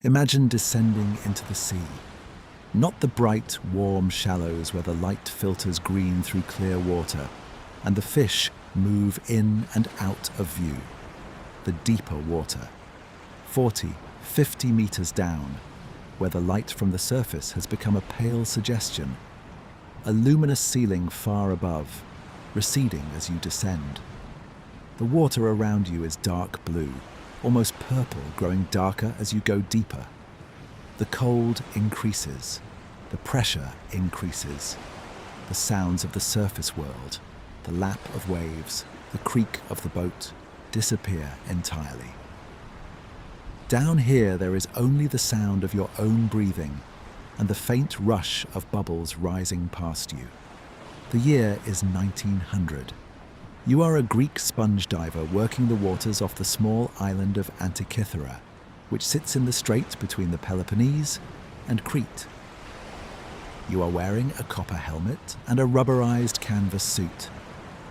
Imagine descending into the sea. Not the bright, warm shallows where the light filters green through clear water, and the fish move in and out of view. The deeper water, 40, 50 meters down, where the light from the surface has become a pale suggestion. A luminous ceiling far above, receding as you descend. The water around you is dark blue, almost purple, growing darker as you go deeper. The cold increases, the pressure increases. The sounds of the surface world, the lap of waves, the creak of the boat, disappear entirely. Down here there is only the sound of your own breathing and the faint rush of bubbles rising past you. The year is 1900. You are a Greek sponge diver working the waters off the small island of Antikythera, which sits in the strait between the Peloponnese and Crete. You are wearing a copper helmet and a rubberized canvas suit,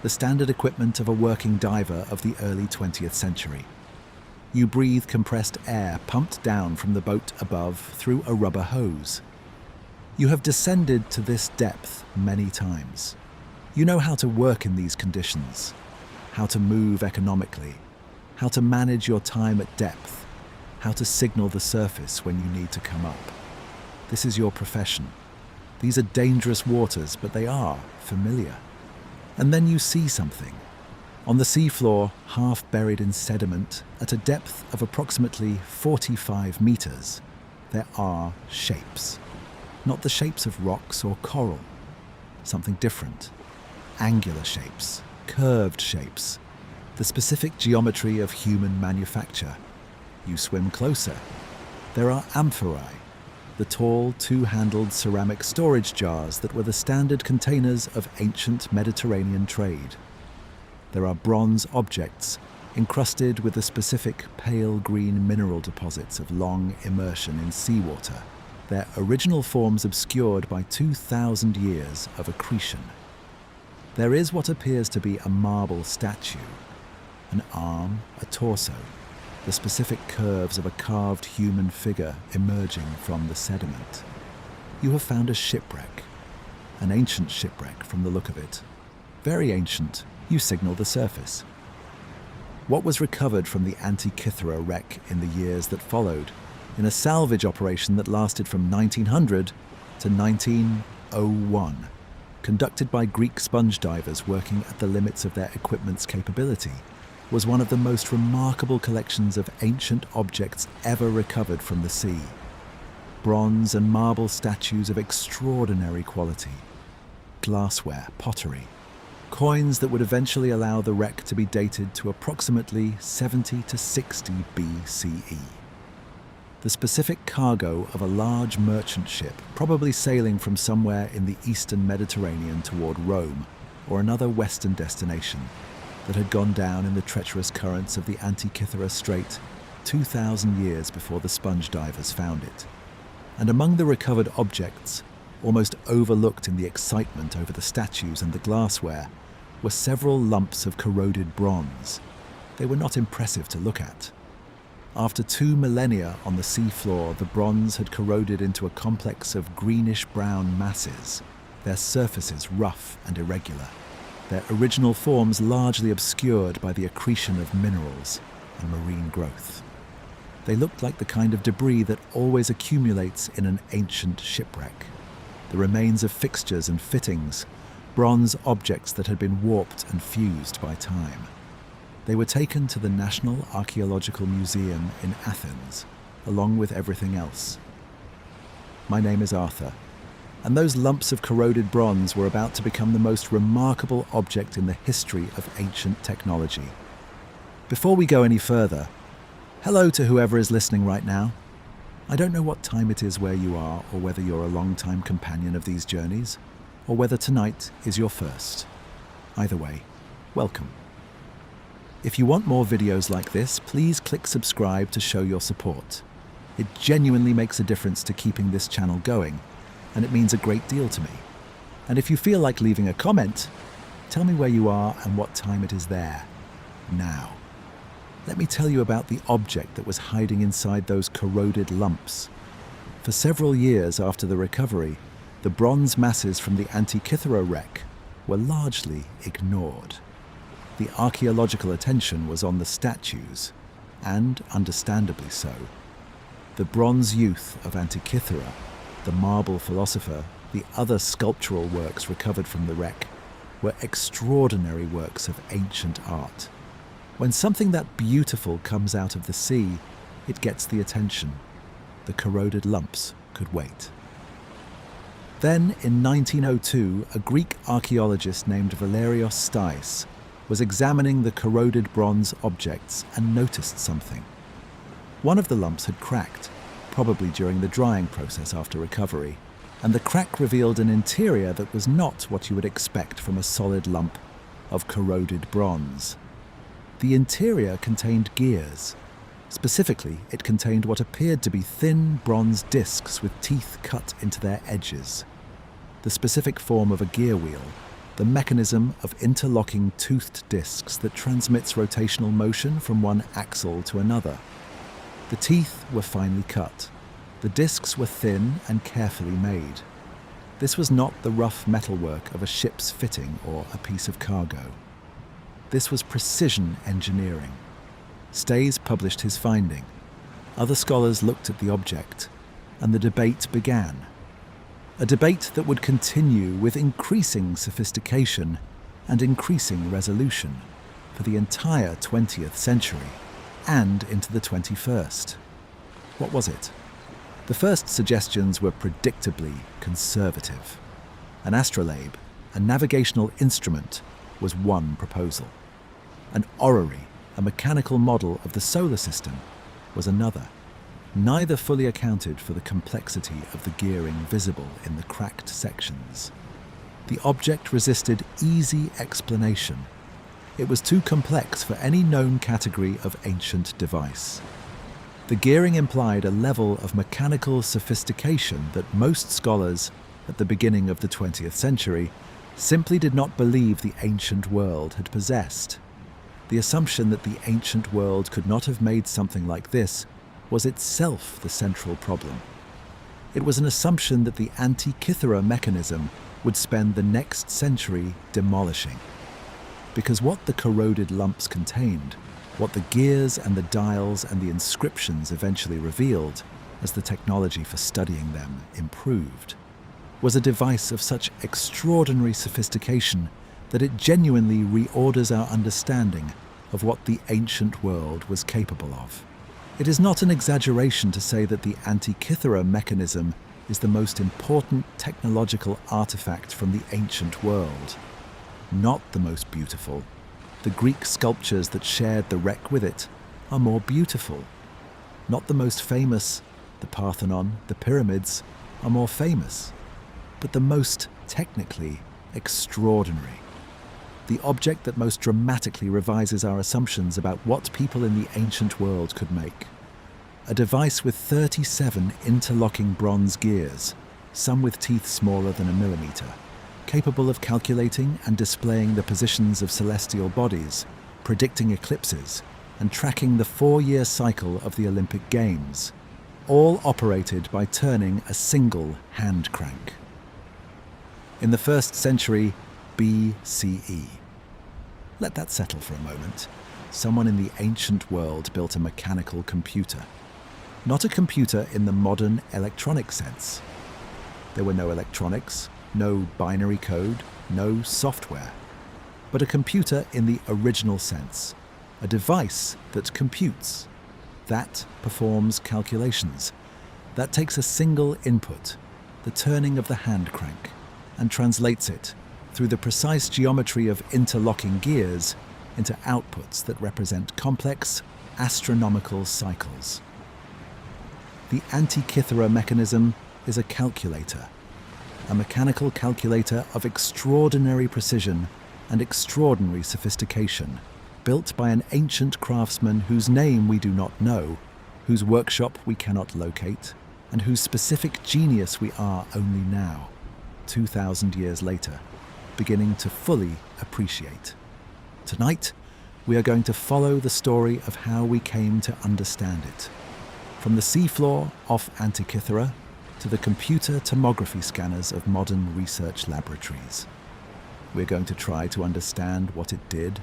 the standard equipment of a working diver of the early 20th century. You breathe compressed air pumped down from the boat above through a rubber hose. You have descended to this depth many times. You know how to work in these conditions, how to move economically, how to manage your time at depth, how to signal the surface when you need to come up. This is your profession. These are dangerous waters, but they are familiar. And then you see something. On the seafloor, half buried in sediment, at a depth of approximately 45 meters, there are shapes. Not the shapes of rocks or coral. Something different. Angular shapes, curved shapes, the specific geometry of human manufacture. You swim closer. There are amphorae, the tall, two-handled ceramic storage jars that were the standard containers of ancient Mediterranean trade. There are bronze objects encrusted with the specific pale green mineral deposits of long immersion in seawater, their original forms obscured by 2,000 years of accretion. There is what appears to be a marble statue, an arm, a torso, the specific curves of a carved human figure emerging from the sediment. You have found a shipwreck, an ancient shipwreck from the look of it. Very ancient. You signal the surface. What was recovered from the Antikythera wreck in the years that followed, in a salvage operation that lasted from 1900 to 1901, conducted by Greek sponge divers working at the limits of their equipment's capability, was one of the most remarkable collections of ancient objects ever recovered from the sea. Bronze and marble statues of extraordinary quality, glassware, pottery, coins that would eventually allow the wreck to be dated to approximately 70 to 60 BCE. The specific cargo of a large merchant ship, probably sailing from somewhere in the eastern Mediterranean toward Rome or another western destination, that had gone down in the treacherous currents of the Antikythera Strait 2,000 years before the sponge divers found it. And among the recovered objects, almost overlooked in the excitement over the statues and the glassware, were several lumps of corroded bronze. They were not impressive to look at. After 2 millennia on the seafloor, the bronze had corroded into a complex of greenish-brown masses, their surfaces rough and irregular, their original forms largely obscured by the accretion of minerals and marine growth. They looked like the kind of debris that always accumulates in an ancient shipwreck. The remains of fixtures and fittings, bronze objects that had been warped and fused by time. They were taken to the National Archaeological Museum in Athens, along with everything else. My name is Arthur, and those lumps of corroded bronze were about to become the most remarkable object in the history of ancient technology. Before we go any further, hello to whoever is listening right now. I don't know what time it is where you are, or whether you're a long-time companion of these journeys, or whether tonight is your first. Either way, welcome. If you want more videos like this, please click subscribe to show your support. It genuinely makes a difference to keeping this channel going, and it means a great deal to me. And if you feel like leaving a comment, tell me where you are and what time it is there, now. let me tell you about the object that was hiding inside those corroded lumps. For several years after the recovery, the bronze masses from the Antikythera wreck were largely ignored. The archaeological attention was on the statues, and understandably so. The bronze youth of Antikythera, the marble philosopher, the other sculptural works recovered from the wreck were extraordinary works of ancient art. When something that beautiful comes out of the sea, it gets the attention. The corroded lumps could wait. Then, in 1902, a Greek archaeologist named Valerios Stais was examining the corroded bronze objects and noticed something. One of the lumps had cracked, probably during the drying process after recovery, and the crack revealed an interior that was not what you would expect from a solid lump of corroded bronze. The interior contained gears. Specifically, it contained what appeared to be thin bronze discs with teeth cut into their edges. The specific form of a gear wheel, the mechanism of interlocking toothed discs that transmits rotational motion from one axle to another. The teeth were finely cut. The discs were thin and carefully made. This was not the rough metalwork of a ship's fitting or a piece of cargo. This was precision engineering. Stais published his finding. Other scholars looked at the object, and the debate began. A debate that would continue with increasing sophistication and increasing resolution for the entire 20th century and into the 21st. What was it? The first suggestions were predictably conservative. An astrolabe, a navigational instrument, was one proposal. An orrery, a mechanical model of the solar system, was another. Neither fully accounted for the complexity of the gearing visible in the cracked sections. The object resisted easy explanation. It was too complex for any known category of ancient device. The gearing implied a level of mechanical sophistication that most scholars, at the beginning of the 20th century, simply did not believe the ancient world had possessed. The assumption that the ancient world could not have made something like this was itself the central problem. It was an assumption that the Antikythera Mechanism would spend the next century demolishing. Because what the corroded lumps contained, what the gears and the dials and the inscriptions eventually revealed, as the technology for studying them improved, was a device of such extraordinary sophistication that it genuinely reorders our understanding of what the ancient world was capable of. It is not an exaggeration to say that the Antikythera Mechanism is the most important technological artifact from the ancient world. Not the most beautiful. The Greek sculptures that shared the wreck with it are more beautiful. Not the most famous. The Parthenon, the pyramids, are more famous. But the most technically extraordinary. The object that most dramatically revises our assumptions about what people in the ancient world could make. A device with 37 interlocking bronze gears, some with teeth smaller than a millimetre, capable of calculating and displaying the positions of celestial bodies, predicting eclipses, and tracking the 4-year cycle of the Olympic Games, all operated by turning a single hand crank. In the 1st century BCE. Let that settle for a moment. Someone in the ancient world built a mechanical computer. Not a computer in the modern electronic sense. There were no electronics, no binary code, no software. But a computer in the original sense. A device that computes, that performs calculations, that takes a single input, the turning of the hand crank, and translates it, through the precise geometry of interlocking gears, into outputs that represent complex astronomical cycles. The Antikythera Mechanism is a calculator, a mechanical calculator of extraordinary precision and extraordinary sophistication, built by an ancient craftsman whose name we do not know, whose workshop we cannot locate, and whose specific genius we are only now, 2,000 years later, beginning to fully appreciate. Tonight, we are going to follow the story of how we came to understand it. From the seafloor off Antikythera to the computer tomography scanners of modern research laboratories. We're going to try to understand what it did,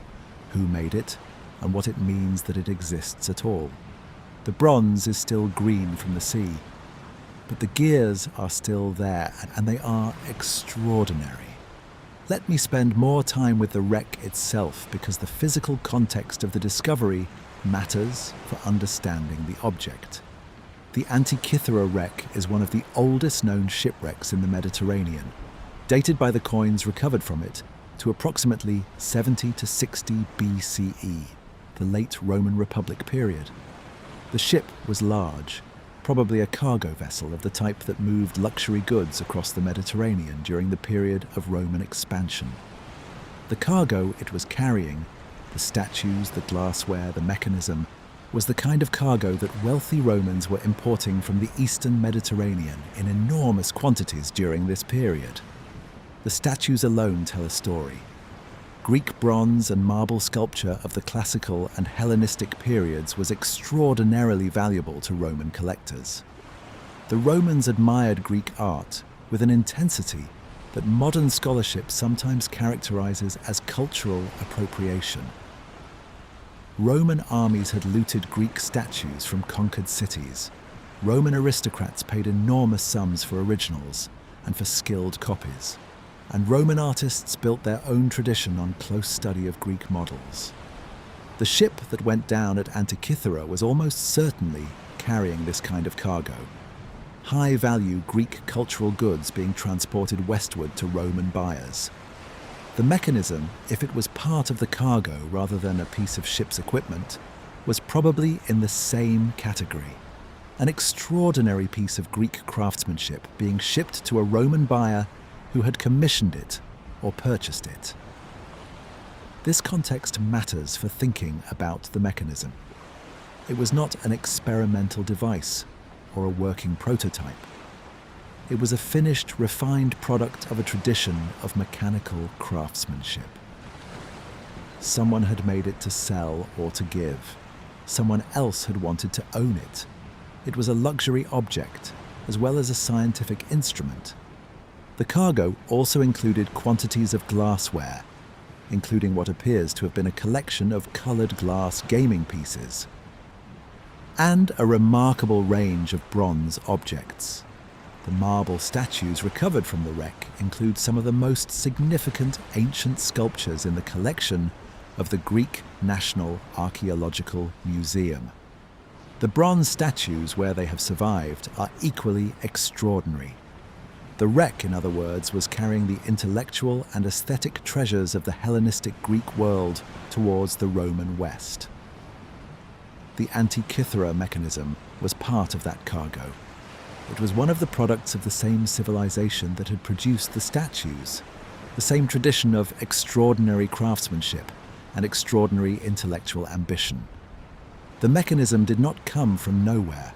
who made it, and what it means that it exists at all. The bronze is still green from the sea, but the gears are still there, and they are extraordinary. Let me spend more time with the wreck itself, because the physical context of the discovery matters for understanding the object. The Antikythera wreck is one of the oldest known shipwrecks in the Mediterranean, dated by the coins recovered from it to approximately 70 to 60 BCE, the late Roman Republic period. The ship was large, probably a cargo vessel of the type that moved luxury goods across the Mediterranean during the period of Roman expansion. The cargo it was carrying, the statues, the glassware, the mechanism, was the kind of cargo that wealthy Romans were importing from the eastern Mediterranean in enormous quantities during this period. The statues alone tell a story. Greek bronze and marble sculpture of the classical and Hellenistic periods was extraordinarily valuable to Roman collectors. The Romans admired Greek art with an intensity that modern scholarship sometimes characterizes as cultural appropriation. Roman armies had looted Greek statues from conquered cities. Roman aristocrats paid enormous sums for originals and for skilled copies. And Roman artists built their own tradition on close study of Greek models. The ship that went down at Antikythera was almost certainly carrying this kind of cargo. High-value Greek cultural goods being transported westward to Roman buyers. The mechanism, if it was part of the cargo rather than a piece of ship's equipment, was probably in the same category. An extraordinary piece of Greek craftsmanship being shipped to a Roman buyer who had commissioned it or purchased it. This context matters for thinking about the mechanism. It was not an experimental device or a working prototype. It was a finished, refined product of a tradition of mechanical craftsmanship. Someone had made it to sell or to give. Someone else had wanted to own it. It was a luxury object, as well as a scientific instrument. The cargo also included quantities of glassware, including what appears to have been a collection of coloured glass gaming pieces, and a remarkable range of bronze objects. The marble statues recovered from the wreck include some of the most significant ancient sculptures in the collection of the Greek National Archaeological Museum. The bronze statues, where they have survived, are equally extraordinary. The wreck, in other words, was carrying the intellectual and aesthetic treasures of the Hellenistic Greek world towards the Roman West. The Antikythera Mechanism was part of that cargo. It was one of the products of the same civilization that had produced the statues, the same tradition of extraordinary craftsmanship and extraordinary intellectual ambition. The mechanism did not come from nowhere.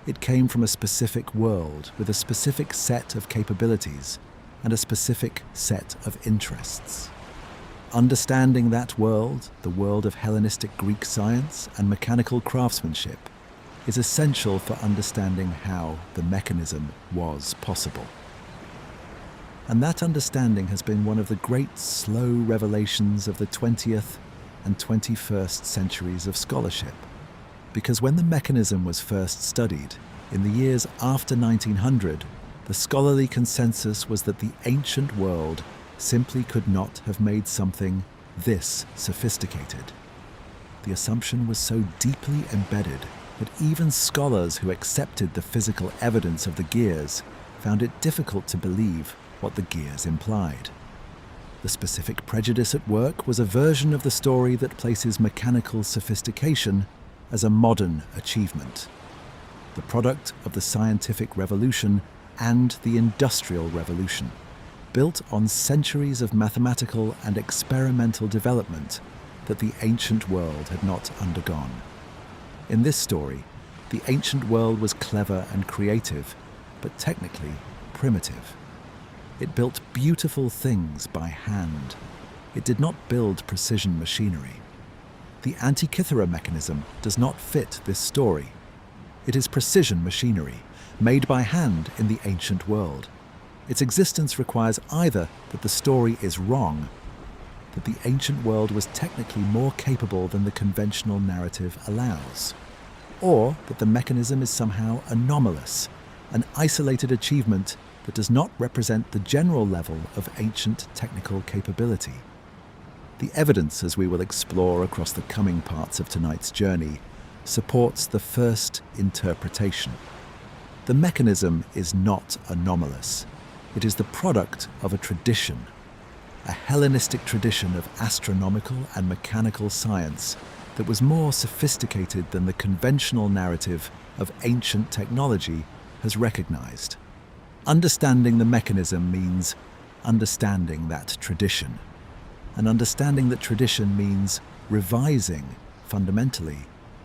It came from a specific world with a specific set of capabilities and a specific set of interests. Understanding that world, the world of Hellenistic Greek science and mechanical craftsmanship, is essential for understanding how the mechanism was possible. And that understanding has been one of the great slow revelations of the 20th and 21st centuries of scholarship. Because when the mechanism was first studied, in the years after 1900, the scholarly consensus was that the ancient world simply could not have made something this sophisticated. The assumption was so deeply embedded that even scholars who accepted the physical evidence of the gears found it difficult to believe what the gears implied. The specific prejudice at work was a version of the story that places mechanical sophistication as a modern achievement, the product of the scientific revolution and the industrial revolution, built on centuries of mathematical and experimental development that the ancient world had not undergone. In this story, the ancient world was clever and creative, but technically primitive. It built beautiful things by hand. It did not build precision machinery. The Antikythera Mechanism does not fit this story. It is precision machinery, made by hand in the ancient world. Its existence requires either that the story is wrong, that the ancient world was technically more capable than the conventional narrative allows, or that the mechanism is somehow anomalous, an isolated achievement that does not represent the general level of ancient technical capability. The evidence, as we will explore across the coming parts of tonight's journey, supports the first interpretation. The mechanism is not anomalous. It is the product of a tradition, a Hellenistic tradition of astronomical and mechanical science that was more sophisticated than the conventional narrative of ancient technology has recognized. Understanding the mechanism means understanding that tradition. And understanding that tradition means revising, fundamentally,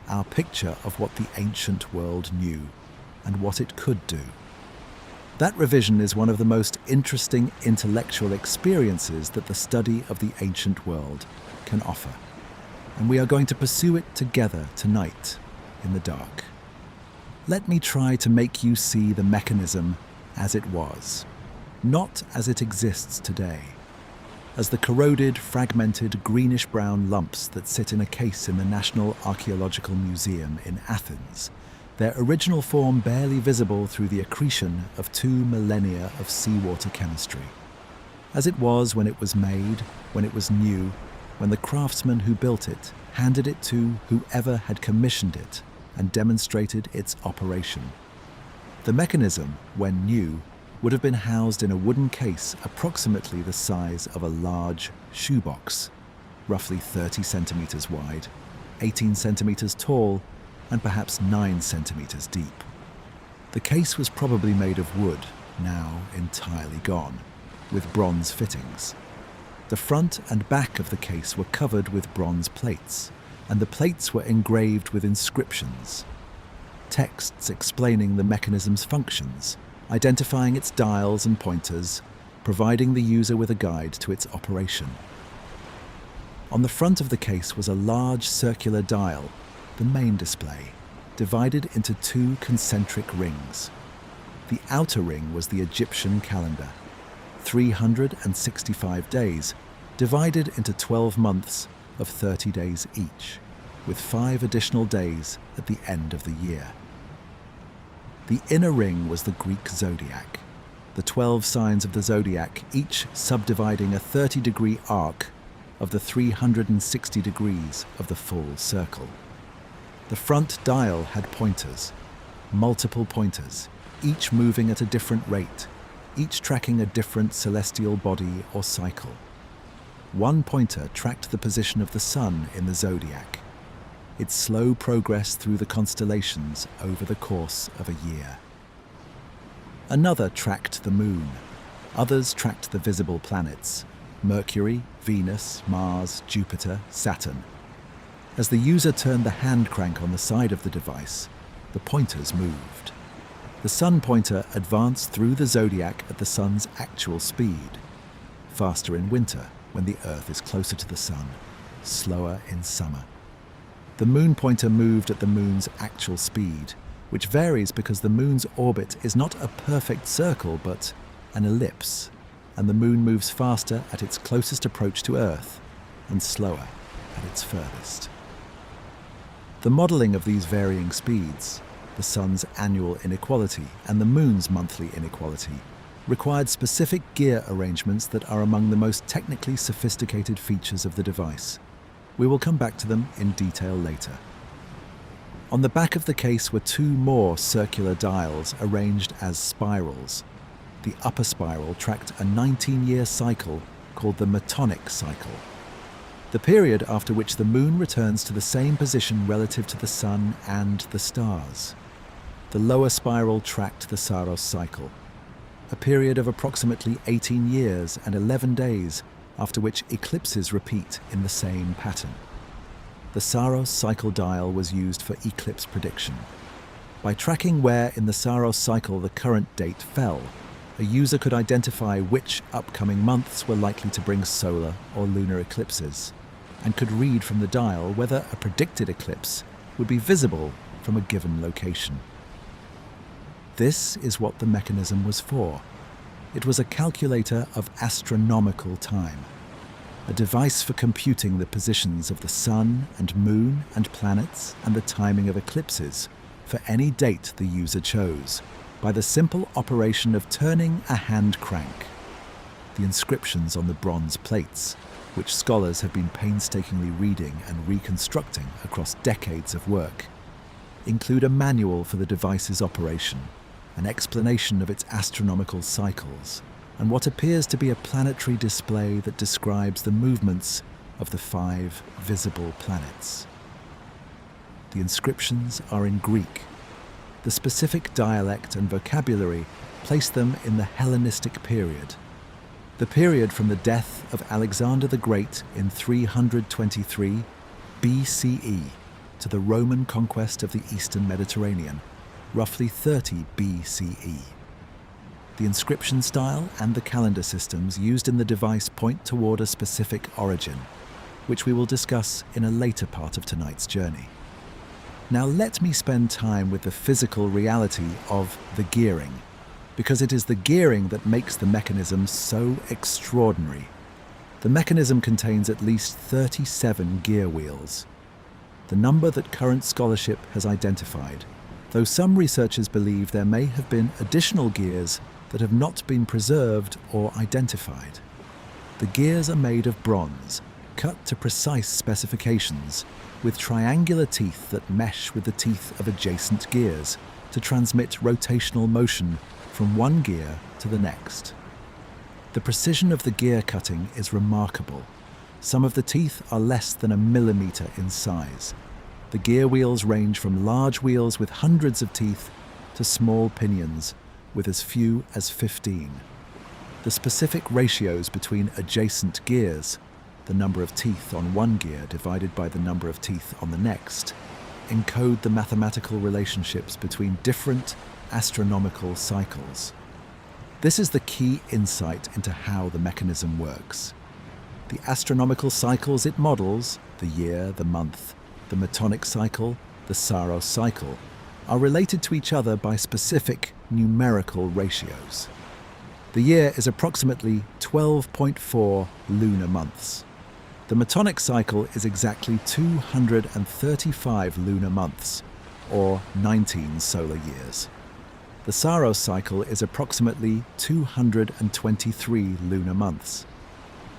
our picture of what the ancient world knew and what it could do. That revision is one of the most interesting intellectual experiences that the study of the ancient world can offer. And we are going to pursue it together tonight in the dark. Let me try to make you see the mechanism as it was, not as it exists today, as the corroded, fragmented, greenish-brown lumps that sit in a case in the National Archaeological Museum in Athens, their original form barely visible through the accretion of 2 millennia of seawater chemistry. As it was when it was made, when it was new, when the craftsman who built it handed it to whoever had commissioned it and demonstrated its operation. The mechanism, when new, would have been housed in a wooden case approximately the size of a large shoebox, roughly 30 centimeters wide, 18 centimeters tall, and perhaps 9 centimeters deep. The case was probably made of wood, now entirely gone, with bronze fittings. The front and back of the case were covered with bronze plates, and the plates were engraved with inscriptions, texts explaining the mechanism's functions, identifying its dials and pointers, providing the user with a guide to its operation. On the front of the case was a large circular dial, the main display, divided into 2 concentric rings. The outer ring was the Egyptian calendar, 365 days, divided into 12 months of 30 days each, with 5 additional days at the end of the year. The inner ring was the Greek zodiac, the 12 signs of the zodiac, each subdividing a 30-degree arc of the 360 degrees of the full circle. The front dial had pointers, multiple pointers, each moving at a different rate, each tracking a different celestial body or cycle. One pointer tracked the position of the sun in the zodiac, its slow progress through the constellations over the course of a year. Another tracked the moon. Others tracked the visible planets: Mercury, Venus, Mars, Jupiter, Saturn. As the user turned the hand crank on the side of the device, the pointers moved. The sun pointer advanced through the zodiac at the sun's actual speed, faster in winter when the Earth is closer to the sun, slower in summer. The moon pointer moved at the moon's actual speed, which varies because the moon's orbit is not a perfect circle but an ellipse, and the moon moves faster at its closest approach to Earth and slower at its furthest. The modelling of these varying speeds, the sun's annual inequality and the moon's monthly inequality, required specific gear arrangements that are among the most technically sophisticated features of the device. We will come back to them in detail later. On the back of the case were 2 more circular dials arranged as spirals. The upper spiral tracked a 19-year cycle called the Metonic cycle, the period after which the moon returns to the same position relative to the sun and the stars. The lower spiral tracked the Saros cycle, a period of approximately 18 years and 11 days, after which eclipses repeat in the same pattern. The Saros cycle dial was used for eclipse prediction. By tracking where in the Saros cycle the current date fell, a user could identify which upcoming months were likely to bring solar or lunar eclipses. and could read from the dial whether a predicted eclipse would be visible from a given location. This is what the mechanism was for. It was a calculator of astronomical time, a device for computing the positions of the sun and moon and planets and the timing of eclipses for any date the user chose, by the simple operation of turning a hand crank. The inscriptions on the bronze plates, which scholars have been painstakingly reading and reconstructing across decades of work, include a manual for the device's operation, an explanation of its astronomical cycles, and what appears to be a planetary display that describes the movements of the 5 visible planets. The inscriptions are in Greek. The specific dialect and vocabulary place them in the Hellenistic period, the period from the death of Alexander the Great in 323 BCE to the Roman conquest of the Eastern Mediterranean, roughly 30 BCE. The inscription style and the calendar systems used in the device point toward a specific origin, which we will discuss in a later part of tonight's journey. Now let me spend time with the physical reality of the gearing, because it is the gearing that makes the mechanism so extraordinary. The mechanism contains at least 37 gear wheels, the number that current scholarship has identified, though some researchers believe there may have been additional gears that have not been preserved or identified. The gears are made of bronze, cut to precise specifications, with triangular teeth that mesh with the teeth of adjacent gears to transmit rotational motion from one gear to the next. The precision of the gear cutting is remarkable. Some of the teeth are less than a millimetre in size. The gear wheels range from large wheels with hundreds of teeth to small pinions with as few as 15. The specific ratios between adjacent gears, the number of teeth on one gear divided by the number of teeth on the next, encode the mathematical relationships between different astronomical cycles. This is the key insight into how the mechanism works. The astronomical cycles it models, the year, the month, the Metonic cycle, the Saros cycle, are related to each other by specific numerical ratios. The year is approximately 12.4 lunar months. The Metonic cycle is exactly 235 lunar months, or 19 solar years. The Saros cycle is approximately 223 lunar months.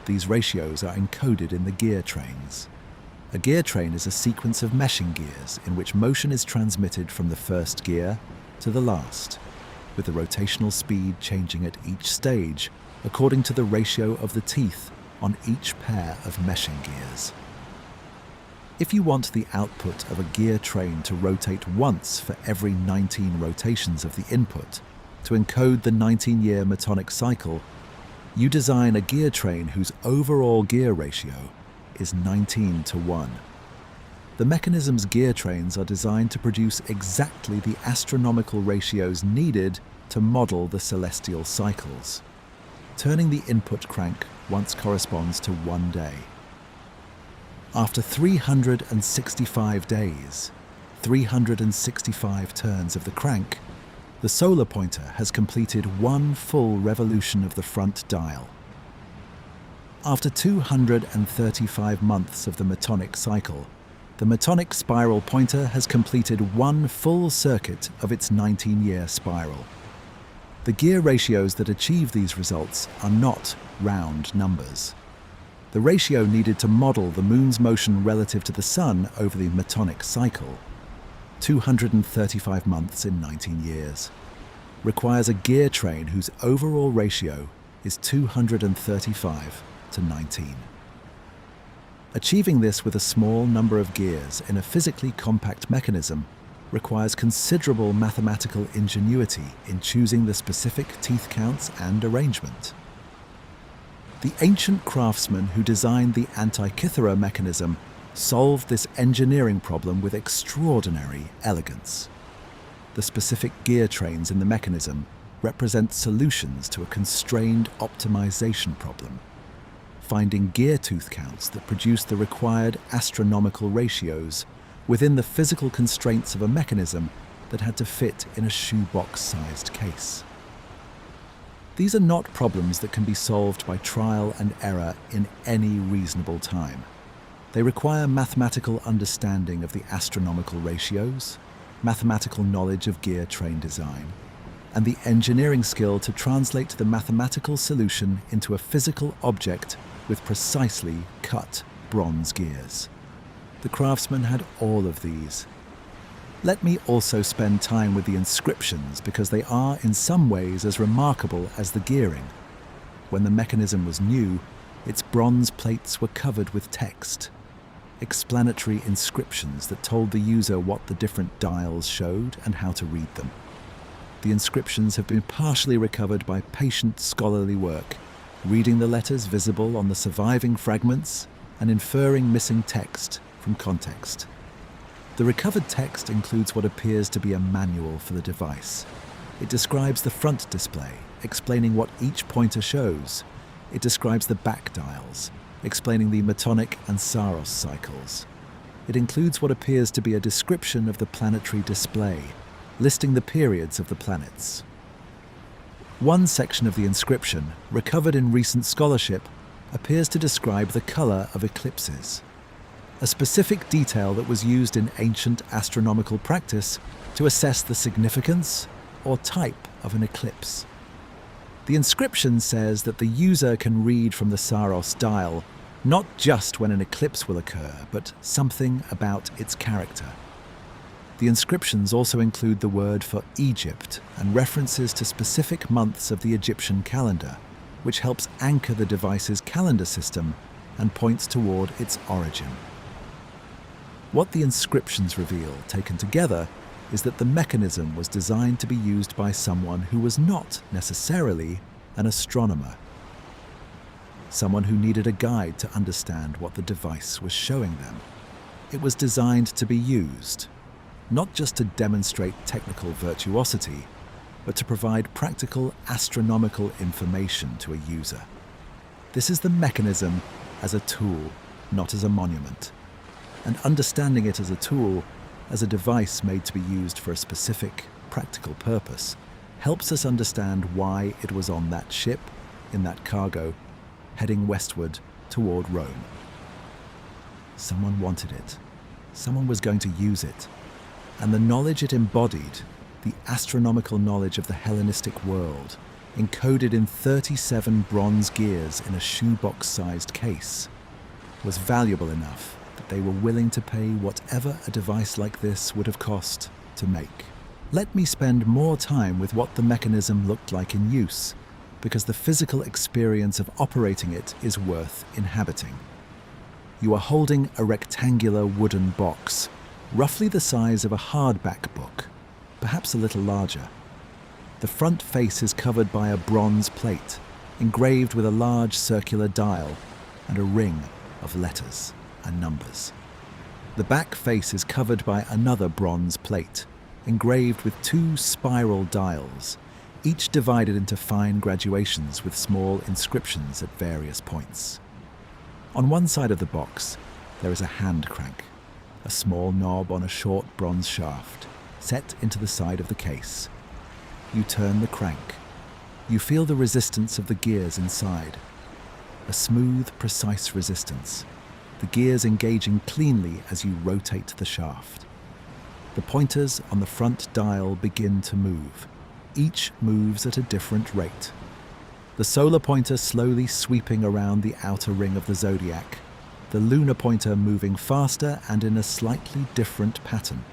These ratios are encoded in the gear trains. A gear train is a sequence of meshing gears in which motion is transmitted from the first gear to the last, with the rotational speed changing at each stage according to the ratio of the teeth on each pair of meshing gears. If you want the output of a gear train to rotate once for every 19 rotations of the input to encode the 19-year Metonic cycle, you design a gear train whose overall gear ratio is 19:1. The mechanism's gear trains are designed to produce exactly the astronomical ratios needed to model the celestial cycles. Turning the input crank once corresponds to 1 day. After 365 days, 365 turns of the crank, the solar pointer has completed 1 full revolution of the front dial. After 235 months of the Metonic cycle, the Metonic spiral pointer has completed 1 full circuit of its 19-year spiral. The gear ratios that achieve these results are not round numbers. The ratio needed to model the Moon's motion relative to the Sun over the Metonic cycle, 235 months in 19 years, requires a gear train whose overall ratio is 235:19. Achieving this with a small number of gears in a physically compact mechanism requires considerable mathematical ingenuity in choosing the specific teeth counts and arrangement. The ancient craftsmen who designed the Antikythera Mechanism solved this engineering problem with extraordinary elegance. The specific gear trains in the mechanism represent solutions to a constrained optimization problem. finding gear tooth counts that produced the required astronomical ratios within the physical constraints of a mechanism that had to fit in a shoebox-sized case. These are not problems that can be solved by trial and error in any reasonable time. They require mathematical understanding of the astronomical ratios, mathematical knowledge of gear train design, and the engineering skill to translate the mathematical solution into a physical object with precisely cut bronze gears. The craftsman had all of these. Let me also spend time with the inscriptions because they are in some ways as remarkable as the gearing. When the mechanism was new, its bronze plates were covered with text, explanatory inscriptions that told the user what the different dials showed and how to read them. The inscriptions have been partially recovered by patient scholarly work, reading the letters visible on the surviving fragments and inferring missing text from context. The recovered text includes what appears to be a manual for the device. It describes the front display, explaining what each pointer shows. It describes the back dials, explaining the Metonic and Saros cycles. It includes what appears to be a description of the planetary display, listing the periods of the planets. One section of the inscription, recovered in recent scholarship, appears to describe the color of eclipses, a specific detail that was used in ancient astronomical practice to assess the significance or type of an eclipse. The inscription says that the user can read from the Saros dial not just when an eclipse will occur, but something about its character. The inscriptions also include the word for Egypt and references to specific months of the Egyptian calendar, which helps anchor the device's calendar system and points toward its origin. What the inscriptions reveal, taken together, is that the mechanism was designed to be used by someone who was not necessarily an astronomer, someone who needed a guide to understand what the device was showing them. It was designed to be used, not just to demonstrate technical virtuosity, but to provide practical astronomical information to a user. This is the mechanism as a tool, not as a monument. And understanding it as a tool, as a device made to be used for a specific, practical purpose, helps us understand why it was on that ship, in that cargo, heading westward toward Rome. Someone wanted it. Someone was going to use it. And the knowledge it embodied, the astronomical knowledge of the Hellenistic world, encoded in 37 bronze gears in a shoebox-sized case, was valuable enough that they were willing to pay whatever a device like this would have cost to make. Let me spend more time with what the mechanism looked like in use, because the physical experience of operating it is worth inhabiting. You are holding a rectangular wooden box, roughly the size of a hardback book, perhaps a little larger. The front face is covered by a bronze plate, engraved with a large circular dial and a ring of letters and numbers. The back face is covered by another bronze plate, engraved with 2 spiral dials, each divided into fine graduations with small inscriptions at various points. On one side of the box, there is a hand crank, a small knob on a short bronze shaft, set into the side of the case. You turn the crank. You feel the resistance of the gears inside. A smooth, precise resistance, the gears engaging cleanly as you rotate the shaft. The pointers on the front dial begin to move. Each moves at a different rate. The solar pointer slowly sweeping around the outer ring of the zodiac, the lunar pointer moving faster and in a slightly different pattern.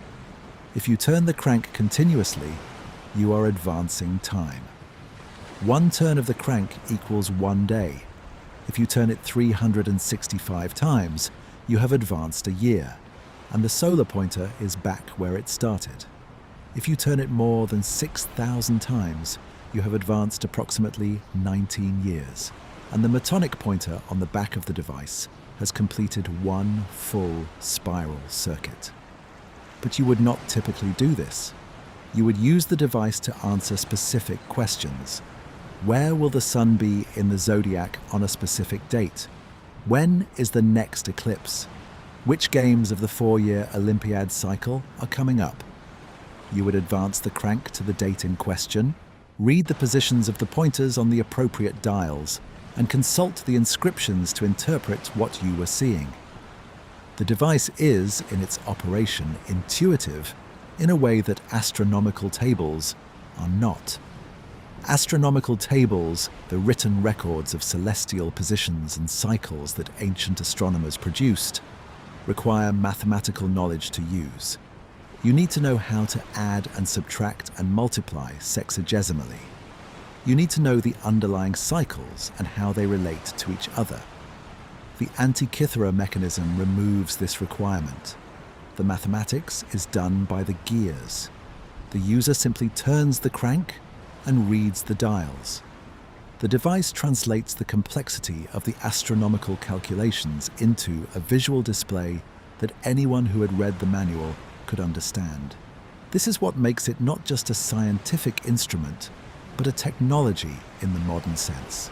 If you turn the crank continuously, you are advancing time. One turn of the crank equals 1 day. If you turn it 365 times, you have advanced a year, and the solar pointer is back where it started. If you turn it more than 6,000 times, you have advanced approximately 19 years, and the Metonic pointer on the back of the device has completed 1 full spiral circuit. But you would not typically do this. You would use the device to answer specific questions. Where will the sun be in the zodiac on a specific date? When is the next eclipse? Which games of the 4-year Olympiad cycle are coming up? You would advance the crank to the date in question, read the positions of the pointers on the appropriate dials, and consult the inscriptions to interpret what you were seeing. The device is, in its operation, intuitive in a way that astronomical tables are not. Astronomical tables, the written records of celestial positions and cycles that ancient astronomers produced, require mathematical knowledge to use. You need to know how to add and subtract and multiply sexagesimally. You need to know the underlying cycles and how they relate to each other. The Antikythera mechanism removes this requirement. The mathematics is done by the gears. The user simply turns the crank and reads the dials. The device translates the complexity of the astronomical calculations into a visual display that anyone who had read the manual could understand. This is what makes it not just a scientific instrument, but a technology in the modern sense.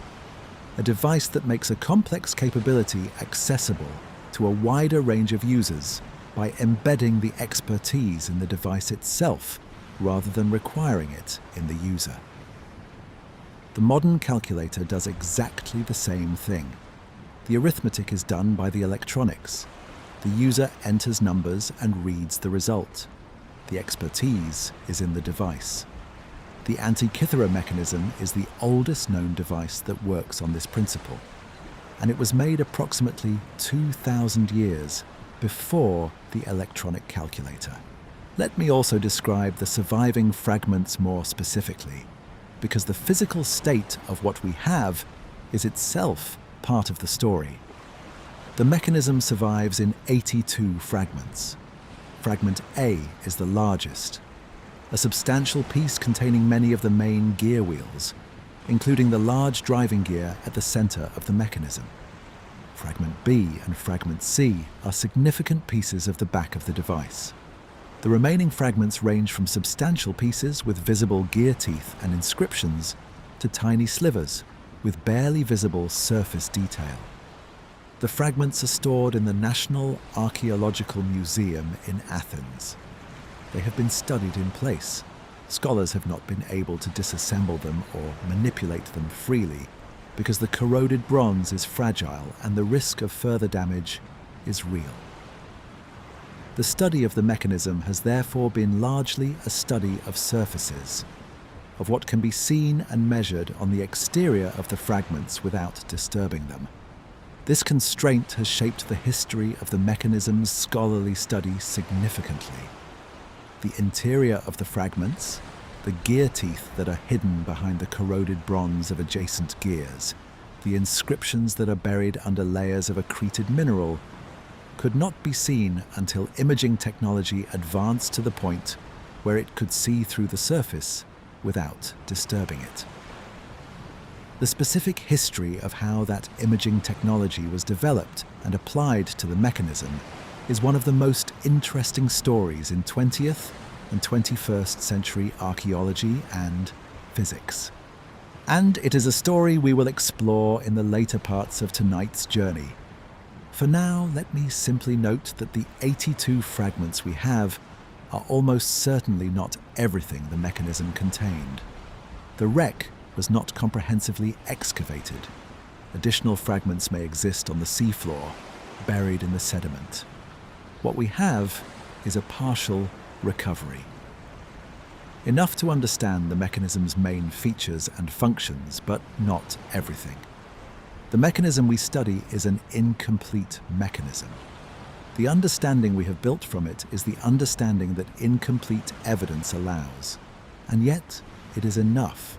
A device that makes a complex capability accessible to a wider range of users by embedding the expertise in the device itself rather than requiring it in the user. The modern calculator does exactly the same thing. The arithmetic is done by the electronics. The user enters numbers and reads the result. The expertise is in the device. The Antikythera mechanism is the oldest known device that works on this principle, and it was made approximately 2,000 years before the electronic calculator. Let me also describe the surviving fragments more specifically, because the physical state of what we have is itself part of the story. The mechanism survives in 82 fragments. Fragment A is the largest, a substantial piece containing many of the main gear wheels, including the large driving gear at the center of the mechanism. Fragment B and Fragment C are significant pieces of the back of the device. The remaining fragments range from substantial pieces with visible gear teeth and inscriptions to tiny slivers with barely visible surface detail. The fragments are stored in the National Archaeological Museum in Athens. They have been studied in place. Scholars have not been able to disassemble them or manipulate them freely because the corroded bronze is fragile and the risk of further damage is real. The study of the mechanism has therefore been largely a study of surfaces, of what can be seen and measured on the exterior of the fragments without disturbing them. This constraint has shaped the history of the mechanism's scholarly study significantly. The interior of the fragments, the gear teeth that are hidden behind the corroded bronze of adjacent gears, the inscriptions that are buried under layers of accreted mineral, could not be seen until imaging technology advanced to the point where it could see through the surface without disturbing it. The specific history of how that imaging technology was developed and applied to the mechanism is one of the most interesting stories in 20th and 21st century archaeology and physics. And it is a story we will explore in the later parts of tonight's journey. For now, let me simply note that the 82 fragments we have are almost certainly not everything the mechanism contained. The wreck was not comprehensively excavated. Additional fragments may exist on the seafloor, buried in the sediment. What we have is a partial recovery. Enough to understand the mechanism's main features and functions, but not everything. The mechanism we study is an incomplete mechanism. The understanding we have built from it is the understanding that incomplete evidence allows. And yet, it is enough,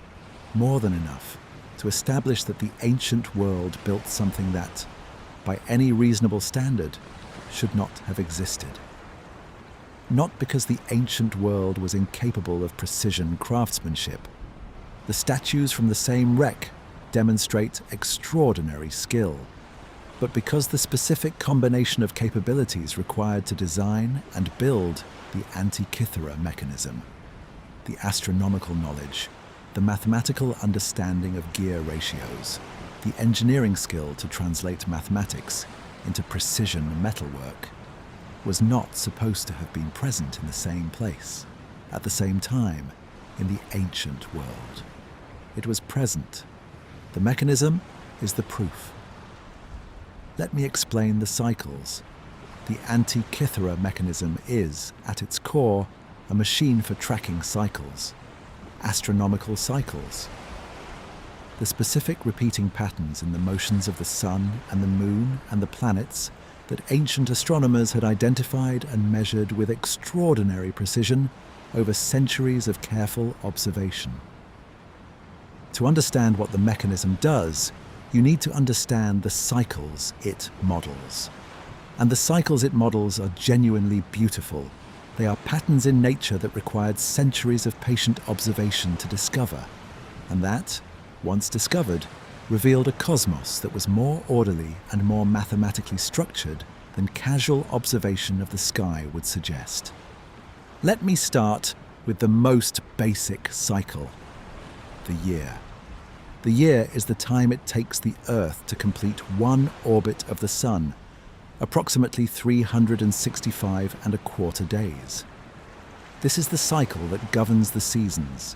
more than enough, to establish that the ancient world built something that, by any reasonable standard, should not have existed. Not because the ancient world was incapable of precision craftsmanship. The statues from the same wreck demonstrate extraordinary skill, but because the specific combination of capabilities required to design and build the Antikythera mechanism, the astronomical knowledge, the mathematical understanding of gear ratios, the engineering skill to translate mathematics into precision metalwork, was not supposed to have been present in the same place, at the same time, in the ancient world. It was present. The mechanism is the proof. Let me explain the cycles. The Antikythera Mechanism is, at its core, a machine for tracking cycles, astronomical cycles. The specific repeating patterns in the motions of the sun and the moon and the planets that ancient astronomers had identified and measured with extraordinary precision over centuries of careful observation. To understand what the mechanism does, you need to understand the cycles it models. And the cycles it models are genuinely beautiful. They are patterns in nature that required centuries of patient observation to discover, and that, once discovered, revealed a cosmos that was more orderly and more mathematically structured than casual observation of the sky would suggest. Let me start with the most basic cycle, the year. The year is the time it takes the Earth to complete one orbit of the Sun, approximately 365.25 days. This is the cycle that governs the seasons,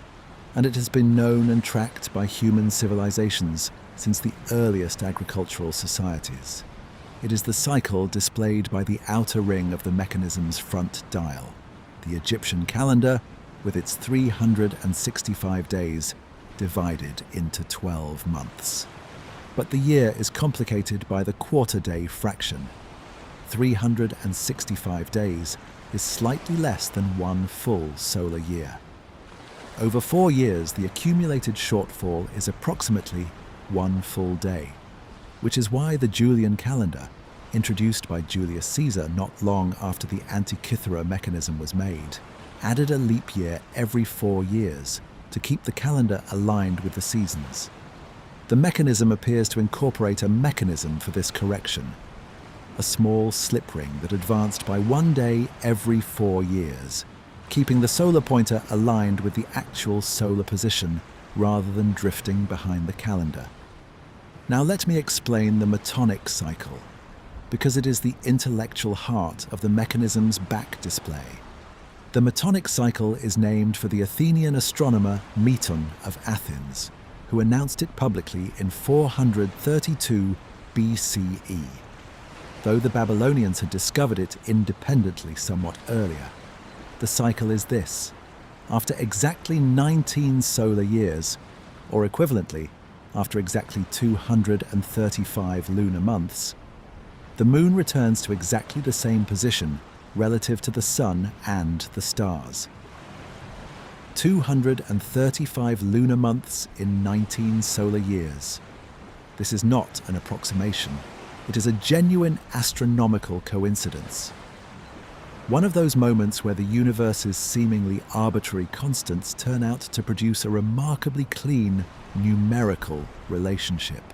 and it has been known and tracked by human civilizations since the earliest agricultural societies. It is the cycle displayed by the outer ring of the mechanism's front dial, the Egyptian calendar, with its 365 days divided into 12 months. But the year is complicated by the quarter-day fraction. 365 days is slightly less than one full solar year. Over 4 years, the accumulated shortfall is approximately one full day, which is why the Julian calendar, introduced by Julius Caesar not long after the Antikythera mechanism was made, added a leap year every 4 years to keep the calendar aligned with the seasons. The mechanism appears to incorporate a mechanism for this correction, a small slip ring that advanced by 1 day every 4 years, keeping the solar pointer aligned with the actual solar position rather than drifting behind the calendar. Now let me explain the Metonic cycle, because it is the intellectual heart of the mechanism's back display. The Metonic cycle is named for the Athenian astronomer Meton of Athens, who announced it publicly in 432 BCE, though the Babylonians had discovered it independently somewhat earlier. The cycle is this: after exactly 19 solar years, or equivalently, after exactly 235 lunar months, the moon returns to exactly the same position relative to the sun and the stars. 235 lunar months in 19 solar years. This is not an approximation. It is a genuine astronomical coincidence. One of those moments where the universe's seemingly arbitrary constants turn out to produce a remarkably clean, numerical relationship.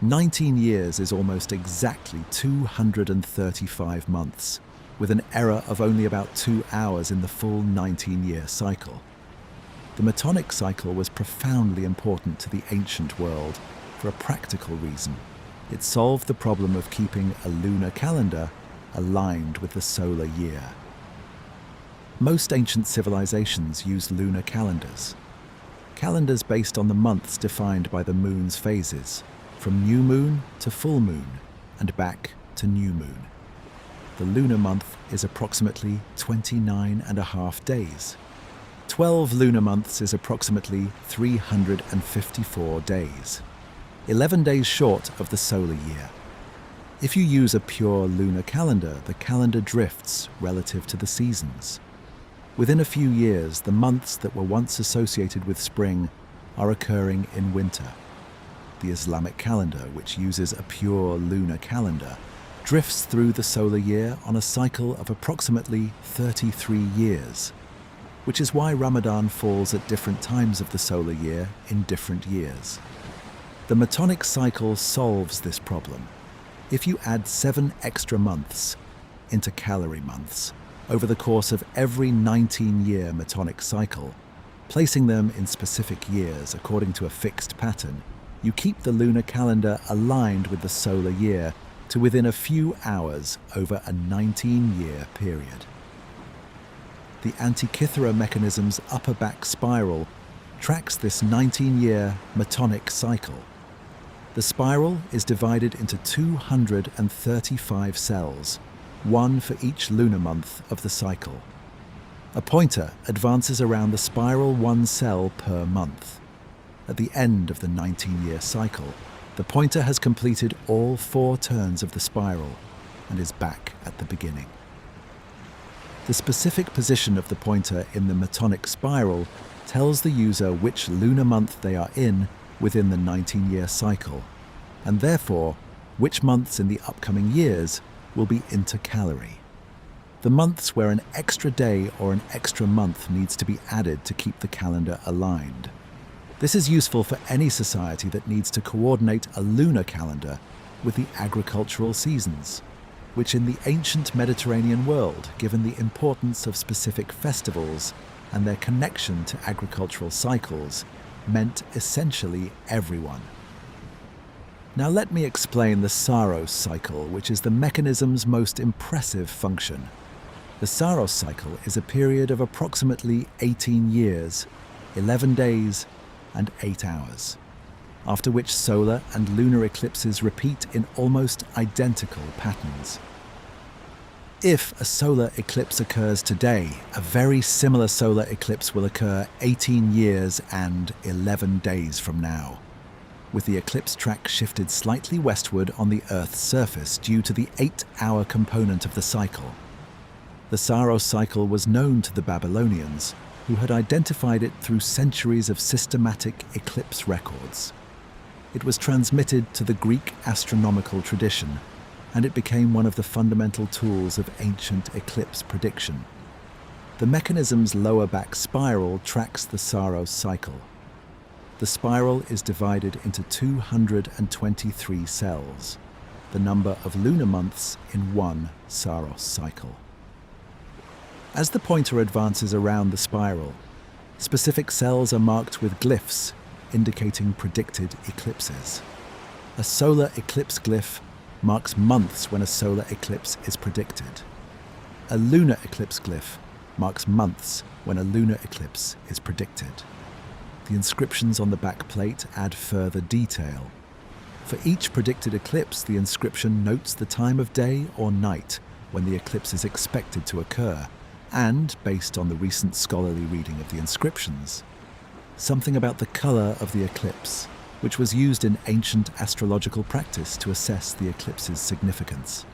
19 years is almost exactly 235 months, with an error of only about 2 hours in the full 19-year cycle. The Metonic cycle was profoundly important to the ancient world for a practical reason. It solved the problem of keeping a lunar calendar aligned with the solar year. Most ancient civilizations used lunar calendars based on the months defined by the moon's phases, from new moon to full moon and back to new moon. The lunar month is approximately 29.5 days. 12 lunar months is approximately 354 days, 11 days short of the solar year. If you use a pure lunar calendar, the calendar drifts relative to the seasons. Within a few years, the months that were once associated with spring are occurring in winter. The Islamic calendar, which uses a pure lunar calendar, drifts through the solar year on a cycle of approximately 33 years, which is why Ramadan falls at different times of the solar year in different years. The Metonic cycle solves this problem. If you add 7 extra months, intercalary months, over the course of every 19-year Metonic cycle, placing them in specific years according to a fixed pattern, you keep the lunar calendar aligned with the solar year to within a few hours over a 19-year period. The Antikythera Mechanism's upper back spiral tracks this 19-year Metonic cycle. The spiral is divided into 235 cells, one for each lunar month of the cycle. A pointer advances around the spiral one cell per month. At the end of the 19-year cycle, the pointer has completed all 4 turns of the spiral and is back at the beginning. The specific position of the pointer in the Metonic spiral tells the user which lunar month they are in within the 19-year cycle, and therefore which months in the upcoming years will be intercalary. The months where an extra day or an extra month needs to be added to keep the calendar aligned. This is useful for any society that needs to coordinate a lunar calendar with the agricultural seasons, which in the ancient Mediterranean world, given the importance of specific festivals and their connection to agricultural cycles, meant essentially everyone. Now let me explain the Saros cycle, which is the mechanism's most impressive function. The Saros cycle is a period of approximately 18 years, 11 days, and 8 hours, after which solar and lunar eclipses repeat in almost identical patterns. If a solar eclipse occurs today, a very similar solar eclipse will occur 18 years and 11 days from now, with the eclipse track shifted slightly westward on the Earth's surface due to the 8-hour component of the cycle. The Saros cycle was known to the Babylonians, who had identified it through centuries of systematic eclipse records. It was transmitted to the Greek astronomical tradition, and it became one of the fundamental tools of ancient eclipse prediction. The mechanism's lower back spiral tracks the Saros cycle. The spiral is divided into 223 cells, the number of lunar months in one Saros cycle. As the pointer advances around the spiral, specific cells are marked with glyphs indicating predicted eclipses. A solar eclipse glyph marks months when a solar eclipse is predicted. A lunar eclipse glyph marks months when a lunar eclipse is predicted. The inscriptions on the back plate add further detail. For each predicted eclipse, the inscription notes the time of day or night when the eclipse is expected to occur, and, based on the recent scholarly reading of the inscriptions, something about the colour of the eclipse, which was used in ancient astrological practice to assess the eclipse's significance.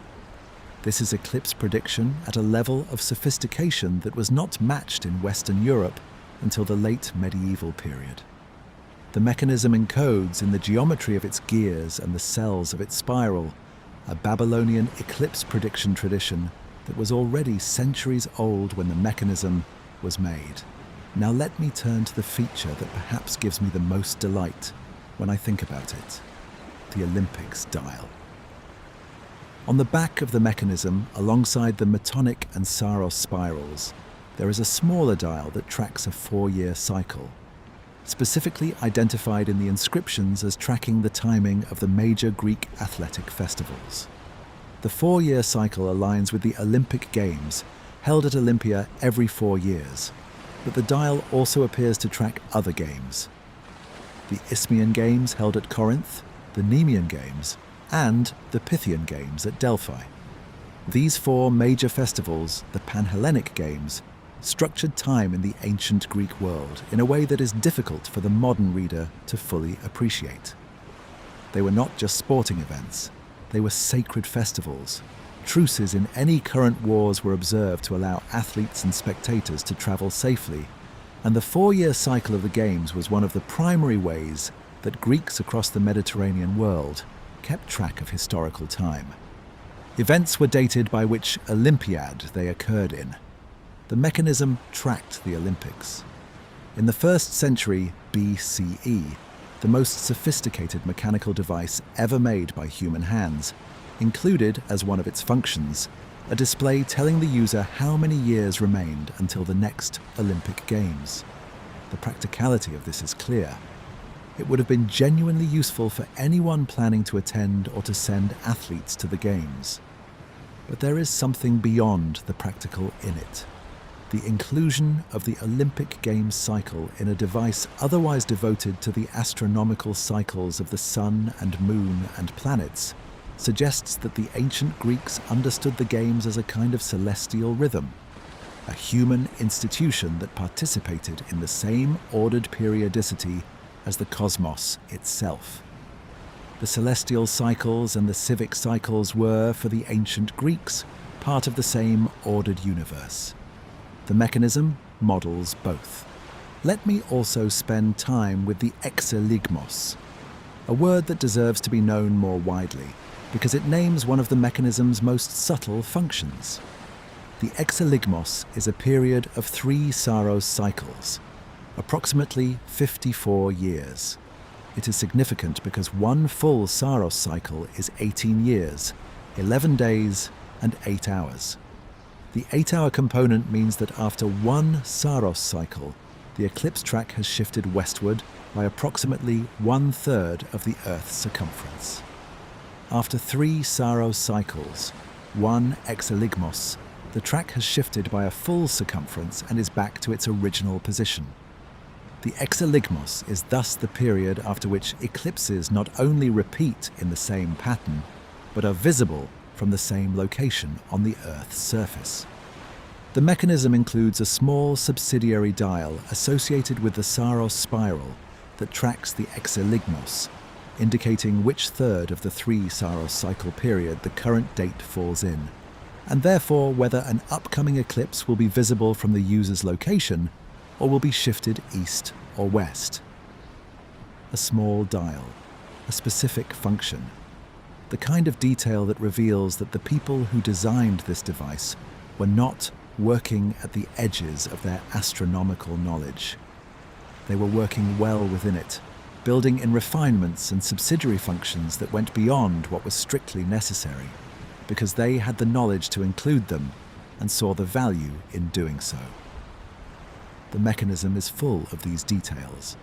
This is eclipse prediction at a level of sophistication that was not matched in Western Europe until the late medieval period. The mechanism encodes in the geometry of its gears and the cells of its spiral a Babylonian eclipse prediction tradition that was already centuries old when the mechanism was made. Now let me turn to the feature that perhaps gives me the most delight when I think about it, the Olympics dial. On the back of the mechanism, alongside the Metonic and Saros spirals, there is a smaller dial that tracks a 4-year cycle, specifically identified in the inscriptions as tracking the timing of the major Greek athletic festivals. The 4-year cycle aligns with the Olympic Games, held at Olympia every 4 years, but the dial also appears to track other games. The Isthmian Games held at Corinth, the Nemean Games, and the Pythian Games at Delphi. These 4 major festivals, the Panhellenic Games, structured time in the ancient Greek world in a way that is difficult for the modern reader to fully appreciate. They were not just sporting events. They were sacred festivals. Truces in any current wars were observed to allow athletes and spectators to travel safely, and the 4-year cycle of the Games was one of the primary ways that Greeks across the Mediterranean world kept track of historical time. Events were dated by which Olympiad they occurred in. The mechanism tracked the Olympics. In the 1st century BCE, the most sophisticated mechanical device ever made by human hands included, as one of its functions, a display telling the user how many years remained until the next Olympic Games. The practicality of this is clear. It would have been genuinely useful for anyone planning to attend or to send athletes to the Games. But there is something beyond the practical in it. The inclusion of the Olympic Games cycle in a device otherwise devoted to the astronomical cycles of the sun and moon and planets suggests that the ancient Greeks understood the Games as a kind of celestial rhythm, a human institution that participated in the same ordered periodicity as the cosmos itself. The celestial cycles and the civic cycles were, for the ancient Greeks, part of the same ordered universe. The mechanism models both. Let me also spend time with the exeligmos, a word that deserves to be known more widely, because it names one of the mechanism's most subtle functions. The exeligmos is a period of 3 Saros cycles, approximately 54 years. It is significant because one full Saros cycle is 18 years, 11 days, and 8 hours. The 8-hour component means that after one Saros cycle, the eclipse track has shifted westward by approximately 1/3 of the Earth's circumference. After 3 Saros cycles, one exeligmos, the track has shifted by a full circumference and is back to its original position. The exeligmos is thus the period after which eclipses not only repeat in the same pattern, but are visible from the same location on the Earth's surface. The mechanism includes a small subsidiary dial associated with the Saros spiral that tracks the exeligmos, indicating which third of the 3 Saros cycle period the current date falls in, and therefore whether an upcoming eclipse will be visible from the user's location or will be shifted east or west. A small dial, a specific function, the kind of detail that reveals that the people who designed this device were not working at the edges of their astronomical knowledge. They were working well within it, building in refinements and subsidiary functions that went beyond what was strictly necessary, because they had the knowledge to include them and saw the value in doing so. The mechanism is full of these details.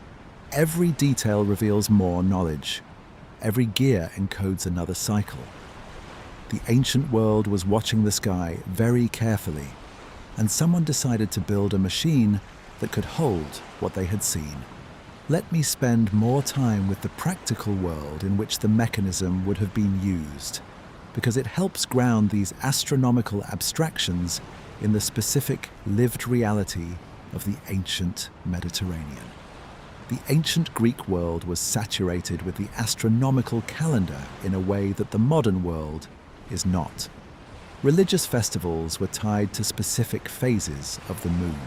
Every detail reveals more knowledge. Every gear encodes another cycle. The ancient world was watching the sky very carefully, and someone decided to build a machine that could hold what they had seen. Let me spend more time with the practical world in which the mechanism would have been used, because it helps ground these astronomical abstractions in the specific lived reality of the ancient Mediterranean. The ancient Greek world was saturated with the astronomical calendar in a way that the modern world is not. Religious festivals were tied to specific phases of the moon.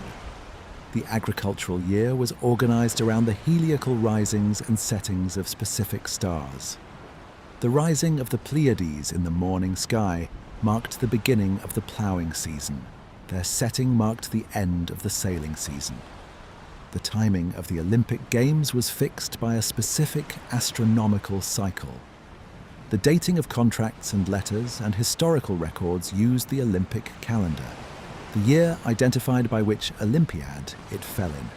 The agricultural year was organized around the heliacal risings and settings of specific stars. The rising of the Pleiades in the morning sky marked the beginning of the ploughing season. Their setting marked the end of the sailing season. The timing of the Olympic Games was fixed by a specific astronomical cycle. The dating of contracts and letters and historical records used the Olympic calendar, the year identified by which Olympiad it fell in.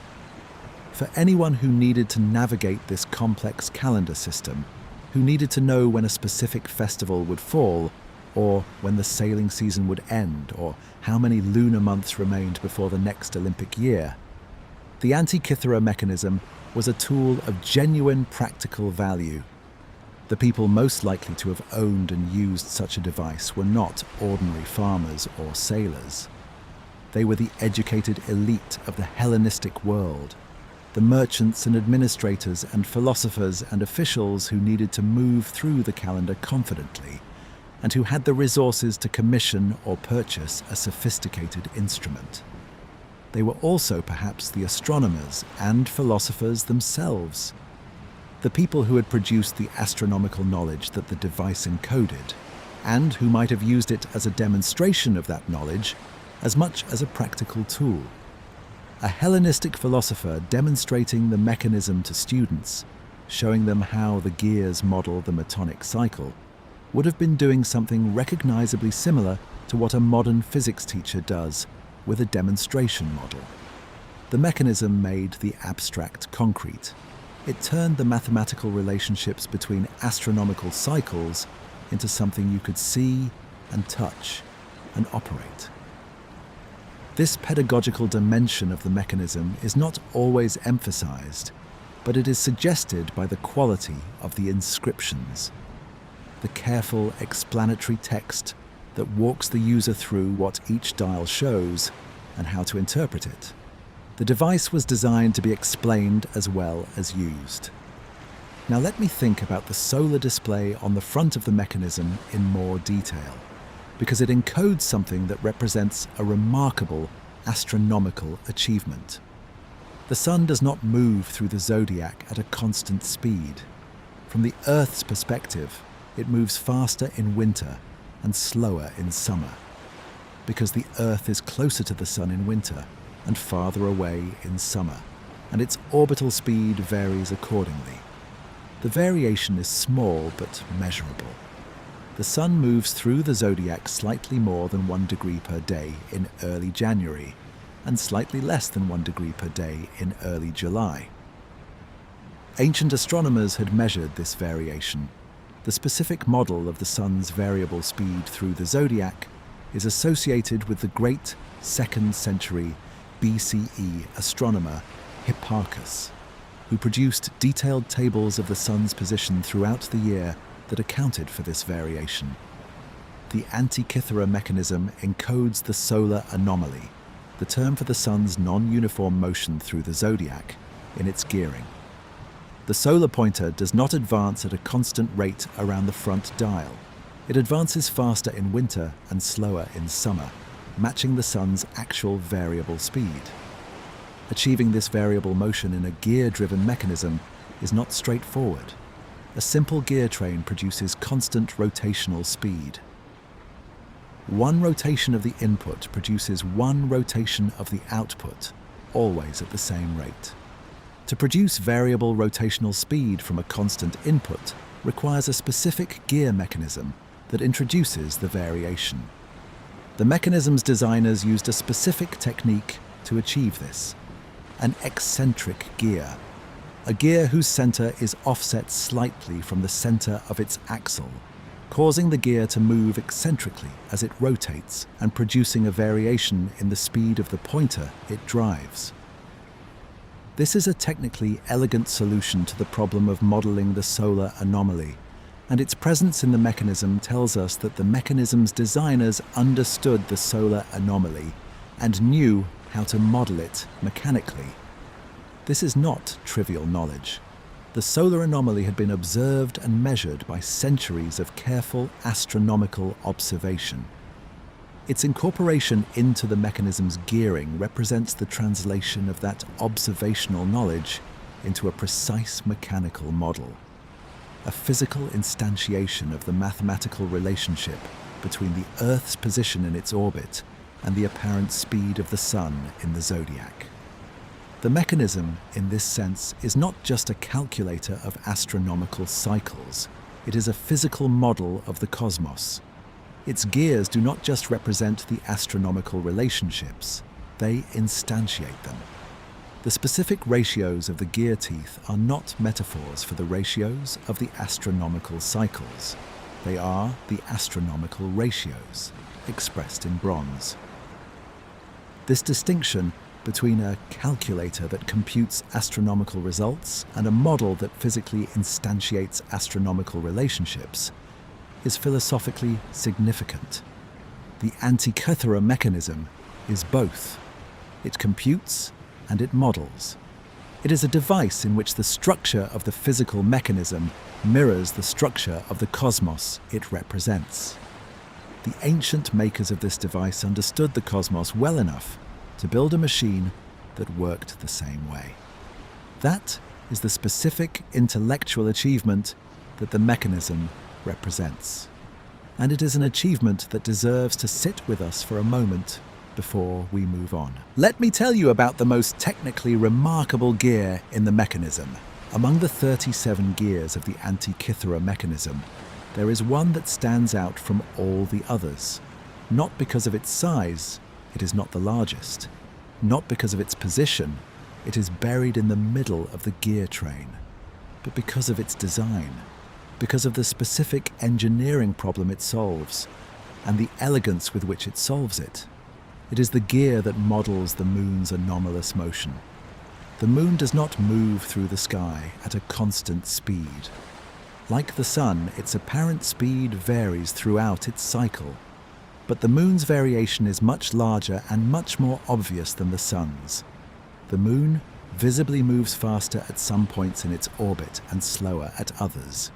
For anyone who needed to navigate this complex calendar system, who needed to know when a specific festival would fall, or when the sailing season would end, or how many lunar months remained before the next Olympic year, the Antikythera Mechanism was a tool of genuine practical value. The people most likely to have owned and used such a device were not ordinary farmers or sailors. They were the educated elite of the Hellenistic world, the merchants and administrators and philosophers and officials who needed to move through the calendar confidently, and who had the resources to commission or purchase a sophisticated instrument. They were also perhaps the astronomers and philosophers themselves, the people who had produced the astronomical knowledge that the device encoded, and who might have used it as a demonstration of that knowledge as much as a practical tool. A Hellenistic philosopher demonstrating the mechanism to students, showing them how the gears model the Metonic cycle, would have been doing something recognizably similar to what a modern physics teacher does with a demonstration model. The mechanism made the abstract concrete. It turned the mathematical relationships between astronomical cycles into something you could see and touch and operate. This pedagogical dimension of the mechanism is not always emphasized, but it is suggested by the quality of the inscriptions, the careful explanatory text that walks the user through what each dial shows and how to interpret it. The device was designed to be explained as well as used. Now let me think about the solar display on the front of the mechanism in more detail, because it encodes something that represents a remarkable astronomical achievement. The sun does not move through the zodiac at a constant speed. From the Earth's perspective, it moves faster in winter and slower in summer, because the Earth is closer to the sun in winter and farther away in summer, and its orbital speed varies accordingly. The variation is small but measurable. The sun moves through the zodiac slightly more than 1 degree per day in early January, and slightly less than 1 degree per day in early July. Ancient astronomers had measured this variation. The specific model of the sun's variable speed through the zodiac is associated with the great 2nd century BCE astronomer Hipparchus, who produced detailed tables of the sun's position throughout the year that accounted for this variation. The Antikythera Mechanism encodes the solar anomaly, the term for the sun's non-uniform motion through the zodiac, in its gearing. The solar pointer does not advance at a constant rate around the front dial. It advances faster in winter and slower in summer, matching the sun's actual variable speed. Achieving this variable motion in a gear-driven mechanism is not straightforward. A simple gear train produces constant rotational speed. One rotation of the input produces one rotation of the output, always at the same rate. To produce variable rotational speed from a constant input requires a specific gear mechanism that introduces the variation. The mechanism's designers used a specific technique to achieve this: an eccentric gear, a gear whose center is offset slightly from the center of its axle, causing the gear to move eccentrically as it rotates and producing a variation in the speed of the pointer it drives. This is a technically elegant solution to the problem of modeling the solar anomaly, and its presence in the mechanism tells us that the mechanism's designers understood the solar anomaly and knew how to model it mechanically. This is not trivial knowledge. The solar anomaly had been observed and measured by centuries of careful astronomical observation. Its incorporation into the mechanism's gearing represents the translation of that observational knowledge into a precise mechanical model, a physical instantiation of the mathematical relationship between the Earth's position in its orbit and the apparent speed of the sun in the zodiac. The mechanism, in this sense, is not just a calculator of astronomical cycles. It is a physical model of the cosmos. Its gears do not just represent the astronomical relationships, they instantiate them. The specific ratios of the gear teeth are not metaphors for the ratios of the astronomical cycles. They are the astronomical ratios, expressed in bronze. This distinction between a calculator that computes astronomical results and a model that physically instantiates astronomical relationships is philosophically significant. The Antikythera mechanism is both. It computes and it models. It is a device in which the structure of the physical mechanism mirrors the structure of the cosmos it represents. The ancient makers of this device understood the cosmos well enough to build a machine that worked the same way. That is the specific intellectual achievement that the mechanism represents. And it is an achievement that deserves to sit with us for a moment before we move on. Let me tell you about the most technically remarkable gear in the mechanism. Among the 37 gears of the Antikythera mechanism, there is one that stands out from all the others. Not because of its size, it is not the largest. Not because of its position, it is buried in the middle of the gear train. but because of its design, because of the specific engineering problem it solves, and the elegance with which it solves it. It is the gear that models the moon's anomalous motion. The moon does not move through the sky at a constant speed. Like the sun, its apparent speed varies throughout its cycle. But the moon's variation is much larger and much more obvious than the sun's. The moon visibly moves faster at some points in its orbit and slower at others.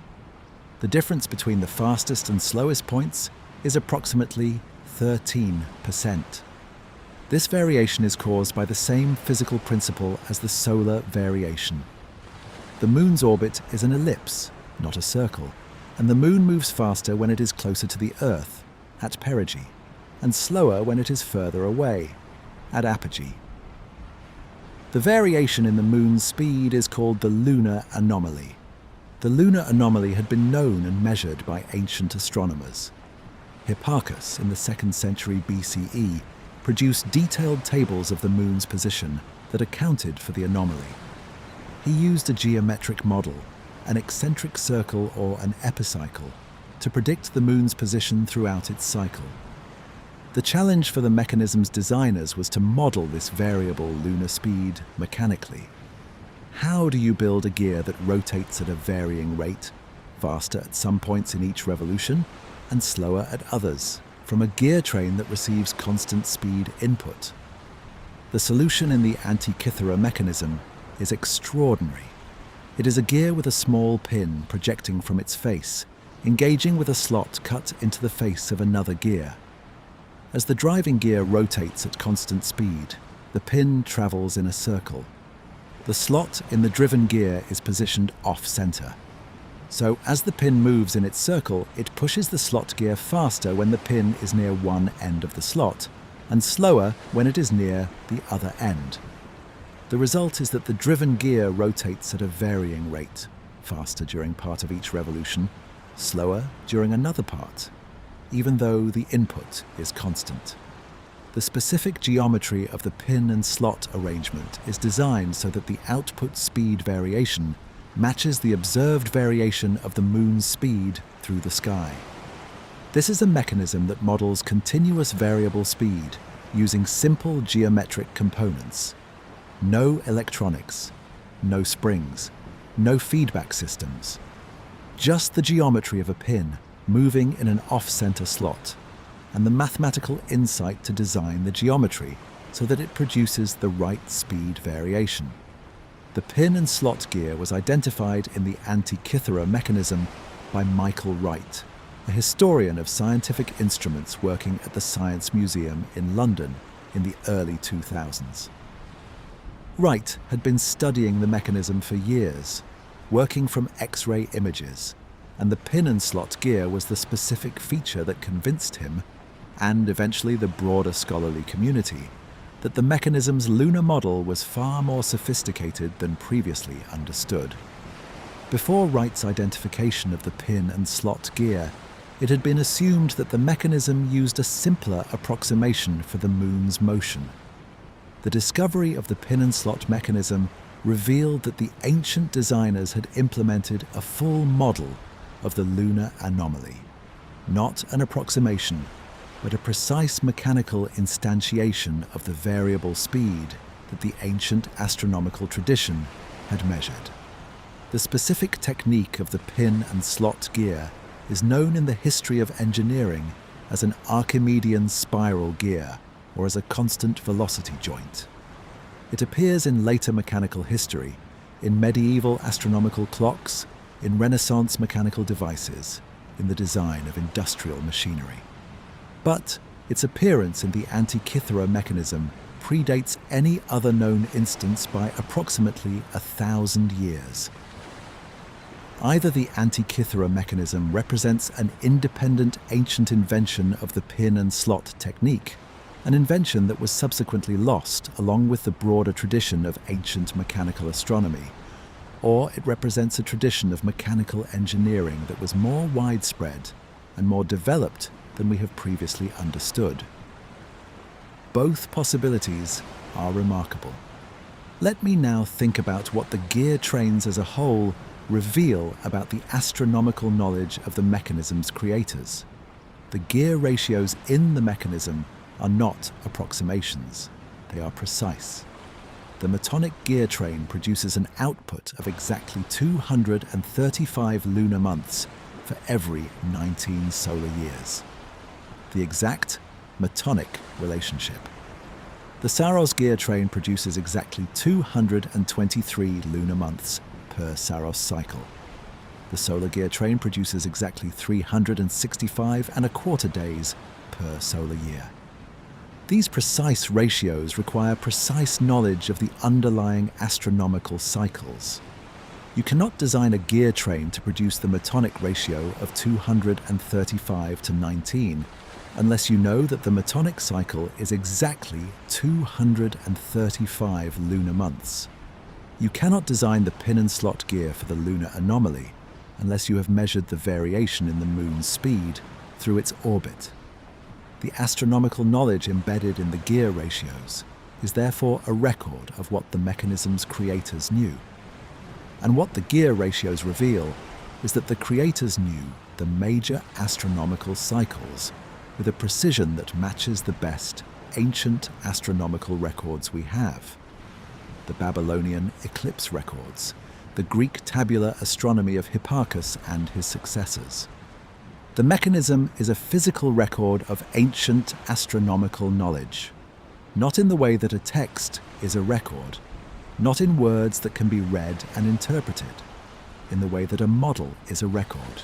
The difference between the fastest and slowest points is approximately 13%. This variation is caused by the same physical principle as the solar variation. The moon's orbit is an ellipse, not a circle, and the moon moves faster when it is closer to the Earth, at perigee, and slower when it is further away, at apogee. The variation in the moon's speed is called the lunar anomaly. The lunar anomaly had been known and measured by ancient astronomers. Hipparchus, in the 2nd century BCE, produced detailed tables of the moon's position that accounted for the anomaly. He used a geometric model, an eccentric circle or an epicycle, to predict the moon's position throughout its cycle. The challenge for the mechanism's designers was to model this variable lunar speed mechanically. How do you build a gear that rotates at a varying rate, faster at some points in each revolution and slower at others, from a gear train that receives constant speed input? The solution in the Antikythera Mechanism is extraordinary. It is a gear with a small pin projecting from its face, engaging with a slot cut into the face of another gear. As the driving gear rotates at constant speed, the pin travels in a circle. The slot in the driven gear is positioned off-center. So as the pin moves in its circle, it pushes the slot gear faster when the pin is near one end of the slot, and slower when it is near the other end. The result is that the driven gear rotates at a varying rate, faster during part of each revolution, slower during another part, even though the input is constant. The specific geometry of the pin and slot arrangement is designed so that the output speed variation matches the observed variation of the moon's speed through the sky. This is a mechanism that models continuous variable speed using simple geometric components. No electronics, no springs, no feedback systems. Just the geometry of a pin moving in an off-center slot, and the mathematical insight to design the geometry so that it produces the right speed variation. The pin and slot gear was identified in the Antikythera Mechanism by Michael Wright, a historian of scientific instruments working at the Science Museum in London in the early 2000s. Wright had been studying the mechanism for years, working from X-ray images, and the pin and slot gear was the specific feature that convinced him, and eventually the broader scholarly community, that the mechanism's lunar model was far more sophisticated than previously understood. Before Wright's identification of the pin and slot gear, it had been assumed that the mechanism used a simpler approximation for the moon's motion. The discovery of the pin and slot mechanism revealed that the ancient designers had implemented a full model of the lunar anomaly. Not an approximation, but a precise mechanical instantiation of the variable speed that the ancient astronomical tradition had measured. The specific technique of the pin and slot gear is known in the history of engineering as an Archimedean spiral gear, or as a constant velocity joint. It appears in later mechanical history, in medieval astronomical clocks, in Renaissance mechanical devices, in the design of industrial machinery. But its appearance in the Antikythera Mechanism predates any other known instance by approximately 1,000 years. Either the Antikythera Mechanism represents an independent ancient invention of the pin and slot technique, an invention that was subsequently lost along with the broader tradition of ancient mechanical astronomy, or it represents a tradition of mechanical engineering that was more widespread and more developed than we have previously understood. Both possibilities are remarkable. Let me now think about what the gear trains as a whole reveal about the astronomical knowledge of the mechanism's creators. The gear ratios in the mechanism are not approximations, they are precise. The Metonic gear train produces an output of exactly 235 lunar months for every 19 solar years. The exact Metonic relationship. The Saros gear train produces exactly 223 lunar months per Saros cycle. The solar gear train produces exactly 365¼ days per solar year. These precise ratios require precise knowledge of the underlying astronomical cycles. You cannot design a gear train to produce the Metonic ratio of 235:19 unless you know that the Metonic cycle is exactly 235 lunar months. You cannot design the pin and slot gear for the lunar anomaly unless you have measured the variation in the moon's speed through its orbit. The astronomical knowledge embedded in the gear ratios is therefore a record of what the mechanism's creators knew. And what the gear ratios reveal is that the creators knew the major astronomical cycles with a precision that matches the best ancient astronomical records we have. The Babylonian eclipse records, the Greek tabular astronomy of Hipparchus and his successors. The mechanism is a physical record of ancient astronomical knowledge, not in the way that a text is a record, not in words that can be read and interpreted, in the way that a model is a record.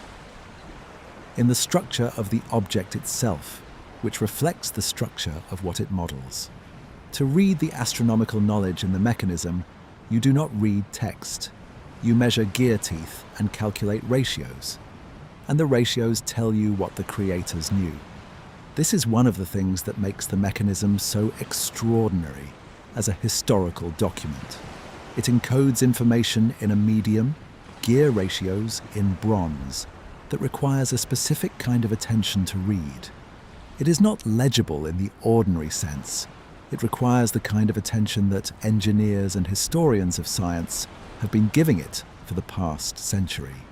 In the structure of the object itself, which reflects the structure of what it models. To read the astronomical knowledge in the mechanism, you do not read text. You measure gear teeth and calculate ratios. And the ratios tell you what the creators knew. This is one of the things that makes the mechanism so extraordinary as a historical document. It encodes information in a medium, gear ratios in bronze, that requires a specific kind of attention to read. It is not legible in the ordinary sense. It requires the kind of attention that engineers and historians of science have been giving it for the past century.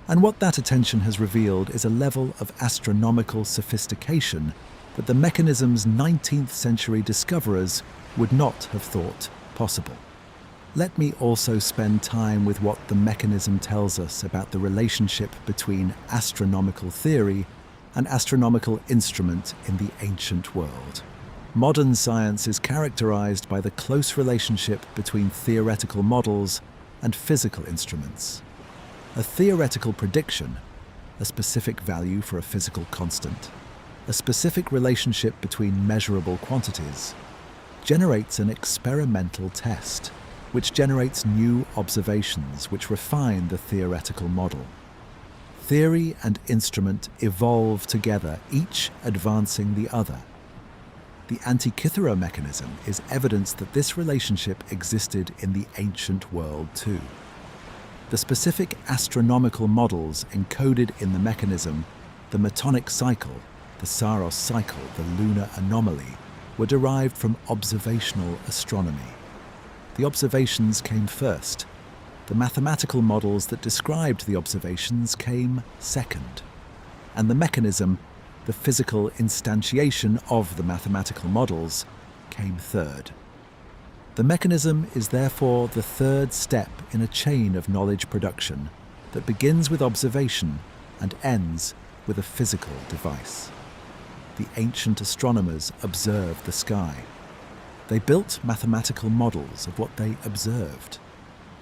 And what that attention has revealed is a level of astronomical sophistication that the mechanism's 19th century discoverers would not have thought possible. Let me also spend time with what the mechanism tells us about the relationship between astronomical theory and astronomical instrument in the ancient world. Modern science is characterized by the close relationship between theoretical models and physical instruments. A theoretical prediction, a specific value for a physical constant, a specific relationship between measurable quantities, generates an experimental test, which generates new observations which refine the theoretical model. Theory and instrument evolve together, each advancing the other. The Antikythera mechanism is evidence that this relationship existed in the ancient world too. The specific astronomical models encoded in the mechanism, the Metonic cycle, the Saros cycle, the lunar anomaly, were derived from observational astronomy. The observations came first. The mathematical models that described the observations came second. And the mechanism, the physical instantiation of the mathematical models, came third. The mechanism is therefore the third step in a chain of knowledge production that begins with observation and ends with a physical device. The ancient astronomers observed the sky. They built mathematical models of what they observed.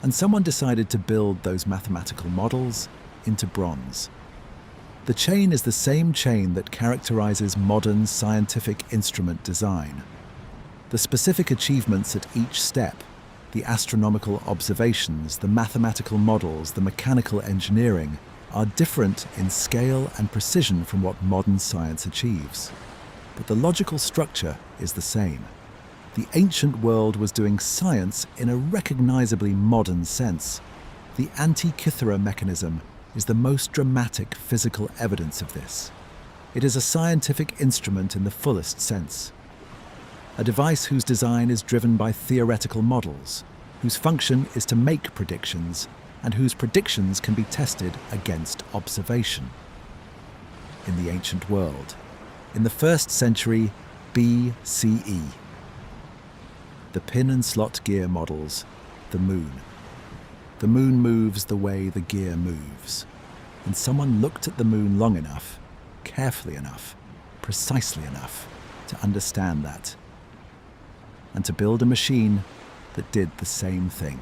And someone decided to build those mathematical models into bronze. The chain is the same chain that characterizes modern scientific instrument design. The specific achievements at each step, the astronomical observations, the mathematical models, the mechanical engineering, are different in scale and precision from what modern science achieves. But the logical structure is the same. The ancient world was doing science in a recognizably modern sense. The Antikythera mechanism is the most dramatic physical evidence of this. It is a scientific instrument in the fullest sense. A device whose design is driven by theoretical models, whose function is to make predictions and whose predictions can be tested against observation. In the ancient world, in the 1st century BCE, the pin and slot gear models the moon. The moon moves the way the gear moves, and someone looked at the moon long enough, carefully enough, precisely enough to understand that, and to build a machine that did the same thing.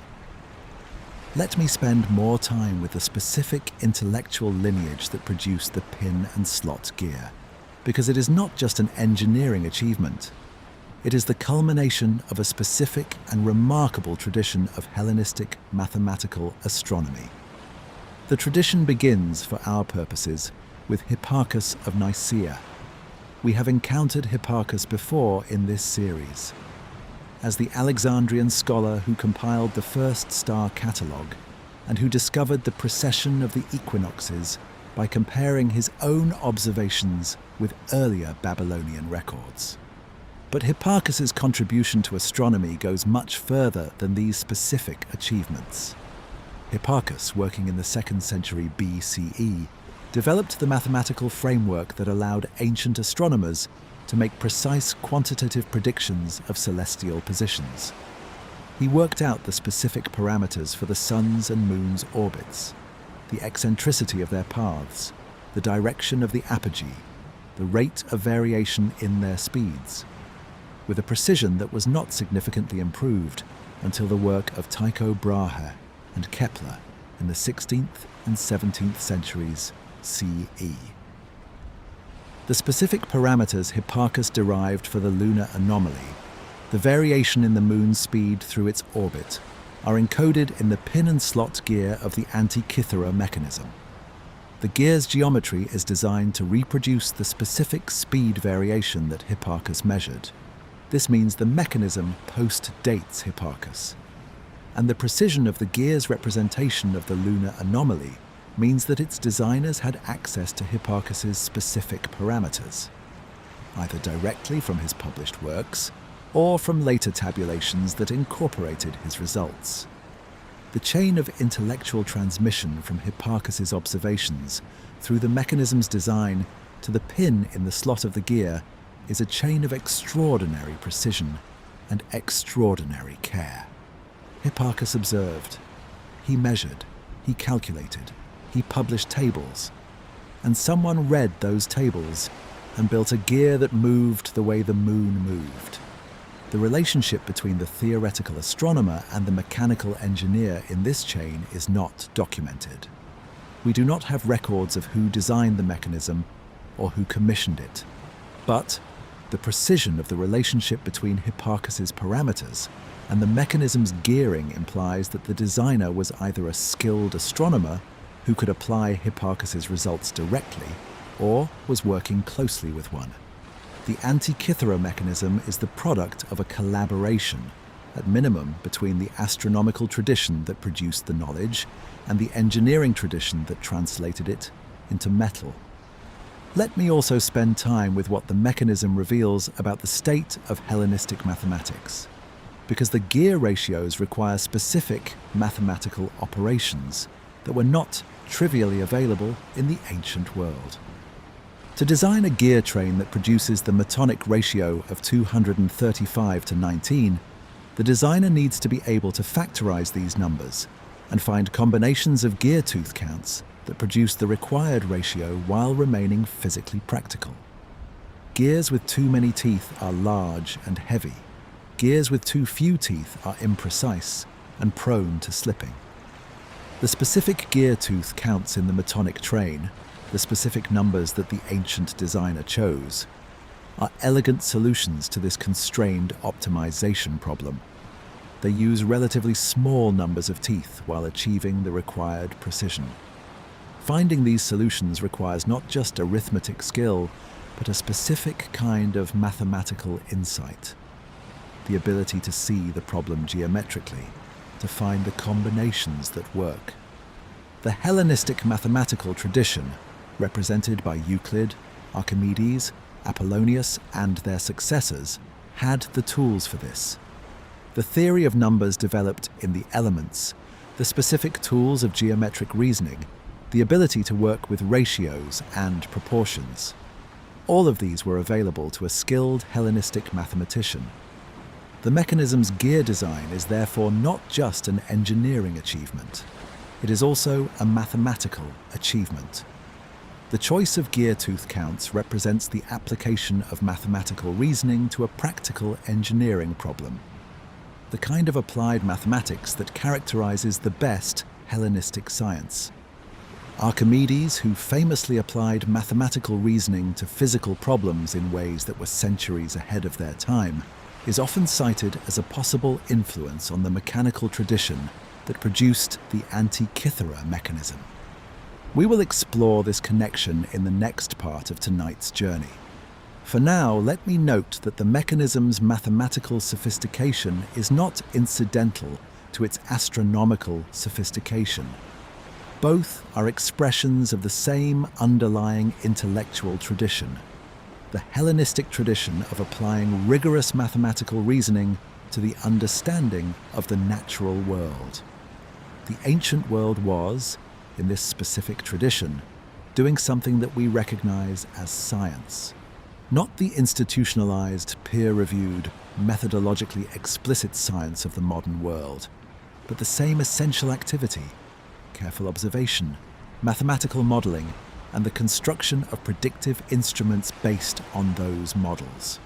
Let me spend more time with the specific intellectual lineage that produced the pin and slot gear, because it is not just an engineering achievement. It is the culmination of a specific and remarkable tradition of Hellenistic mathematical astronomy. The tradition begins, for our purposes, with Hipparchus of Nicaea. We have encountered Hipparchus before in this series, as the Alexandrian scholar who compiled the first star catalogue and who discovered the precession of the equinoxes by comparing his own observations with earlier Babylonian records. But Hipparchus's contribution to astronomy goes much further than these specific achievements. Hipparchus, working in the 2nd century BCE, developed the mathematical framework that allowed ancient astronomers to make precise quantitative predictions of celestial positions. He worked out the specific parameters for the sun's and moon's orbits, the eccentricity of their paths, the direction of the apogee, the rate of variation in their speeds, with a precision that was not significantly improved until the work of Tycho Brahe and Kepler in the 16th and 17th centuries CE. The specific parameters Hipparchus derived for the lunar anomaly, the variation in the moon's speed through its orbit, are encoded in the pin and slot gear of the Antikythera mechanism. The gear's geometry is designed to reproduce the specific speed variation that Hipparchus measured. This means the mechanism post-dates Hipparchus. And the precision of the gear's representation of the lunar anomaly means that its designers had access to Hipparchus's specific parameters, either directly from his published works or from later tabulations that incorporated his results. The chain of intellectual transmission from Hipparchus's observations through the mechanism's design to the pin in the slot of the gear is a chain of extraordinary precision and extraordinary care. Hipparchus observed, he measured, he calculated, he published tables, and someone read those tables and built a gear that moved the way the moon moved. The relationship between the theoretical astronomer and the mechanical engineer in this chain is not documented. We do not have records of who designed the mechanism or who commissioned it, but the precision of the relationship between Hipparchus's parameters and the mechanism's gearing implies that the designer was either a skilled astronomer who could apply Hipparchus's results directly, or was working closely with one. The Antikythera mechanism is the product of a collaboration, at minimum, between the astronomical tradition that produced the knowledge and the engineering tradition that translated it into metal. Let me also spend time with what the mechanism reveals about the state of Hellenistic mathematics, because the gear ratios require specific mathematical operations that were not trivially available in the ancient world. To design a gear train that produces the Metonic ratio of 235 to 19, the designer needs to be able to factorize these numbers and find combinations of gear tooth counts that produce the required ratio while remaining physically practical. Gears with too many teeth are large and heavy. Gears with too few teeth are imprecise and prone to slipping. The specific gear tooth counts in the Metonic train, the specific numbers that the ancient designer chose, are elegant solutions to this constrained optimization problem. They use relatively small numbers of teeth while achieving the required precision. Finding these solutions requires not just arithmetic skill, but a specific kind of mathematical insight. The ability to see the problem geometrically, to find the combinations that work. The Hellenistic mathematical tradition, represented by Euclid, Archimedes, Apollonius, and their successors, had the tools for this. The theory of numbers developed in the Elements the specific tools of geometric reasoning, the ability to work with ratios and proportions. All of these were available to a skilled Hellenistic mathematician. The mechanism's gear design is therefore not just an engineering achievement. It is also a mathematical achievement. The choice of gear tooth counts represents the application of mathematical reasoning to a practical engineering problem, the kind of applied mathematics that characterizes the best Hellenistic science. Archimedes, who famously applied mathematical reasoning to physical problems in ways that were centuries ahead of their time, is often cited as a possible influence on the mechanical tradition that produced the Antikythera Mechanism. We will explore this connection in the next part of tonight's journey. For now, let me note that the mechanism's mathematical sophistication is not incidental to its astronomical sophistication. Both are expressions of the same underlying intellectual tradition, the Hellenistic tradition of applying rigorous mathematical reasoning to the understanding of the natural world. The ancient world was, in this specific tradition, doing something that we recognize as science. Not the institutionalized, peer-reviewed, methodologically explicit science of the modern world, but the same essential activity: careful observation, mathematical modeling, and the construction of predictive instruments based on those models.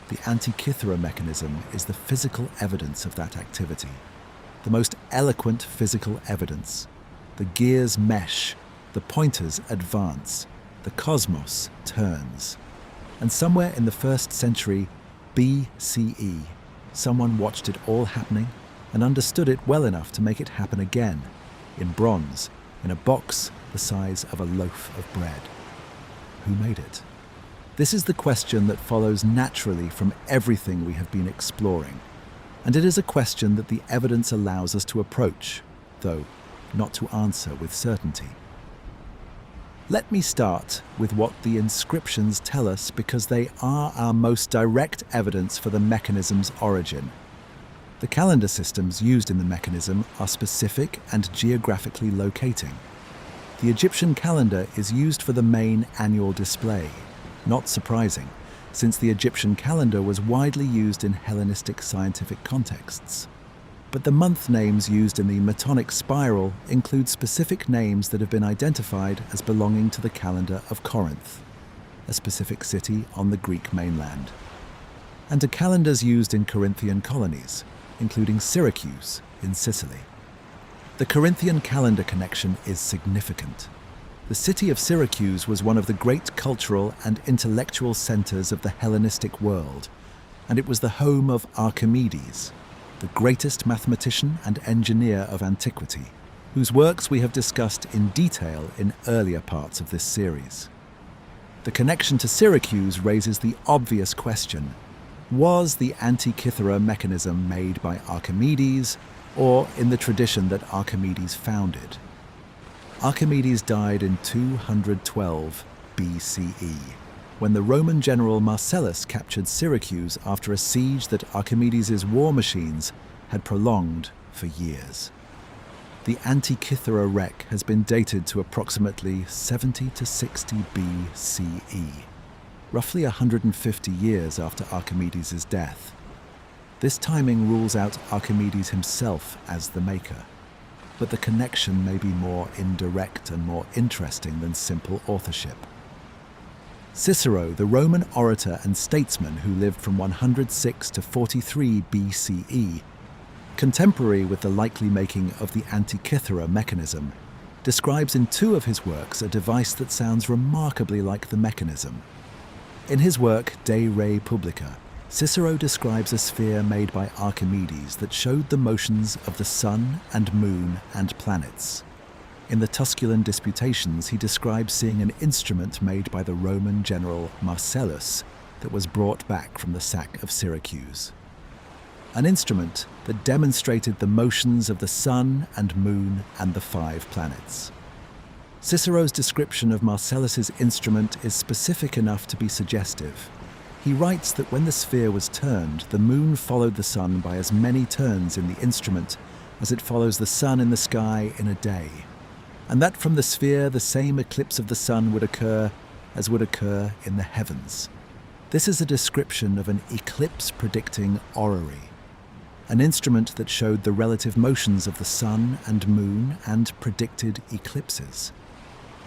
The Antikythera mechanism is the physical evidence of that activity, the most eloquent physical evidence. The gears mesh, the pointers advance, the cosmos turns. And somewhere in the 1st century BCE, someone watched it all happening and understood it well enough to make it happen again, in bronze, in a box the size of a loaf of bread. Who made it? This is the question that follows naturally from everything we have been exploring, and it is a question that the evidence allows us to approach, though not to answer with certainty. Let me start with what the inscriptions tell us, because they are our most direct evidence for the mechanism's origin. The calendar systems used in the mechanism are specific and geographically locating. The Egyptian calendar is used for the main annual display, not surprising, since the Egyptian calendar was widely used in Hellenistic scientific contexts. But the month names used in the Metonic spiral include specific names that have been identified as belonging to the calendar of Corinth, a specific city on the Greek mainland, and to calendars used in Corinthian colonies, including Syracuse in Sicily. The Corinthian calendar connection is significant. The city of Syracuse was one of the great cultural and intellectual centers of the Hellenistic world, and it was the home of Archimedes, the greatest mathematician and engineer of antiquity, whose works we have discussed in detail in earlier parts of this series. The connection to Syracuse raises the obvious question: was the Antikythera mechanism made by Archimedes, or in the tradition that Archimedes founded? Archimedes died in 212 BCE, when the Roman general Marcellus captured Syracuse after a siege that Archimedes' war machines had prolonged for years. The Antikythera wreck has been dated to approximately 70 to 60 BCE, roughly 150 years after Archimedes' death. This timing rules out Archimedes himself as the maker, but the connection may be more indirect and more interesting than simple authorship. Cicero, the Roman orator and statesman who lived from 106 to 43 BCE, contemporary with the likely making of the Antikythera mechanism, describes in 2 of his works a device that sounds remarkably like the mechanism. In his work De Re Publica, Cicero describes a sphere made by Archimedes that showed the motions of the sun and moon and planets. In the Tusculan Disputations, he describes seeing an instrument made by the Roman general Marcellus that was brought back from the sack of Syracuse. An instrument that demonstrated the motions of the sun and moon and the 5 planets. Cicero's description of Marcellus's instrument is specific enough to be suggestive. He writes that when the sphere was turned, the moon followed the sun by as many turns in the instrument as it follows the sun in the sky in a day, and that from the sphere the same eclipse of the sun would occur as would occur in the heavens. This is a description of an eclipse-predicting orrery, an instrument that showed the relative motions of the sun and moon and predicted eclipses.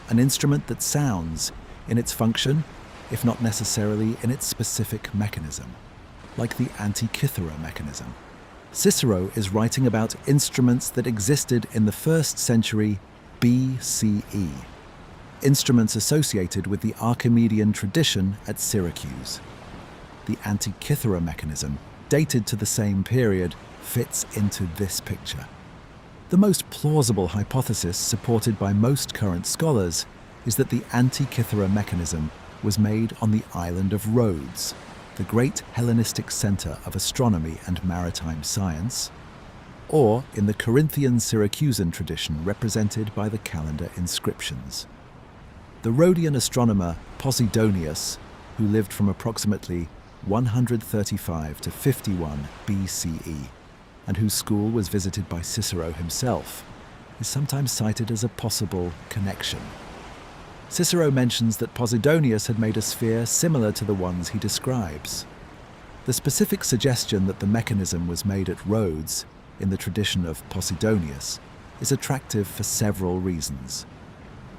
An instrument that sounds in its function, if not necessarily in its specific mechanism, like the Antikythera Mechanism. Cicero is writing about instruments that existed in the 1st century BCE, instruments associated with the Archimedean tradition at Syracuse. The Antikythera Mechanism, dated to the same period, fits into this picture. The most plausible hypothesis supported by most current scholars is that the Antikythera Mechanism was made on the island of Rhodes, the great Hellenistic center of astronomy and maritime science, or in the Corinthian Syracusan tradition represented by the calendar inscriptions. The Rhodian astronomer Posidonius, who lived from approximately 135 to 51 BCE, and whose school was visited by Cicero himself, is sometimes cited as a possible connection. Cicero mentions that Posidonius had made a sphere similar to the ones he describes. The specific suggestion that the mechanism was made at Rhodes, in the tradition of Posidonius, is attractive for several reasons.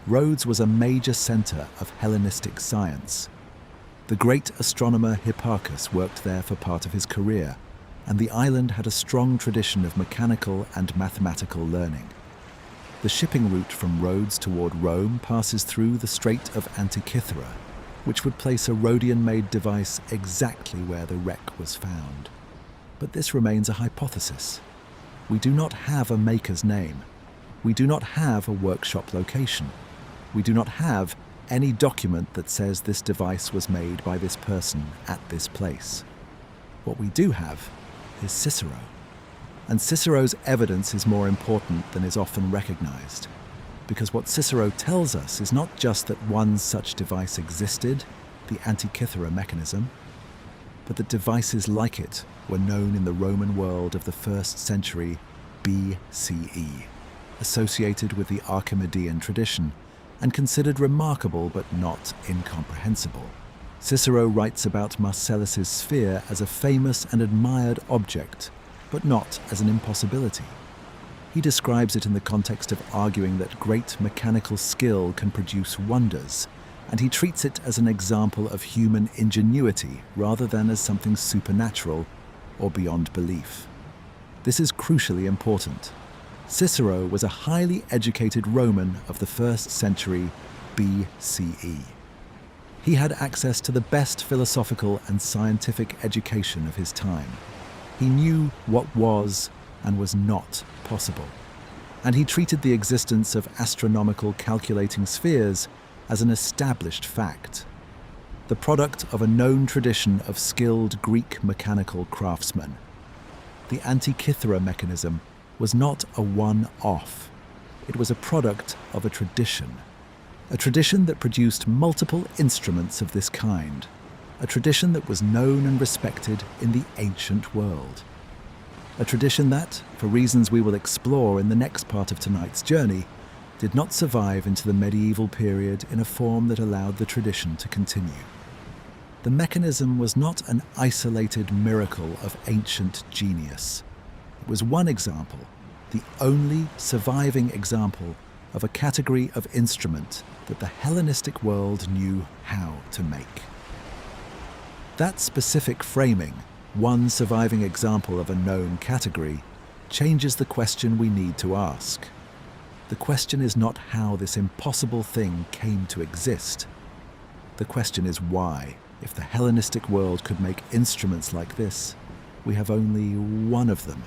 Rhodes was a major center of Hellenistic science. The great astronomer Hipparchus worked there for part of his career, and the island had a strong tradition of mechanical and mathematical learning. The shipping route from Rhodes toward Rome passes through the Strait of Antikythera, which would place a Rhodian-made device exactly where the wreck was found. But this remains a hypothesis. We do not have a maker's name. We do not have a workshop location. We do not have any document that says this device was made by this person at this place. What we do have is Cicero. And Cicero's evidence is more important than is often recognized, because what Cicero tells us is not just that one such device existed, the Antikythera Mechanism, but that devices like it were known in the Roman world of the 1st century BCE, associated with the Archimedean tradition, and considered remarkable but not incomprehensible. Cicero writes about Marcellus's sphere as a famous and admired object, but not as an impossibility. He describes it in the context of arguing that great mechanical skill can produce wonders, and he treats it as an example of human ingenuity rather than as something supernatural or beyond belief. This is crucially important. Cicero was a highly educated Roman of the 1st century BCE. He had access to the best philosophical and scientific education of his time. He knew what was and was not possible, and he treated the existence of astronomical calculating spheres as an established fact, the product of a known tradition of skilled Greek mechanical craftsmen. The Antikythera Mechanism was not a one-off. It was a product of a tradition that produced multiple instruments of this kind, a tradition that was known and respected in the ancient world. A tradition that, for reasons we will explore in the next part of tonight's journey, did not survive into the medieval period in a form that allowed the tradition to continue. The mechanism was not an isolated miracle of ancient genius. It was one example, the only surviving example of a category of instrument that the Hellenistic world knew how to make. That specific framing, one surviving example of a known category, changes the question we need to ask. The question is not how this impossible thing came to exist. The question is why, if the Hellenistic world could make instruments like this, we have only one of them.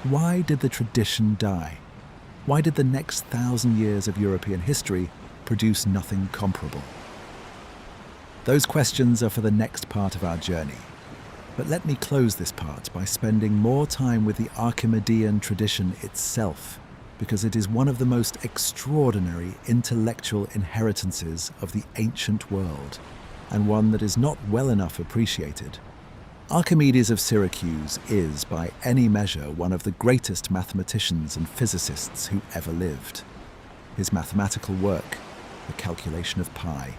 Why did the tradition die? Why did the next 1,000 years of European history produce nothing comparable? Those questions are for the next part of our journey. But let me close this part by spending more time with the Archimedean tradition itself, because it is one of the most extraordinary intellectual inheritances of the ancient world, and one that is not well enough appreciated. Archimedes of Syracuse is, by any measure, one of the greatest mathematicians and physicists who ever lived. His mathematical work, the calculation of pi,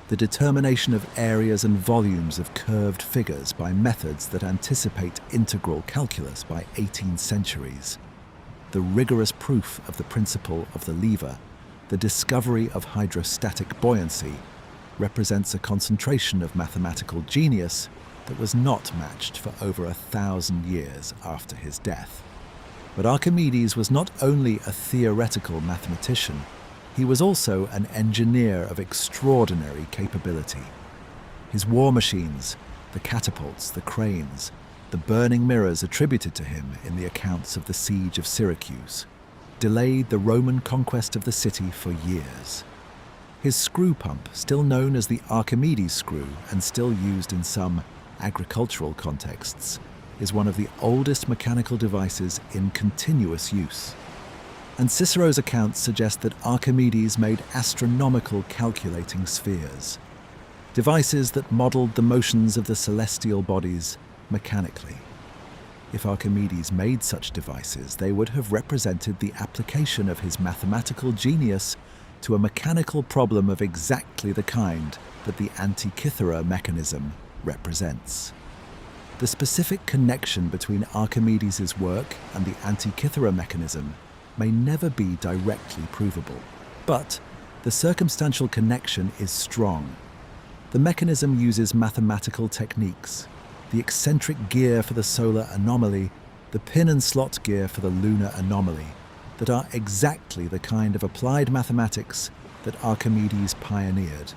the determination of areas and volumes of curved figures by methods that anticipate integral calculus by 18 centuries, the rigorous proof of the principle of the lever, the discovery of hydrostatic buoyancy, represents a concentration of mathematical genius that was not matched for over 1,000 years after his death. But Archimedes was not only a theoretical mathematician, he was also an engineer of extraordinary capability. His war machines, the catapults, the cranes, the burning mirrors attributed to him in the accounts of the siege of Syracuse, delayed the Roman conquest of the city for years. His screw pump, still known as the Archimedes screw and still used in some agricultural contexts, is one of the oldest mechanical devices in continuous use. And Cicero's accounts suggest that Archimedes made astronomical calculating spheres, devices that modelled the motions of the celestial bodies mechanically. If Archimedes made such devices, they would have represented the application of his mathematical genius to a mechanical problem of exactly the kind that the Antikythera Mechanism represents. The specific connection between Archimedes' work and the Antikythera Mechanism may never be directly provable, but the circumstantial connection is strong. The mechanism uses mathematical techniques, the eccentric gear for the solar anomaly, the pin and slot gear for the lunar anomaly, that are exactly the kind of applied mathematics that Archimedes pioneered.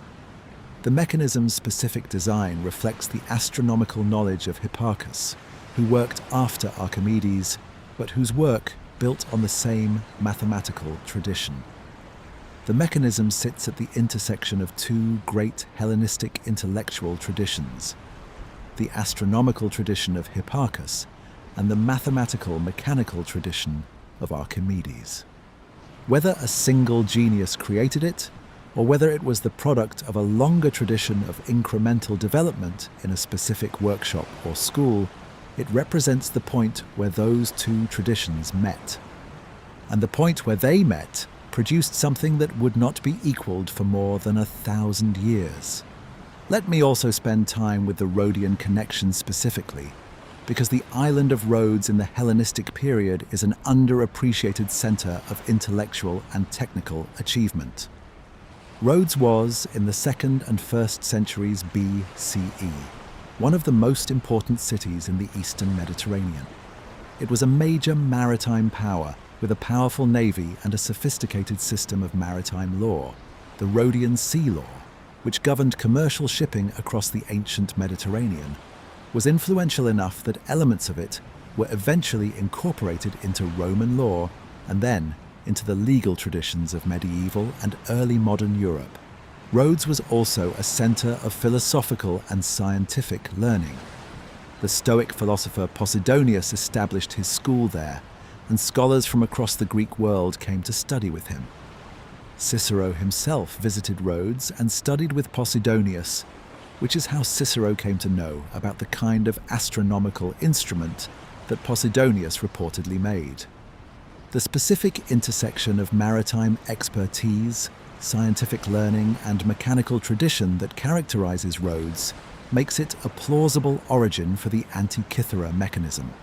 The mechanism's specific design reflects the astronomical knowledge of Hipparchus, who worked after Archimedes, but whose work built on the same mathematical tradition. The mechanism sits at the intersection of two great Hellenistic intellectual traditions, the astronomical tradition of Hipparchus and the mathematical mechanical tradition of Archimedes. Whether a single genius created it, or whether it was the product of a longer tradition of incremental development in a specific workshop or school, it represents the point where those two traditions met. And the point where they met produced something that would not be equaled for more than 1,000 years. Let me also spend time with the Rhodian connection specifically, because the island of Rhodes in the Hellenistic period is an underappreciated center of intellectual and technical achievement. Rhodes was, in the 2nd and 1st centuries BCE, one of the most important cities in the eastern Mediterranean. It was a major maritime power with a powerful navy and a sophisticated system of maritime law, the Rhodian Sea Law, which governed commercial shipping across the ancient Mediterranean, was influential enough that elements of it were eventually incorporated into Roman law and then into the legal traditions of medieval and early modern Europe. Rhodes was also a center of philosophical and scientific learning. The Stoic philosopher Posidonius established his school there, and scholars from across the Greek world came to study with him. Cicero himself visited Rhodes and studied with Posidonius, which is how Cicero came to know about the kind of astronomical instrument that Posidonius reportedly made. The specific intersection of maritime expertise, scientific learning, and mechanical tradition that characterizes Rhodes makes it a plausible origin for the Antikythera Mechanism.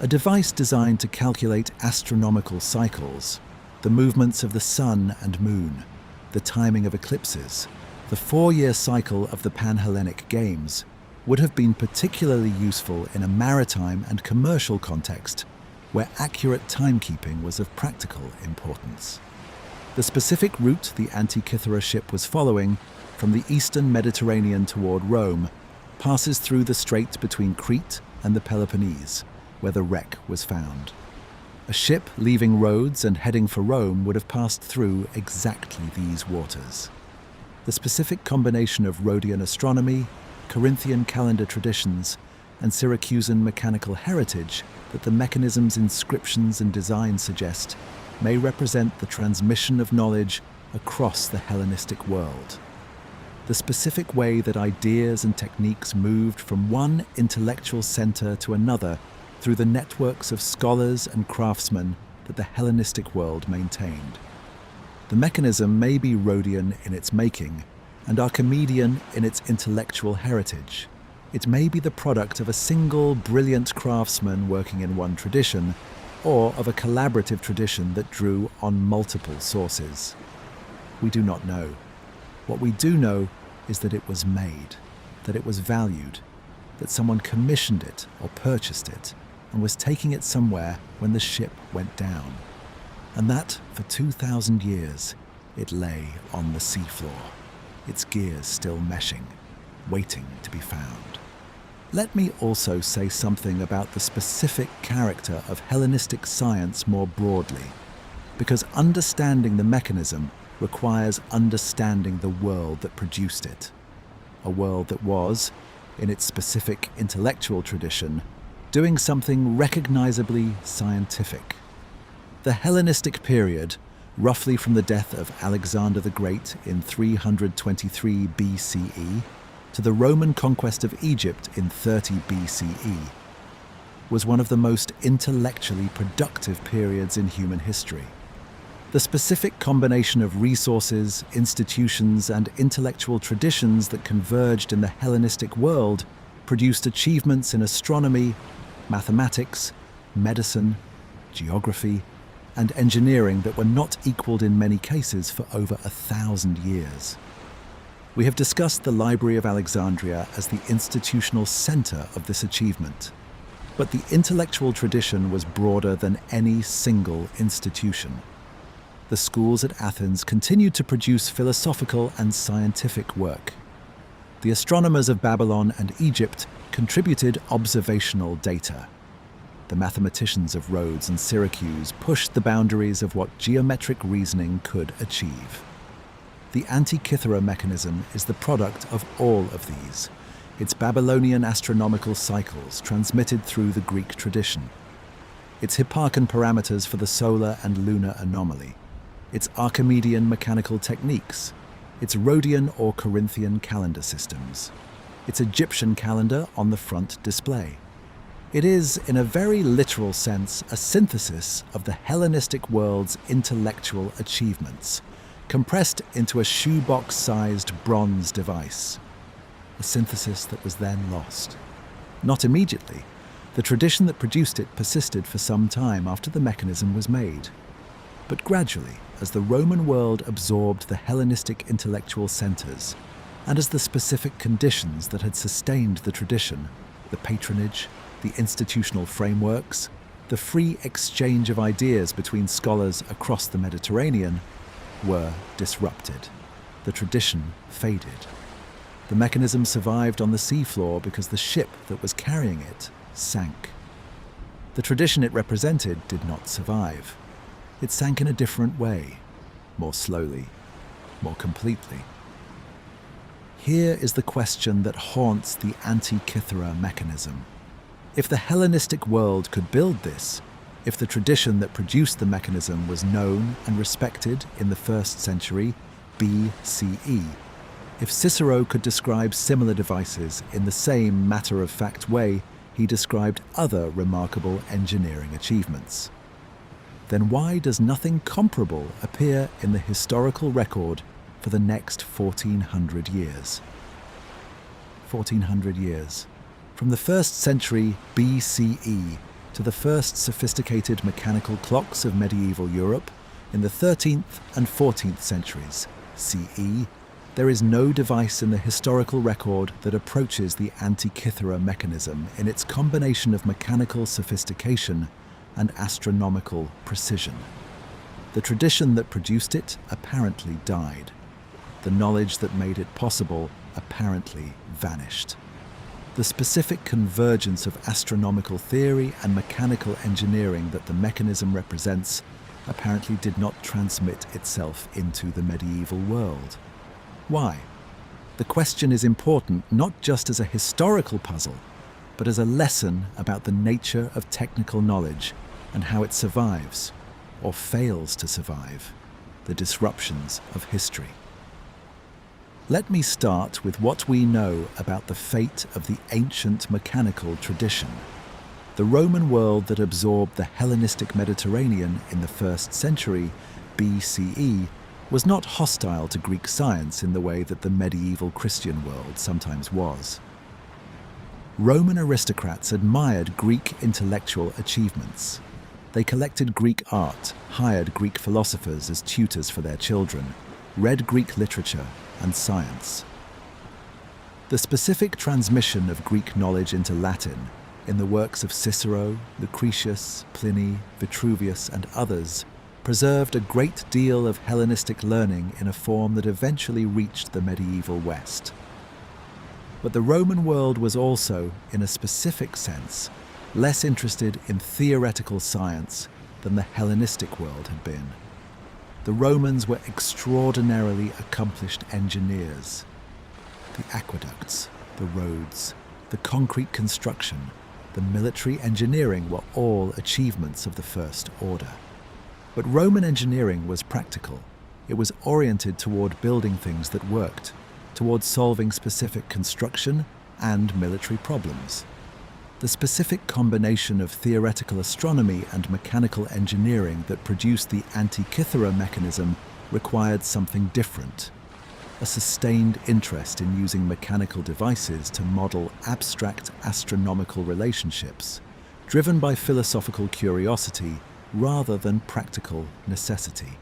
A device designed to calculate astronomical cycles, the movements of the sun and moon, the timing of eclipses, the 4-year cycle of the Pan-Hellenic Games, would have been particularly useful in a maritime and commercial context where accurate timekeeping was of practical importance. The specific route the Antikythera ship was following, from the eastern Mediterranean toward Rome, passes through the strait between Crete and the Peloponnese, where the wreck was found. A ship leaving Rhodes and heading for Rome would have passed through exactly these waters. The specific combination of Rhodian astronomy, Corinthian calendar traditions, and Syracusan mechanical heritage that the mechanism's inscriptions and design suggest may represent the transmission of knowledge across the Hellenistic world. the specific way that ideas and techniques moved from one intellectual center to another through the networks of scholars and craftsmen that the Hellenistic world maintained. The mechanism may be Rhodian in its making and Archimedean in its intellectual heritage. It may be the product of a single brilliant craftsman working in one tradition, or of a collaborative tradition that drew on multiple sources. We do not know. What we do know is that it was made, that it was valued, that someone commissioned it or purchased it and was taking it somewhere when the ship went down. And that, for 2,000 years, it lay on the seafloor, its gears still meshing, waiting to be found. Let me also say something about the specific character of Hellenistic science more broadly, because understanding the mechanism requires understanding the world that produced it, a world that was, in its specific intellectual tradition, doing something recognizably scientific. The Hellenistic period, roughly from the death of Alexander the Great in 323 BCE to the Roman conquest of Egypt in 30 BCE, was one of the most intellectually productive periods in human history. The specific combination of resources, institutions, and intellectual traditions that converged in the Hellenistic world produced achievements in astronomy, mathematics, medicine, geography, and engineering that were not equaled in many cases for over 1,000 years. We have discussed the Library of Alexandria as the institutional center of this achievement, but the intellectual tradition was broader than any single institution. The schools at Athens continued to produce philosophical and scientific work. The astronomers of Babylon and Egypt contributed observational data. The mathematicians of Rhodes and Syracuse pushed the boundaries of what geometric reasoning could achieve. The Antikythera Mechanism is the product of all of these, its Babylonian astronomical cycles transmitted through the Greek tradition, its Hipparchan parameters for the solar and lunar anomaly, its Archimedean mechanical techniques, its Rhodian or Corinthian calendar systems, its Egyptian calendar on the front display. It is, in a very literal sense, a synthesis of the Hellenistic world's intellectual achievements, compressed into a shoebox-sized bronze device. A synthesis that was then lost. Not immediately. The tradition that produced it persisted for some time after the mechanism was made. But gradually, as the Roman world absorbed the Hellenistic intellectual centers, and as the specific conditions that had sustained the tradition, the patronage, the institutional frameworks, the free exchange of ideas between scholars across the Mediterranean, were disrupted. The tradition faded. The mechanism survived on the seafloor because the ship that was carrying it sank. The tradition it represented did not survive. It sank in a different way, more slowly, more completely. Here is the question that haunts the Antikythera mechanism. If the Hellenistic world could build this, if the tradition that produced the mechanism was known and respected in the 1st century BCE, if Cicero could describe similar devices in the same matter-of-fact way he described other remarkable engineering achievements, then why does nothing comparable appear in the historical record for the next 1,400 years? 1,400 years. From the 1st century BCE to the first sophisticated mechanical clocks of medieval Europe in the 13th and 14th centuries CE, there is no device in the historical record that approaches the Antikythera mechanism in its combination of mechanical sophistication and astronomical precision. The tradition that produced it apparently died. The knowledge that made it possible apparently vanished. The specific convergence of astronomical theory and mechanical engineering that the mechanism represents apparently did not transmit itself into the medieval world. Why? The question is important not just as a historical puzzle, but as a lesson about the nature of technical knowledge and how it survives, or fails to survive, the disruptions of history. Let me start with what we know about the fate of the ancient mechanical tradition. The Roman world that absorbed the Hellenistic Mediterranean in the 1st century BCE was not hostile to Greek science in the way that the medieval Christian world sometimes was. Roman aristocrats admired Greek intellectual achievements. They collected Greek art, hired Greek philosophers as tutors for their children, read Greek literature and science. The specific transmission of Greek knowledge into Latin, in the works of Cicero, Lucretius, Pliny, Vitruvius, and others, preserved a great deal of Hellenistic learning in a form that eventually reached the medieval West. But the Roman world was also, in a specific sense, less interested in theoretical science than the Hellenistic world had been. The Romans were extraordinarily accomplished engineers. The aqueducts, the roads, the concrete construction, the military engineering were all achievements of the first order. But Roman engineering was practical. It was oriented toward building things that worked, towards solving specific construction and military problems. The specific combination of theoretical astronomy and mechanical engineering that produced the Antikythera Mechanism required something different: a sustained interest in using mechanical devices to model abstract astronomical relationships, driven by philosophical curiosity rather than practical necessity.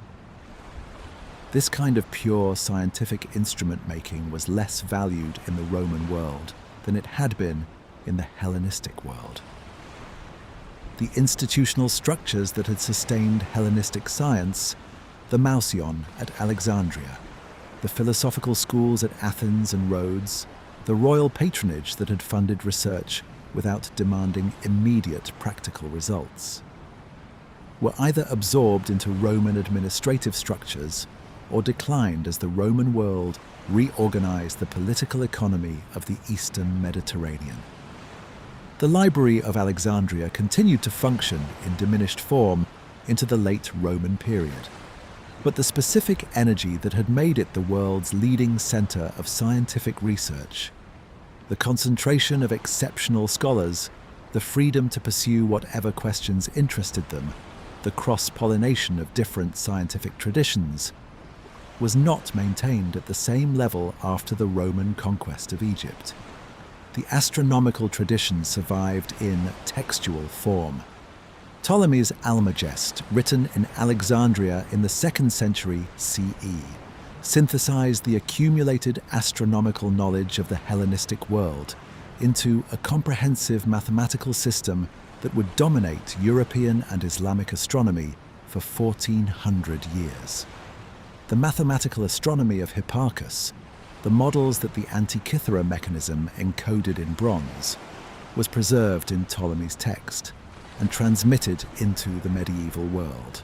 This kind of pure scientific instrument making was less valued in the Roman world than it had been in the Hellenistic world. The institutional structures that had sustained Hellenistic science, the Mouseion at Alexandria, the philosophical schools at Athens and Rhodes, the royal patronage that had funded research without demanding immediate practical results, were either absorbed into Roman administrative structures or declined as the Roman world reorganized the political economy of the Eastern Mediterranean. The Library of Alexandria continued to function in diminished form into the late Roman period, but the specific energy that had made it the world's leading center of scientific research, the concentration of exceptional scholars, the freedom to pursue whatever questions interested them, the cross-pollination of different scientific traditions, was not maintained at the same level after the Roman conquest of Egypt. The astronomical tradition survived in textual form. Ptolemy's Almagest, written in Alexandria in the 2nd century CE, synthesized the accumulated astronomical knowledge of the Hellenistic world into a comprehensive mathematical system that would dominate European and Islamic astronomy for 1400 years. The mathematical astronomy of Hipparchus, the models that the Antikythera Mechanism encoded in bronze, was preserved in Ptolemy's text and transmitted into the medieval world.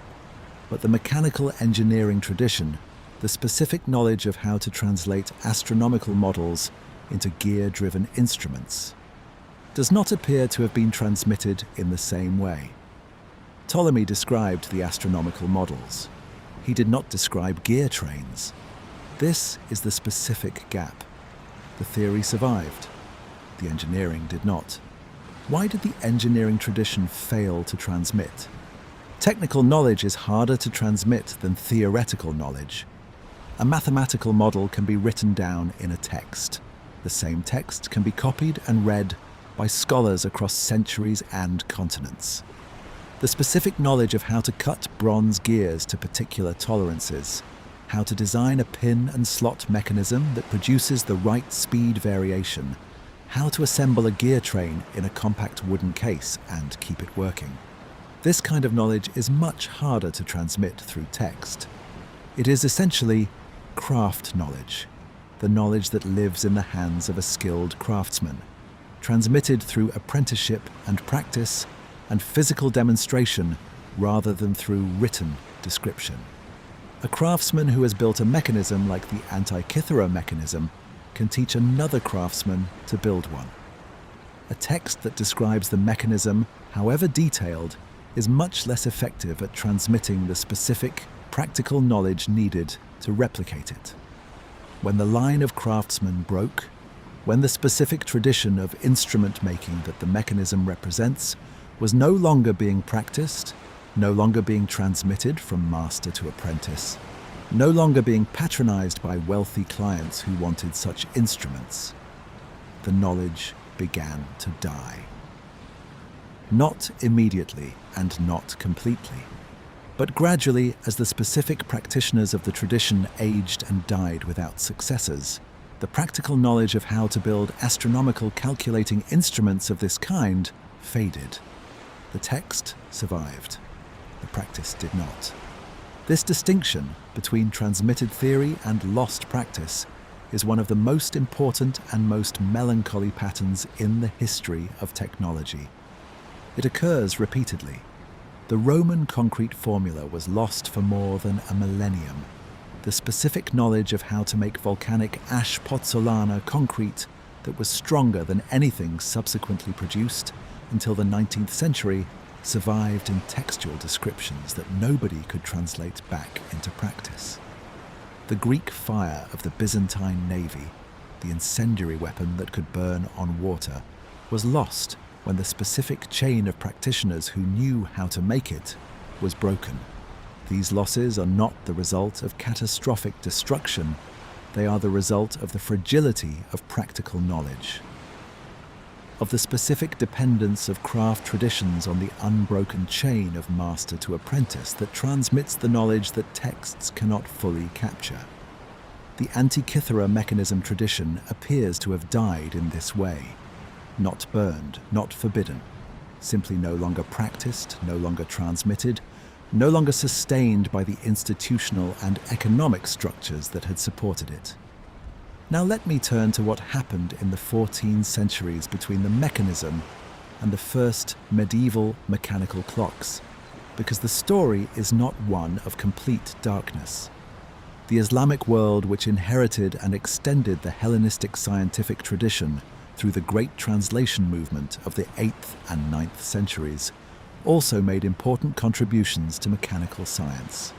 But the mechanical engineering tradition, the specific knowledge of how to translate astronomical models into gear-driven instruments, does not appear to have been transmitted in the same way. Ptolemy described the astronomical models. He did not describe gear trains. This is the specific gap. The theory survived. The engineering did not. Why did the engineering tradition fail to transmit? Technical knowledge is harder to transmit than theoretical knowledge. A mathematical model can be written down in a text. The same text can be copied and read by scholars across centuries and continents. The specific knowledge of how to cut bronze gears to particular tolerances, how to design a pin and slot mechanism that produces the right speed variation, how to assemble a gear train in a compact wooden case and keep it working. This kind of knowledge is much harder to transmit through text. It is essentially craft knowledge, the knowledge that lives in the hands of a skilled craftsman, transmitted through apprenticeship and practice and physical demonstration rather than through written description. A craftsman who has built a mechanism like the Antikythera Mechanism can teach another craftsman to build one. A text that describes the mechanism, however detailed, is much less effective at transmitting the specific, practical knowledge needed to replicate it. when the line of craftsmen broke, when the specific tradition of instrument making that the mechanism represents was no longer being practiced, no longer being transmitted from master to apprentice, no longer being patronized by wealthy clients who wanted such instruments, the knowledge began to die. Not immediately and not completely, but gradually as the specific practitioners of the tradition aged and died without successors, the practical knowledge of how to build astronomical calculating instruments of this kind faded. The text survived. The practice did not. This distinction between transmitted theory and lost practice is one of the most important and most melancholy patterns in the history of technology. It occurs repeatedly. The Roman concrete formula was lost for more than a millennium. The specific knowledge of how to make volcanic ash pozzolana concrete that was stronger than anything subsequently produced until the 19th century survived in textual descriptions that nobody could translate back into practice. The Greek fire of the Byzantine navy, the incendiary weapon that could burn on water, was lost when the specific chain of practitioners who knew how to make it was broken. These losses are not the result of catastrophic destruction, they are the result of the fragility of practical knowledge, of the specific dependence of craft traditions on the unbroken chain of master to apprentice that transmits the knowledge that texts cannot fully capture. The Antikythera Mechanism tradition appears to have died in this way. Not burned, not forbidden, simply no longer practiced, no longer transmitted, no longer sustained by the institutional and economic structures that had supported it. Now let me turn to what happened in the 14 centuries between the mechanism and the first medieval mechanical clocks, because the story is not one of complete darkness. The Islamic world, which inherited and extended the Hellenistic scientific tradition through the great translation movement of the 8th and 9th centuries, also made important contributions to mechanical science.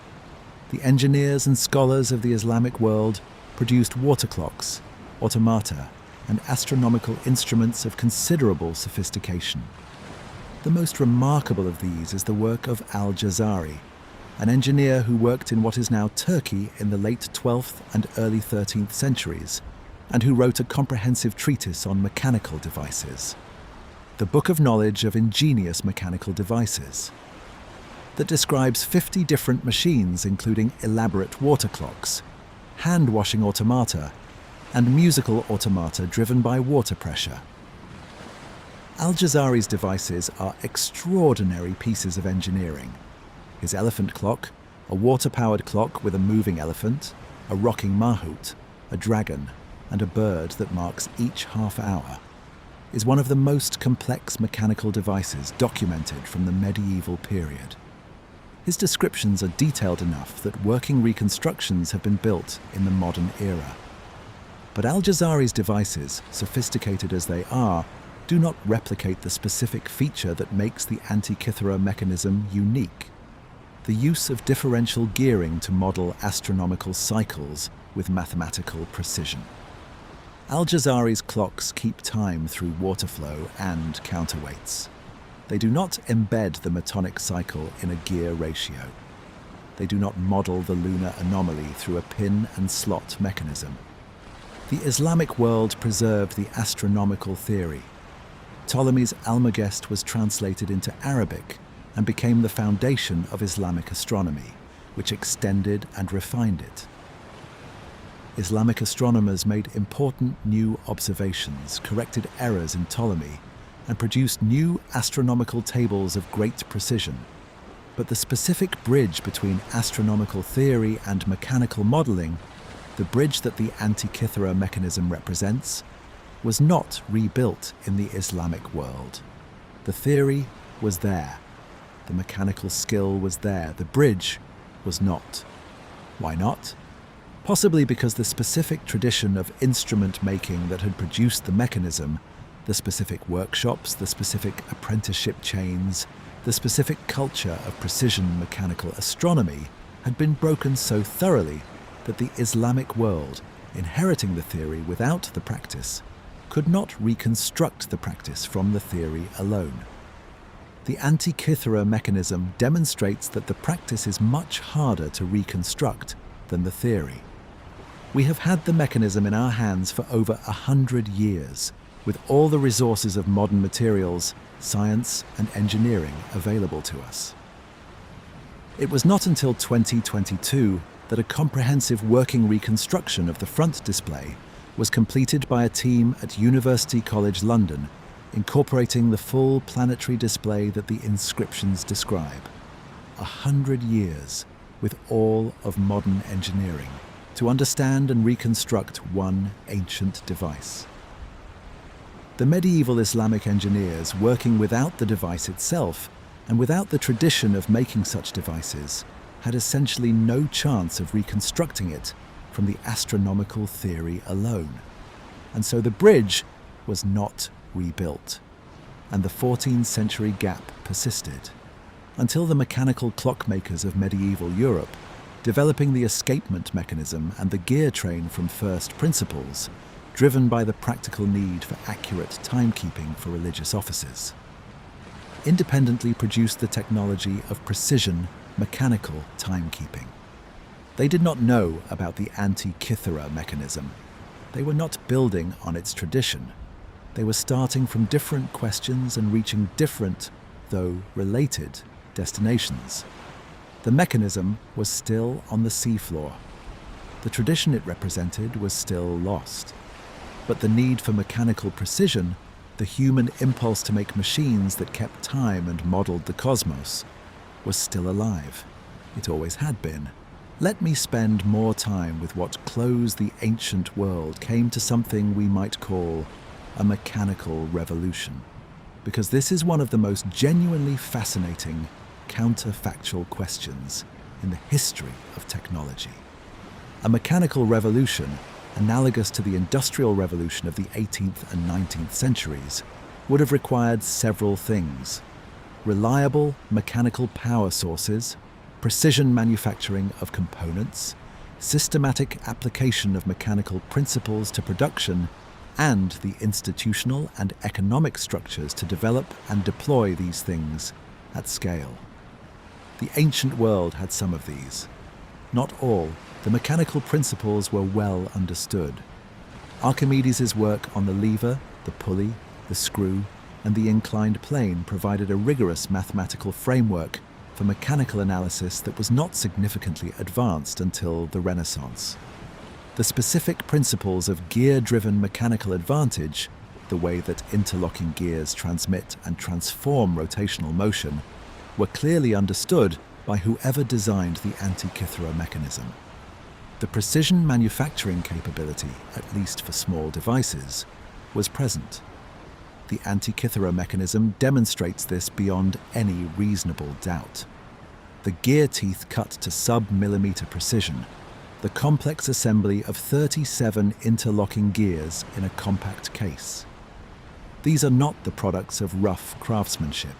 The engineers and scholars of the Islamic world produced water clocks, automata, and astronomical instruments of considerable sophistication. The most remarkable of these is the work of Al-Jazari, an engineer who worked in what is now Turkey in the late 12th and early 13th centuries, and who wrote a comprehensive treatise on mechanical devices, the Book of Knowledge of Ingenious Mechanical Devices, that describes 50 different machines including elaborate water clocks, hand-washing automata, and musical automata driven by water pressure. Al-Jazari's devices are extraordinary pieces of engineering. His elephant clock, a water-powered clock with a moving elephant, a rocking mahout, a dragon, and a bird that marks each half hour, is one of the most complex mechanical devices documented from the medieval period. His descriptions are detailed enough that working reconstructions have been built in the modern era. But Al-Jazari's devices, sophisticated as they are, do not replicate the specific feature that makes the Antikythera mechanism unique: the use of differential gearing to model astronomical cycles with mathematical precision. Al-Jazari's clocks keep time through water flow and counterweights. They do not embed the Metonic cycle in a gear ratio. They do not model the lunar anomaly through a pin and slot mechanism. The Islamic world preserved the astronomical theory. Ptolemy's Almagest was translated into Arabic and became the foundation of Islamic astronomy, which extended and refined it. Islamic astronomers made important new observations, corrected errors in Ptolemy, and produced new astronomical tables of great precision. But the specific bridge between astronomical theory and mechanical modeling, the bridge that the Antikythera mechanism represents, was not rebuilt in the Islamic world. The theory was there. The mechanical skill was there. The bridge was not. Why not? Possibly because the specific tradition of instrument making that had produced the mechanism, the specific workshops, the specific apprenticeship chains, the specific culture of precision mechanical astronomy had been broken so thoroughly that the Islamic world, inheriting the theory without the practice, could not reconstruct the practice from the theory alone. The Antikythera mechanism demonstrates that the practice is much harder to reconstruct than the theory. We have had the mechanism in our hands for over 100 years, with all the resources of modern materials, science, and engineering available to us. It was not until 2022 that a comprehensive working reconstruction of the front display was completed by a team at University College London, incorporating the full planetary display that the inscriptions describe. 100 years with all of modern engineering to understand and reconstruct one ancient device. The medieval Islamic engineers, working without the device itself and without the tradition of making such devices, had essentially no chance of reconstructing it from the astronomical theory alone. And so the bridge was not rebuilt, and the 14th century gap persisted, until the mechanical clockmakers of medieval Europe, developing the escapement mechanism and the gear train from first principles, driven by the practical need for accurate timekeeping for religious offices, independently produced the technology of precision mechanical timekeeping. They did not know about the Antikythera mechanism. They were not building on its tradition. They were starting from different questions and reaching different, though related, destinations. The mechanism was still on the seafloor. The tradition it represented was still lost. But the need for mechanical precision, the human impulse to make machines that kept time and modeled the cosmos, was still alive. It always had been. Let me spend more time with what closed the ancient world came to something we might call a mechanical revolution, because this is one of the most genuinely fascinating counterfactual questions in the history of technology. A mechanical revolution, analogous to the Industrial Revolution of the 18th and 19th centuries, would have required several things: reliable mechanical power sources, precision manufacturing of components, systematic application of mechanical principles to production, and the institutional and economic structures to develop and deploy these things at scale. The ancient world had some of these. Not all. The mechanical principles were well understood. Archimedes' work on the lever, the pulley, the screw, and the inclined plane provided a rigorous mathematical framework for mechanical analysis that was not significantly advanced until the Renaissance. The specific principles of gear-driven mechanical advantage, the way that interlocking gears transmit and transform rotational motion, were clearly understood by whoever designed the Antikythera mechanism. The precision manufacturing capability, at least for small devices, was present. The Antikythera mechanism demonstrates this beyond any reasonable doubt. The gear teeth cut to sub-millimetre precision, the complex assembly of 37 interlocking gears in a compact case. These are not the products of rough craftsmanship.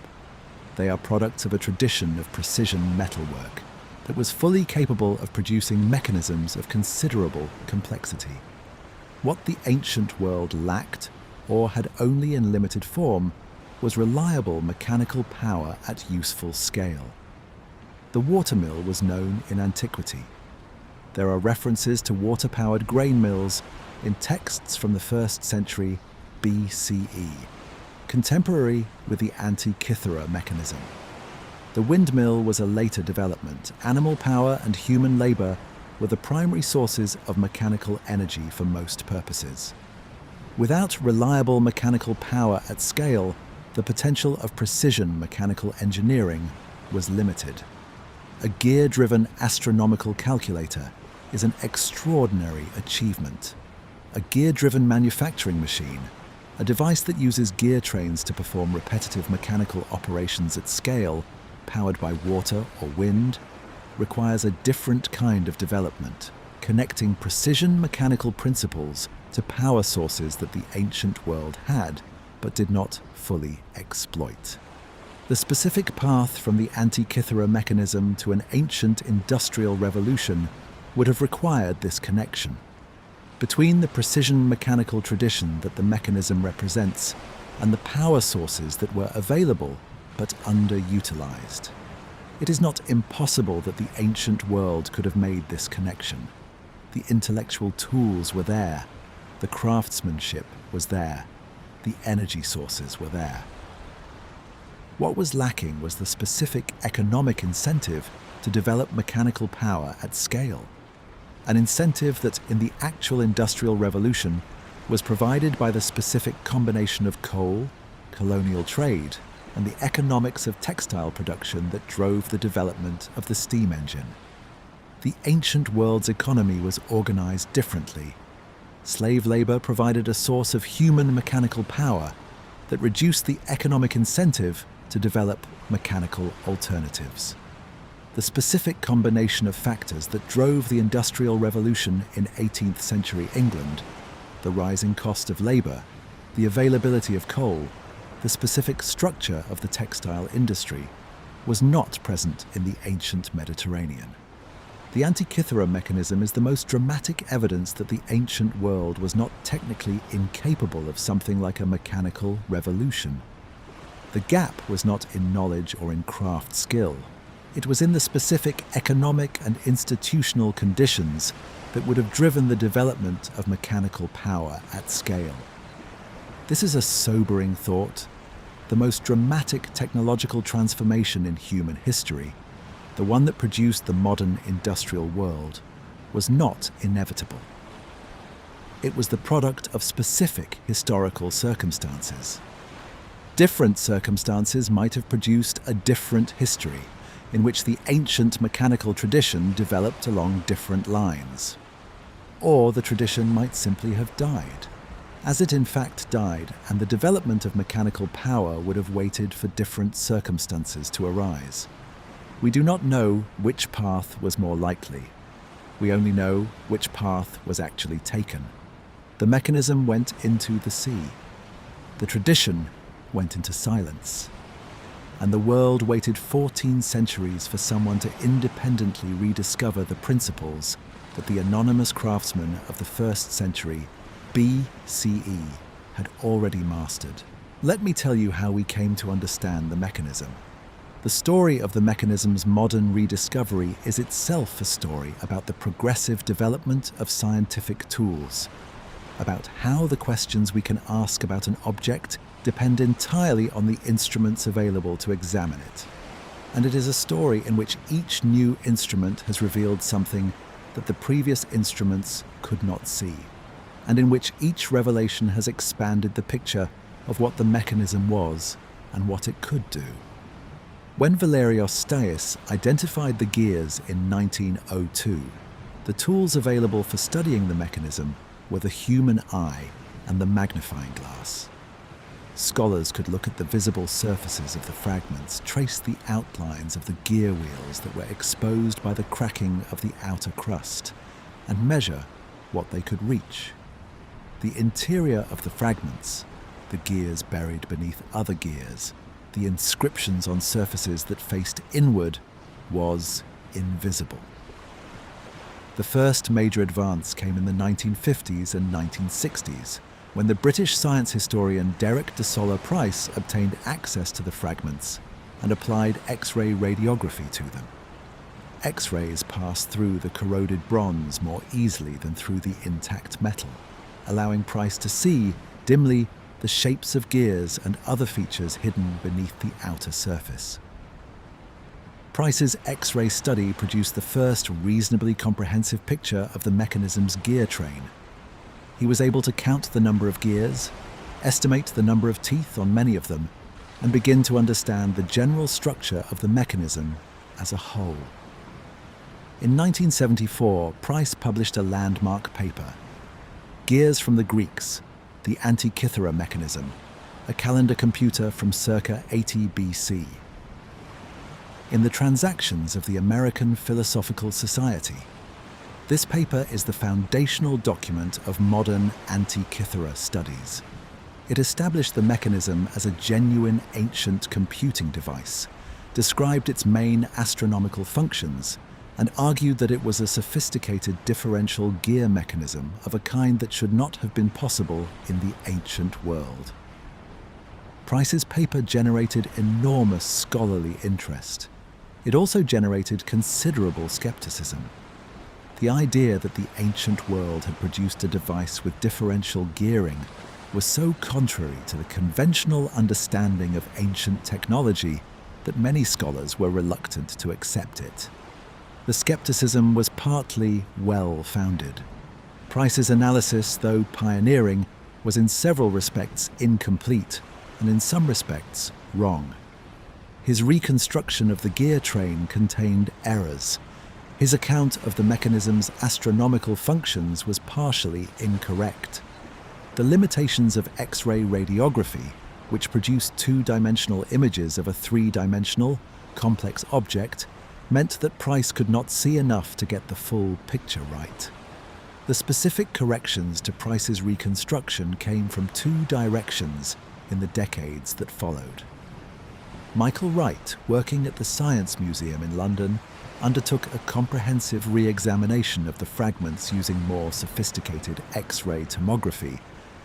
They are products of a tradition of precision metalwork that was fully capable of producing mechanisms of considerable complexity. What the ancient world lacked, or had only in limited form, was reliable mechanical power at useful scale. The watermill was known in antiquity. There are references to water-powered grain mills in texts from the 1st century BCE, contemporary with the Antikythera mechanism. The windmill was a later development. Animal power and human labor were the primary sources of mechanical energy for most purposes. Without reliable mechanical power at scale, the potential of precision mechanical engineering was limited. A gear-driven astronomical calculator is an extraordinary achievement. A gear-driven manufacturing machine, a device that uses gear trains to perform repetitive mechanical operations at scale, powered by water or wind, requires a different kind of development, connecting precision mechanical principles to power sources that the ancient world had, but did not fully exploit. The specific path from the Antikythera mechanism to an ancient industrial revolution would have required this connection. Between the precision mechanical tradition that the mechanism represents and the power sources that were available but underutilized, it is not impossible that the ancient world could have made this connection. The intellectual tools were there, the craftsmanship was there, the energy sources were there. What was lacking was the specific economic incentive to develop mechanical power at scale, an incentive that, in the actual Industrial Revolution, was provided by the specific combination of coal, colonial trade, and the economics of textile production that drove the development of the steam engine. The ancient world's economy was organized differently. Slave labor provided a source of human mechanical power that reduced the economic incentive to develop mechanical alternatives. The specific combination of factors that drove the Industrial Revolution in 18th century England, the rising cost of labor, the availability of coal, the specific structure of the textile industry, was not present in the ancient Mediterranean. The Antikythera mechanism is the most dramatic evidence that the ancient world was not technically incapable of something like a mechanical revolution. The gap was not in knowledge or in craft skill. It was in the specific economic and institutional conditions that would have driven the development of mechanical power at scale. This is a sobering thought. The most dramatic technological transformation in human history, the one that produced the modern industrial world, was not inevitable. It was the product of specific historical circumstances. Different circumstances might have produced a different history, in which the ancient mechanical tradition developed along different lines. Or the tradition might simply have died, as it in fact died, and the development of mechanical power would have waited for different circumstances to arise. We do not know which path was more likely. We only know which path was actually taken. The mechanism went into the sea. The tradition went into silence. And the world waited 14 centuries for someone to independently rediscover the principles that the anonymous craftsmen of the 1st century BCE had already mastered. Let me tell you how we came to understand the mechanism. The story of the mechanism's modern rediscovery is itself a story about the progressive development of scientific tools, about how the questions we can ask about an object depend entirely on the instruments available to examine it. And it is a story in which each new instrument has revealed something that the previous instruments could not see, and in which each revelation has expanded the picture of what the mechanism was and what it could do. When Valerios Stais identified the gears in 1902, the tools available for studying the mechanism were the human eye and the magnifying glass. Scholars could look at the visible surfaces of the fragments, trace the outlines of the gear wheels that were exposed by the cracking of the outer crust, and measure what they could reach. The interior of the fragments, the gears buried beneath other gears, the inscriptions on surfaces that faced inward, was invisible. The first major advance came in the 1950s and 1960s, when the British science historian Derek de Solla Price obtained access to the fragments and applied X-ray radiography to them. X-rays pass through the corroded bronze more easily than through the intact metal, allowing Price to see, dimly, the shapes of gears and other features hidden beneath the outer surface. Price's X-ray study produced the first reasonably comprehensive picture of the mechanism's gear train. He was able to count the number of gears, estimate the number of teeth on many of them, and begin to understand the general structure of the mechanism as a whole. In 1974, Price published a landmark paper, Gears from the Greeks, the Antikythera Mechanism, a calendar computer from circa 80 BC. In the Transactions of the American Philosophical Society, this paper is the foundational document of modern Antikythera studies. It established the mechanism as a genuine ancient computing device, described its main astronomical functions, and argued that it was a sophisticated differential gear mechanism of a kind that should not have been possible in the ancient world. Price's paper generated enormous scholarly interest. It also generated considerable skepticism. The idea that the ancient world had produced a device with differential gearing was so contrary to the conventional understanding of ancient technology that many scholars were reluctant to accept it. The skepticism was partly well-founded. Price's analysis, though pioneering, was in several respects incomplete and in some respects wrong. His reconstruction of the gear train contained errors. His account of the mechanism's astronomical functions was partially incorrect. The limitations of X-ray radiography, which produced two-dimensional images of a three-dimensional, complex object, meant that Price could not see enough to get the full picture right. The specific corrections to Price's reconstruction came from two directions in the decades that followed. Michael Wright, working at the Science Museum in London, undertook a comprehensive re-examination of the fragments using more sophisticated X-ray tomography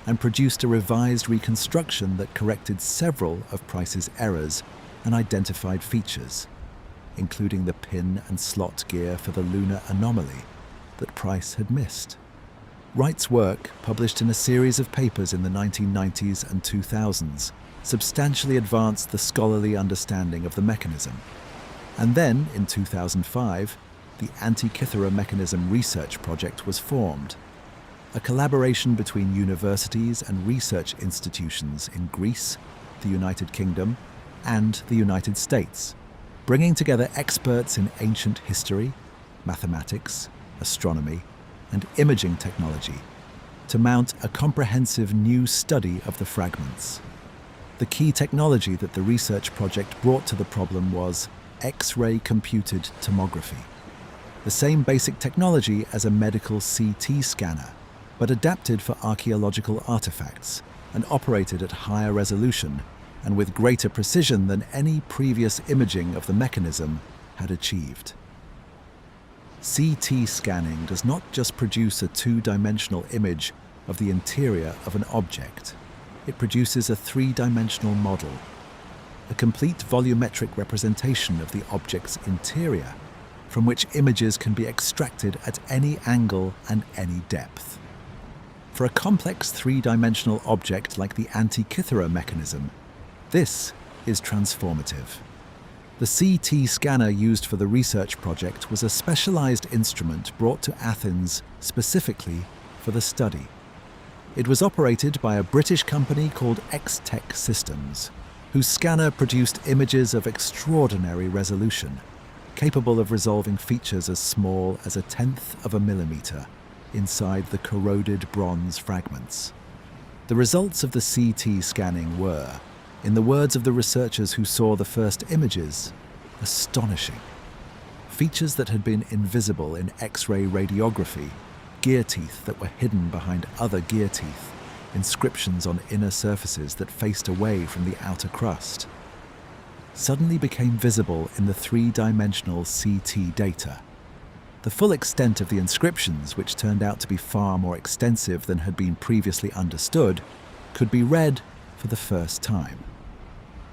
and produced a revised reconstruction that corrected several of Price's errors and identified features, including the pin and slot gear for the lunar anomaly that Price had missed. Wright's work, published in a series of papers in the 1990s and 2000s, substantially advanced the scholarly understanding of the mechanism. And then, in 2005, the Antikythera Mechanism research project was formed, a collaboration between universities and research institutions in Greece, the United Kingdom, and the United States, bringing together experts in ancient history, mathematics, astronomy, and imaging technology to mount a comprehensive new study of the fragments. The key technology that the research project brought to the problem was X-ray computed tomography, the same basic technology as a medical CT scanner, but adapted for archaeological artifacts and operated at higher resolution and with greater precision than any previous imaging of the mechanism had achieved. CT scanning does not just produce a two-dimensional image of the interior of an object. It produces a three-dimensional model, a complete volumetric representation of the object's interior, from which images can be extracted at any angle and any depth. For a complex three-dimensional object like the Antikythera mechanism, this is transformative. The CT scanner used for the research project was a specialized instrument brought to Athens specifically for the study. It was operated by a British company called X-Tech Systems, whose scanner produced images of extraordinary resolution, capable of resolving features as small as 1/10 of a millimetre inside the corroded bronze fragments. The results of the CT scanning were, in the words of the researchers who saw the first images, astonishing. Features that had been invisible in X-ray radiography, gear teeth that were hidden behind other gear teeth, inscriptions on inner surfaces that faced away from the outer crust, suddenly became visible in the three-dimensional CT data. The full extent of the inscriptions, which turned out to be far more extensive than had been previously understood, could be read for the first time.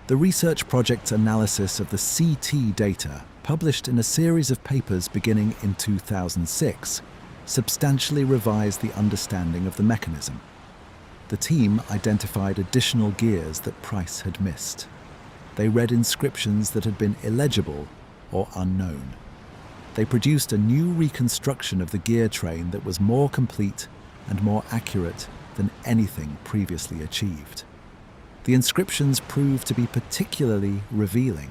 The research project's analysis of the CT data, published in a series of papers beginning in 2006, substantially revised the understanding of the mechanism. The team identified additional gears that Price had missed. They read inscriptions that had been illegible or unknown. They produced a new reconstruction of the gear train that was more complete and more accurate than anything previously achieved. The inscriptions proved to be particularly revealing.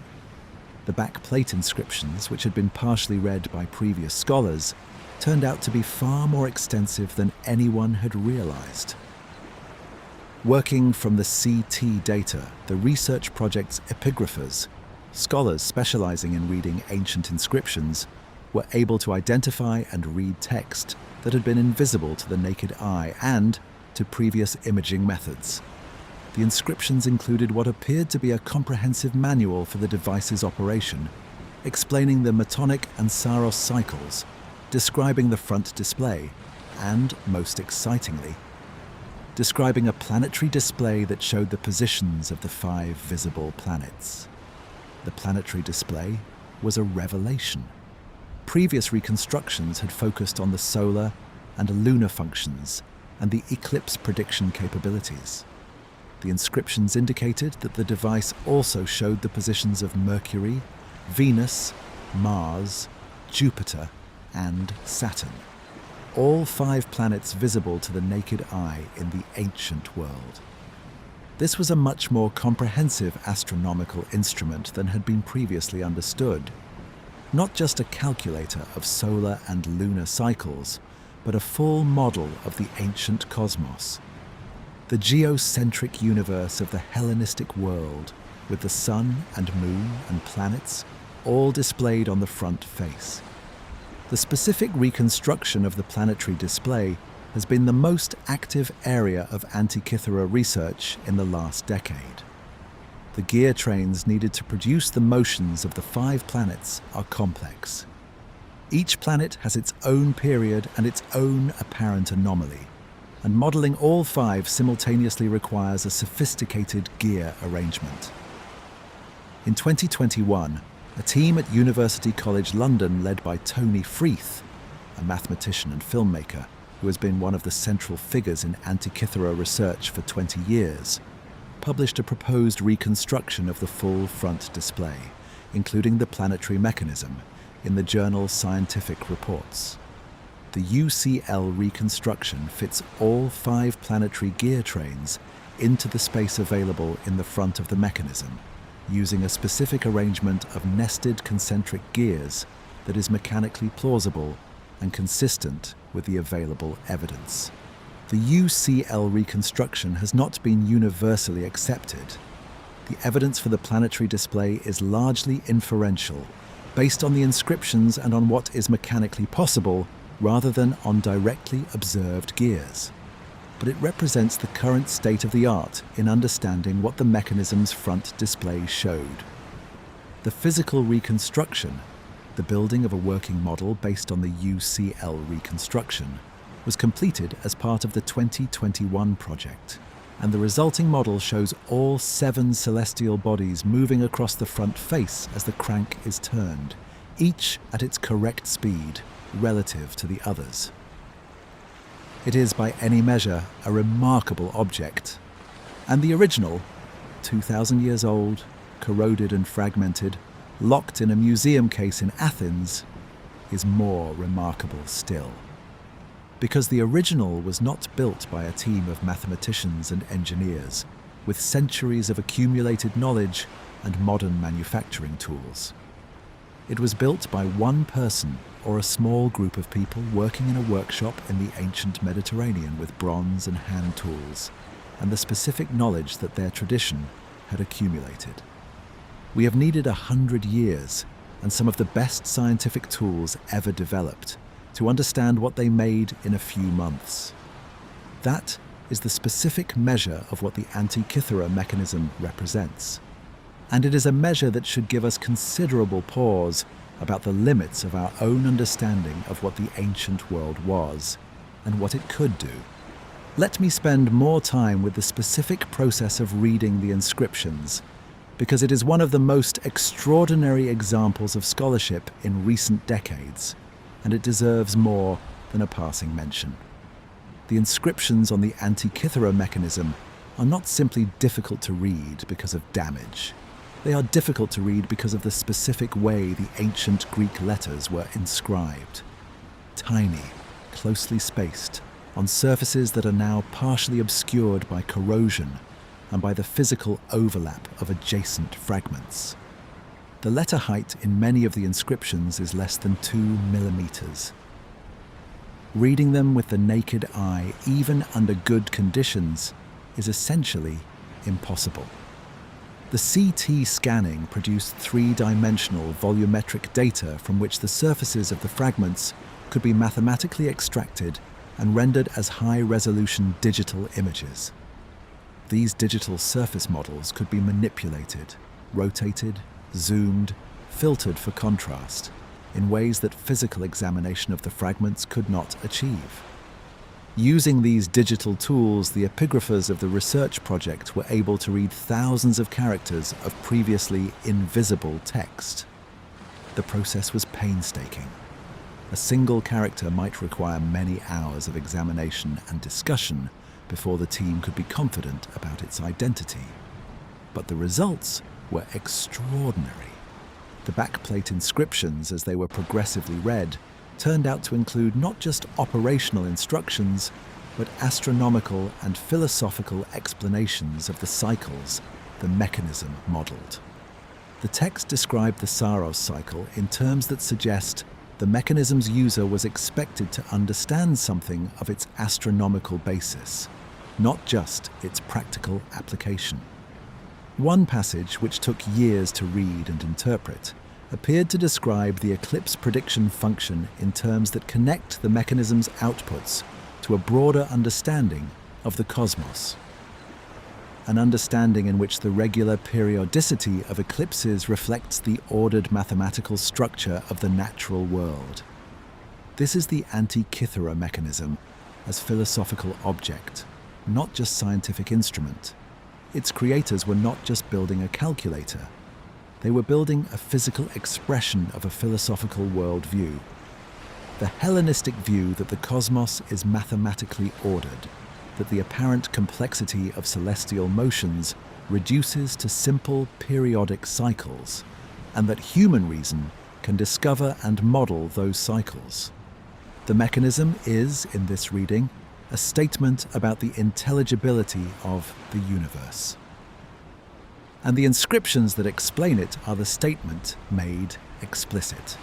The backplate inscriptions, which had been partially read by previous scholars, turned out to be far more extensive than anyone had realized. Working from the CT data, the research project's epigraphers, scholars specializing in reading ancient inscriptions, were able to identify and read text that had been invisible to the naked eye and to previous imaging methods. The inscriptions included what appeared to be a comprehensive manual for the device's operation, explaining the Metonic and Saros cycles, describing the front display, and, most excitingly, describing a planetary display that showed the positions of the 5 visible planets. The planetary display was a revelation. Previous reconstructions had focused on the solar and lunar functions and the eclipse prediction capabilities. The inscriptions indicated that the device also showed the positions of Mercury, Venus, Mars, Jupiter, and Saturn, all 5 planets visible to the naked eye in the ancient world. This was a much more comprehensive astronomical instrument than had been previously understood. Not just a calculator of solar and lunar cycles, but a full model of the ancient cosmos. The geocentric universe of the Hellenistic world, with the sun and moon and planets all displayed on the front face. The specific reconstruction of the planetary display has been the most active area of Antikythera research in the last decade. The gear trains needed to produce the motions of the 5 planets are complex. Each planet has its own period and its own apparent anomaly, and modelling all 5 simultaneously requires a sophisticated gear arrangement. In 2021, a team at University College London led by Tony Freeth, a mathematician and filmmaker who has been one of the central figures in Antikythera research for 20 years, published a proposed reconstruction of the full front display, including the planetary mechanism, in the journal Scientific Reports. The UCL reconstruction fits all 5 planetary gear trains into the space available in the front of the mechanism, using a specific arrangement of nested concentric gears that is mechanically plausible and consistent with the available evidence. The UCL reconstruction has not been universally accepted. The evidence for the planetary display is largely inferential, based on the inscriptions and on what is mechanically possible, rather than on directly observed gears. But it represents the current state of the art in understanding what the mechanism's front display showed. The physical reconstruction, the building of a working model based on the UCL reconstruction, was completed as part of the 2021 project, and the resulting model shows all 7 celestial bodies moving across the front face as the crank is turned, each at its correct speed relative to the others. It is by any measure a remarkable object, and the original, 2,000 years old, corroded and fragmented, locked in a museum case in Athens, is more remarkable still. Because the original was not built by a team of mathematicians and engineers with centuries of accumulated knowledge and modern manufacturing tools. It was built by one person or a small group of people working in a workshop in the ancient Mediterranean with bronze and hand tools, and the specific knowledge that their tradition had accumulated. We have needed 100 years and some of the best scientific tools ever developed to understand what they made in a few months. That is the specific measure of what the Antikythera mechanism represents. And it is a measure that should give us considerable pause about the limits of our own understanding of what the ancient world was and what it could do. Let me spend more time with the specific process of reading the inscriptions, because it is one of the most extraordinary examples of scholarship in recent decades, and it deserves more than a passing mention. The inscriptions on the Antikythera mechanism are not simply difficult to read because of damage. They are difficult to read because of the specific way the ancient Greek letters were inscribed. Tiny, closely spaced, on surfaces that are now partially obscured by corrosion and by the physical overlap of adjacent fragments. The letter height in many of the inscriptions is less than 2 millimeters. Reading them with the naked eye, even under good conditions, is essentially impossible. The CT scanning produced 3-dimensional volumetric data from which the surfaces of the fragments could be mathematically extracted and rendered as high-resolution digital images. These digital surface models could be manipulated, rotated, zoomed, filtered for contrast in ways that physical examination of the fragments could not achieve. Using these digital tools, the epigraphers of the research project were able to read thousands of characters of previously invisible text. The process was painstaking. A single character might require many hours of examination and discussion before the team could be confident about its identity. But the results were extraordinary. The backplate inscriptions, as they were progressively read, turned out to include not just operational instructions, but astronomical and philosophical explanations of the cycles the mechanism modeled. The text described the Saros cycle in terms that suggest the mechanism's user was expected to understand something of its astronomical basis, not just its practical application. One passage, which took years to read and interpret, appeared to describe the eclipse prediction function in terms that connect the mechanism's outputs to a broader understanding of the cosmos. An understanding in which the regular periodicity of eclipses reflects the ordered mathematical structure of the natural world. This is the Antikythera Mechanism as philosophical object, not just scientific instrument. Its creators were not just building a calculator. They were building a physical expression of a philosophical worldview. The Hellenistic view that the cosmos is mathematically ordered, that the apparent complexity of celestial motions reduces to simple periodic cycles, and that human reason can discover and model those cycles. The mechanism is, in this reading, a statement about the intelligibility of the universe. And the inscriptions that explain it are the statement made explicit.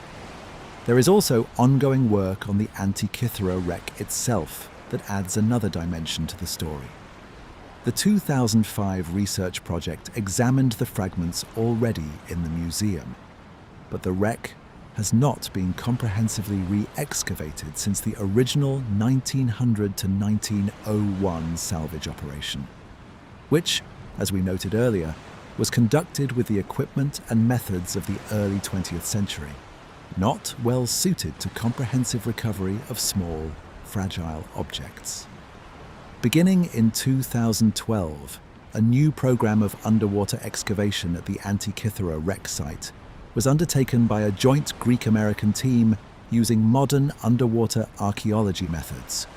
There is also ongoing work on the Antikythera wreck itself that adds another dimension to the story. The 2005 research project examined the fragments already in the museum, but the wreck has not been comprehensively re-excavated since the original 1900 to 1901 salvage operation, which, as we noted earlier, was conducted with the equipment and methods of the early 20th century, not well suited to comprehensive recovery of small, fragile objects. Beginning in 2012, a new program of underwater excavation at the Antikythera wreck site was undertaken by a joint Greek-American team using modern underwater archaeology methods,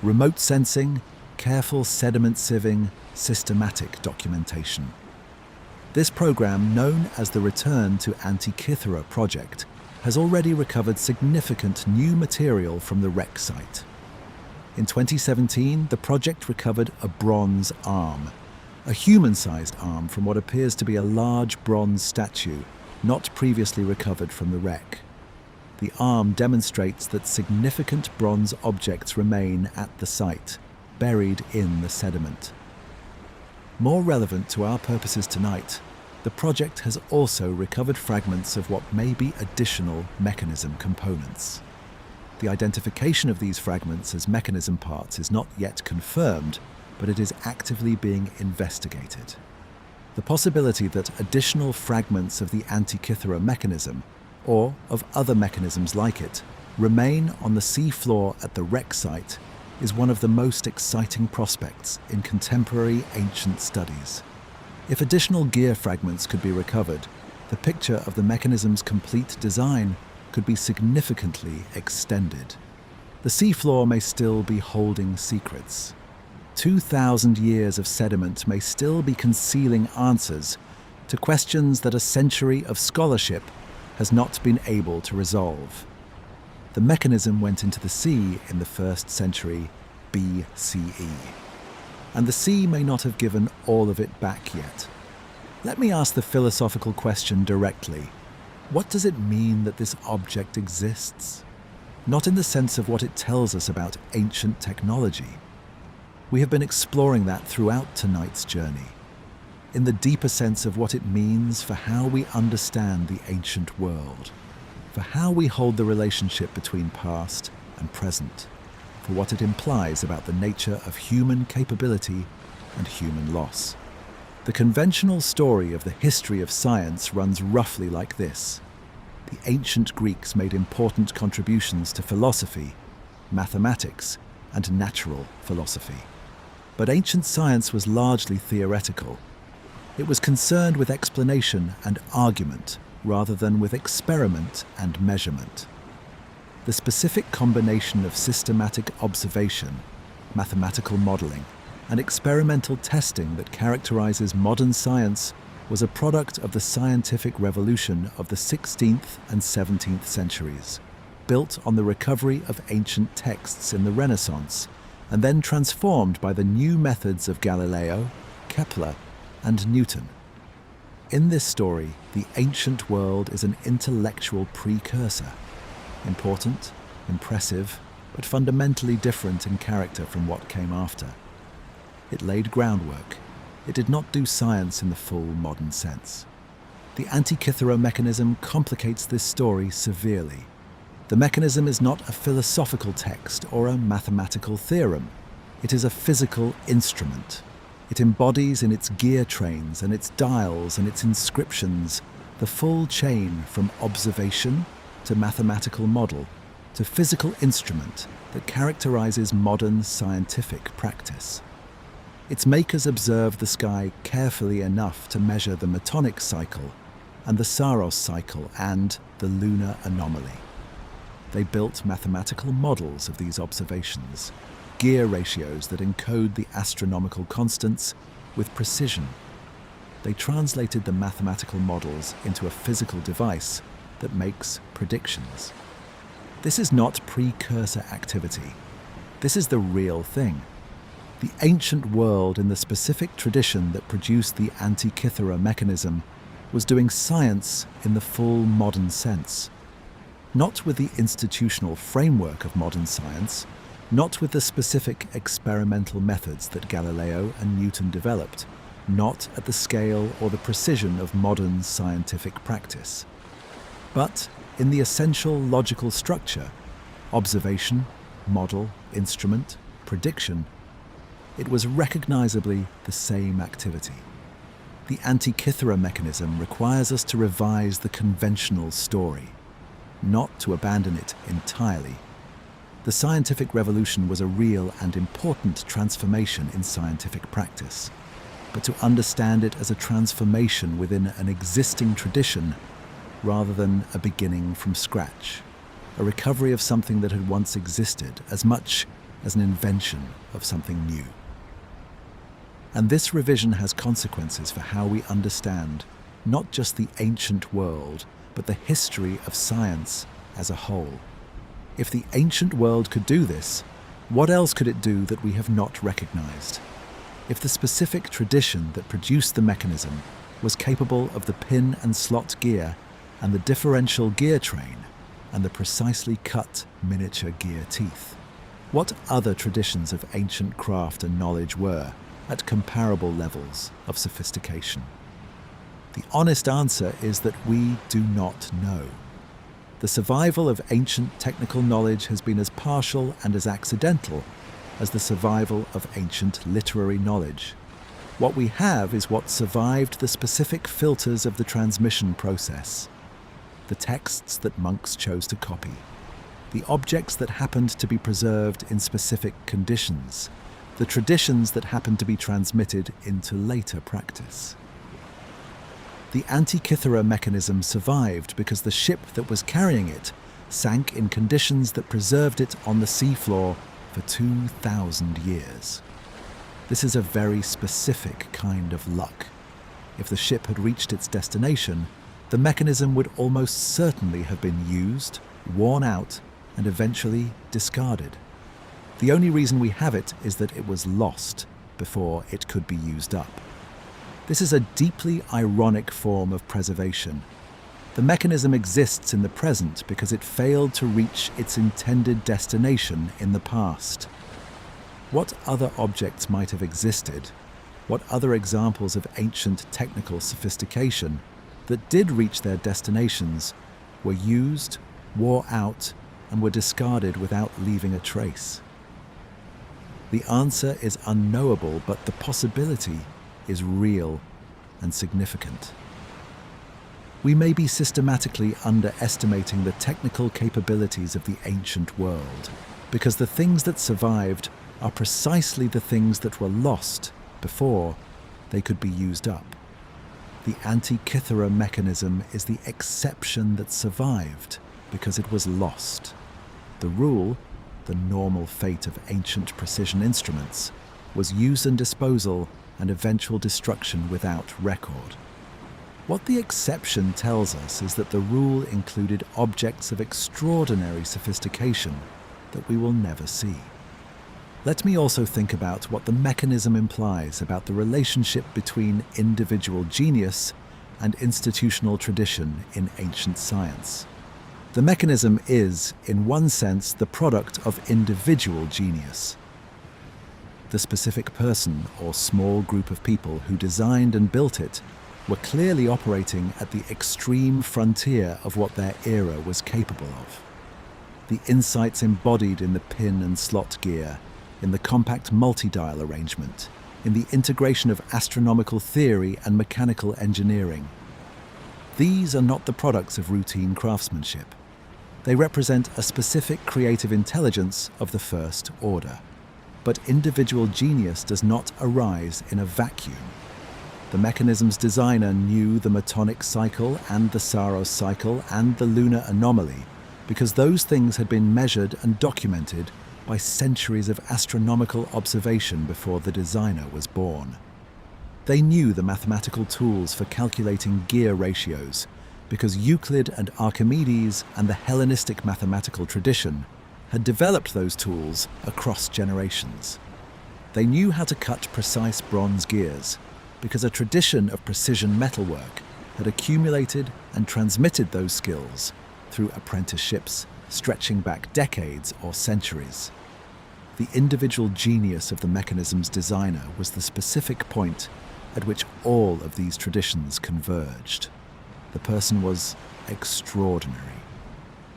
remote sensing, careful sediment sieving, systematic documentation. This program, known as the Return to Antikythera project, has already recovered significant new material from the wreck site. In 2017, the project recovered a bronze arm, a human-sized arm from what appears to be a large bronze statue not previously recovered from the wreck. The arm demonstrates that significant bronze objects remain at the site, buried in the sediment. More relevant to our purposes tonight, the project has also recovered fragments of what may be additional mechanism components. The identification of these fragments as mechanism parts is not yet confirmed, but it is actively being investigated. The possibility that additional fragments of the Antikythera mechanism, or of other mechanisms like it, remain on the seafloor at the wreck site is one of the most exciting prospects in contemporary ancient studies. If additional gear fragments could be recovered, the picture of the mechanism's complete design could be significantly extended. The seafloor may still be holding secrets. 2,000 years of sediment may still be concealing answers to questions that a century of scholarship has not been able to resolve. The mechanism went into the sea in the 1st century BCE, and the sea may not have given all of it back yet. Let me ask the philosophical question directly. What does it mean that this object exists? Not in the sense of what it tells us about ancient technology. We have been exploring that throughout tonight's journey, in the deeper sense of what it means for how we understand the ancient world, for how we hold the relationship between past and present, for what it implies about the nature of human capability and human loss. The conventional story of the history of science runs roughly like this. the ancient Greeks made important contributions to philosophy, mathematics, and natural philosophy. But ancient science was largely theoretical. It was concerned with explanation and argument rather than with experiment and measurement. The specific combination of systematic observation, mathematical modeling, and experimental testing that characterizes modern science was a product of the scientific revolution of the 16th and 17th centuries, built on the recovery of ancient texts in the Renaissance, and then transformed by the new methods of Galileo, Kepler, and Newton. In this story, the ancient world is an intellectual precursor, important, impressive, but fundamentally different in character from what came after. It laid groundwork. It did not do science in the full modern sense. The Antikythera Mechanism complicates this story severely. The mechanism is not a philosophical text or a mathematical theorem. It is a physical instrument. It embodies in its gear trains and its dials and its inscriptions the full chain from observation to mathematical model to physical instrument that characterizes modern scientific practice. Its makers observed the sky carefully enough to measure the Metonic cycle and the Saros cycle and the lunar anomaly. They built mathematical models of these observations, gear ratios that encode the astronomical constants with precision. They translated the mathematical models into a physical device that makes predictions. This is not precursor activity. This is the real thing. The ancient world in the specific tradition that produced the Antikythera Mechanism was doing science in the full modern sense. Not with the institutional framework of modern science, not with the specific experimental methods that Galileo and Newton developed, not at the scale or the precision of modern scientific practice, but in the essential logical structure, observation, model, instrument, prediction. It was recognizably the same activity. The Antikythera Mechanism requires us to revise the conventional story, not to abandon it entirely. The scientific revolution was a real and important transformation in scientific practice, but to understand it as a transformation within an existing tradition rather than a beginning from scratch, a recovery of something that had once existed as much as an invention of something new. And this revision has consequences for how we understand not just the ancient world, but the history of science as a whole. If the ancient world could do this, what else could it do that we have not recognized? If the specific tradition that produced the mechanism was capable of the pin and slot gear and the differential gear train and the precisely cut miniature gear teeth, what other traditions of ancient craft and knowledge were at comparable levels of sophistication? The honest answer is that we do not know. The survival of ancient technical knowledge has been as partial and as accidental as the survival of ancient literary knowledge. What we have is what survived the specific filters of the transmission process, the texts that monks chose to copy, the objects that happened to be preserved in specific conditions, the traditions that happened to be transmitted into later practice. The Antikythera Mechanism survived because the ship that was carrying it sank in conditions that preserved it on the seafloor for 2,000 years. This is a very specific kind of luck. If the ship had reached its destination, the mechanism would almost certainly have been used, worn out, and eventually discarded. The only reason we have it is that it was lost before it could be used up. This is a deeply ironic form of preservation. The mechanism exists in the present because it failed to reach its intended destination in the past. What other objects might have existed? What other examples of ancient technical sophistication that did reach their destinations were used, wore out, and were discarded without leaving a trace? The answer is unknowable, but the possibility is real and significant. We may be systematically underestimating the technical capabilities of the ancient world, because the things that survived are precisely the things that were lost before they could be used up. The Antikythera Mechanism is the exception that survived because it was lost. The rule, the normal fate of ancient precision instruments, was use and disposal and eventual destruction without record. What the exception tells us is that the rule included objects of extraordinary sophistication that we will never see. Let me also think about what the mechanism implies about the relationship between individual genius and institutional tradition in ancient science. The mechanism is, in one sense, the product of individual genius. The specific person or small group of people who designed and built it were clearly operating at the extreme frontier of what their era was capable of. The insights embodied in the pin and slot gear, in the compact multi-dial arrangement, in the integration of astronomical theory and mechanical engineering. These are not the products of routine craftsmanship. They represent a specific creative intelligence of the first order. But individual genius does not arise in a vacuum. The mechanism's designer knew the Metonic cycle and the Saros cycle and the lunar anomaly because those things had been measured and documented by centuries of astronomical observation before the designer was born. They knew the mathematical tools for calculating gear ratios because Euclid and Archimedes and the Hellenistic mathematical tradition had developed those tools across generations. They knew how to cut precise bronze gears because a tradition of precision metalwork had accumulated and transmitted those skills through apprenticeships stretching back decades or centuries. The individual genius of the mechanism's designer was the specific point at which all of these traditions converged. The person was extraordinary,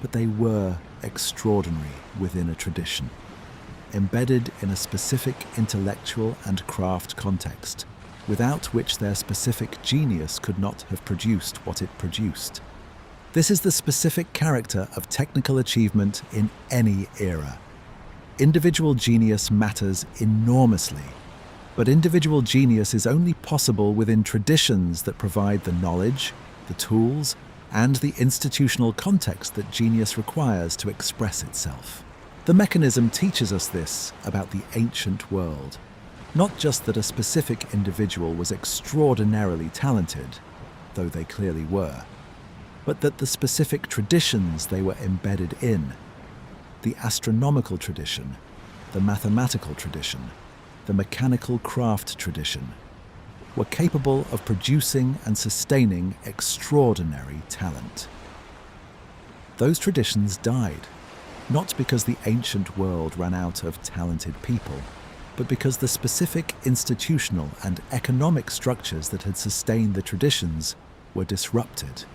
but they were extraordinary within a tradition, embedded in a specific intellectual and craft context, without which their specific genius could not have produced what it produced. This is the specific character of technical achievement in any era. Individual genius matters enormously, but individual genius is only possible within traditions that provide the knowledge, the tools, and the institutional context that genius requires to express itself. The mechanism teaches us this about the ancient world. Not just that a specific individual was extraordinarily talented, though they clearly were, but that the specific traditions they were embedded in, the astronomical tradition, the mathematical tradition, the mechanical craft tradition, were capable of producing and sustaining extraordinary talent. Those traditions died, not because the ancient world ran out of talented people, but because the specific institutional and economic structures that had sustained the traditions were disrupted.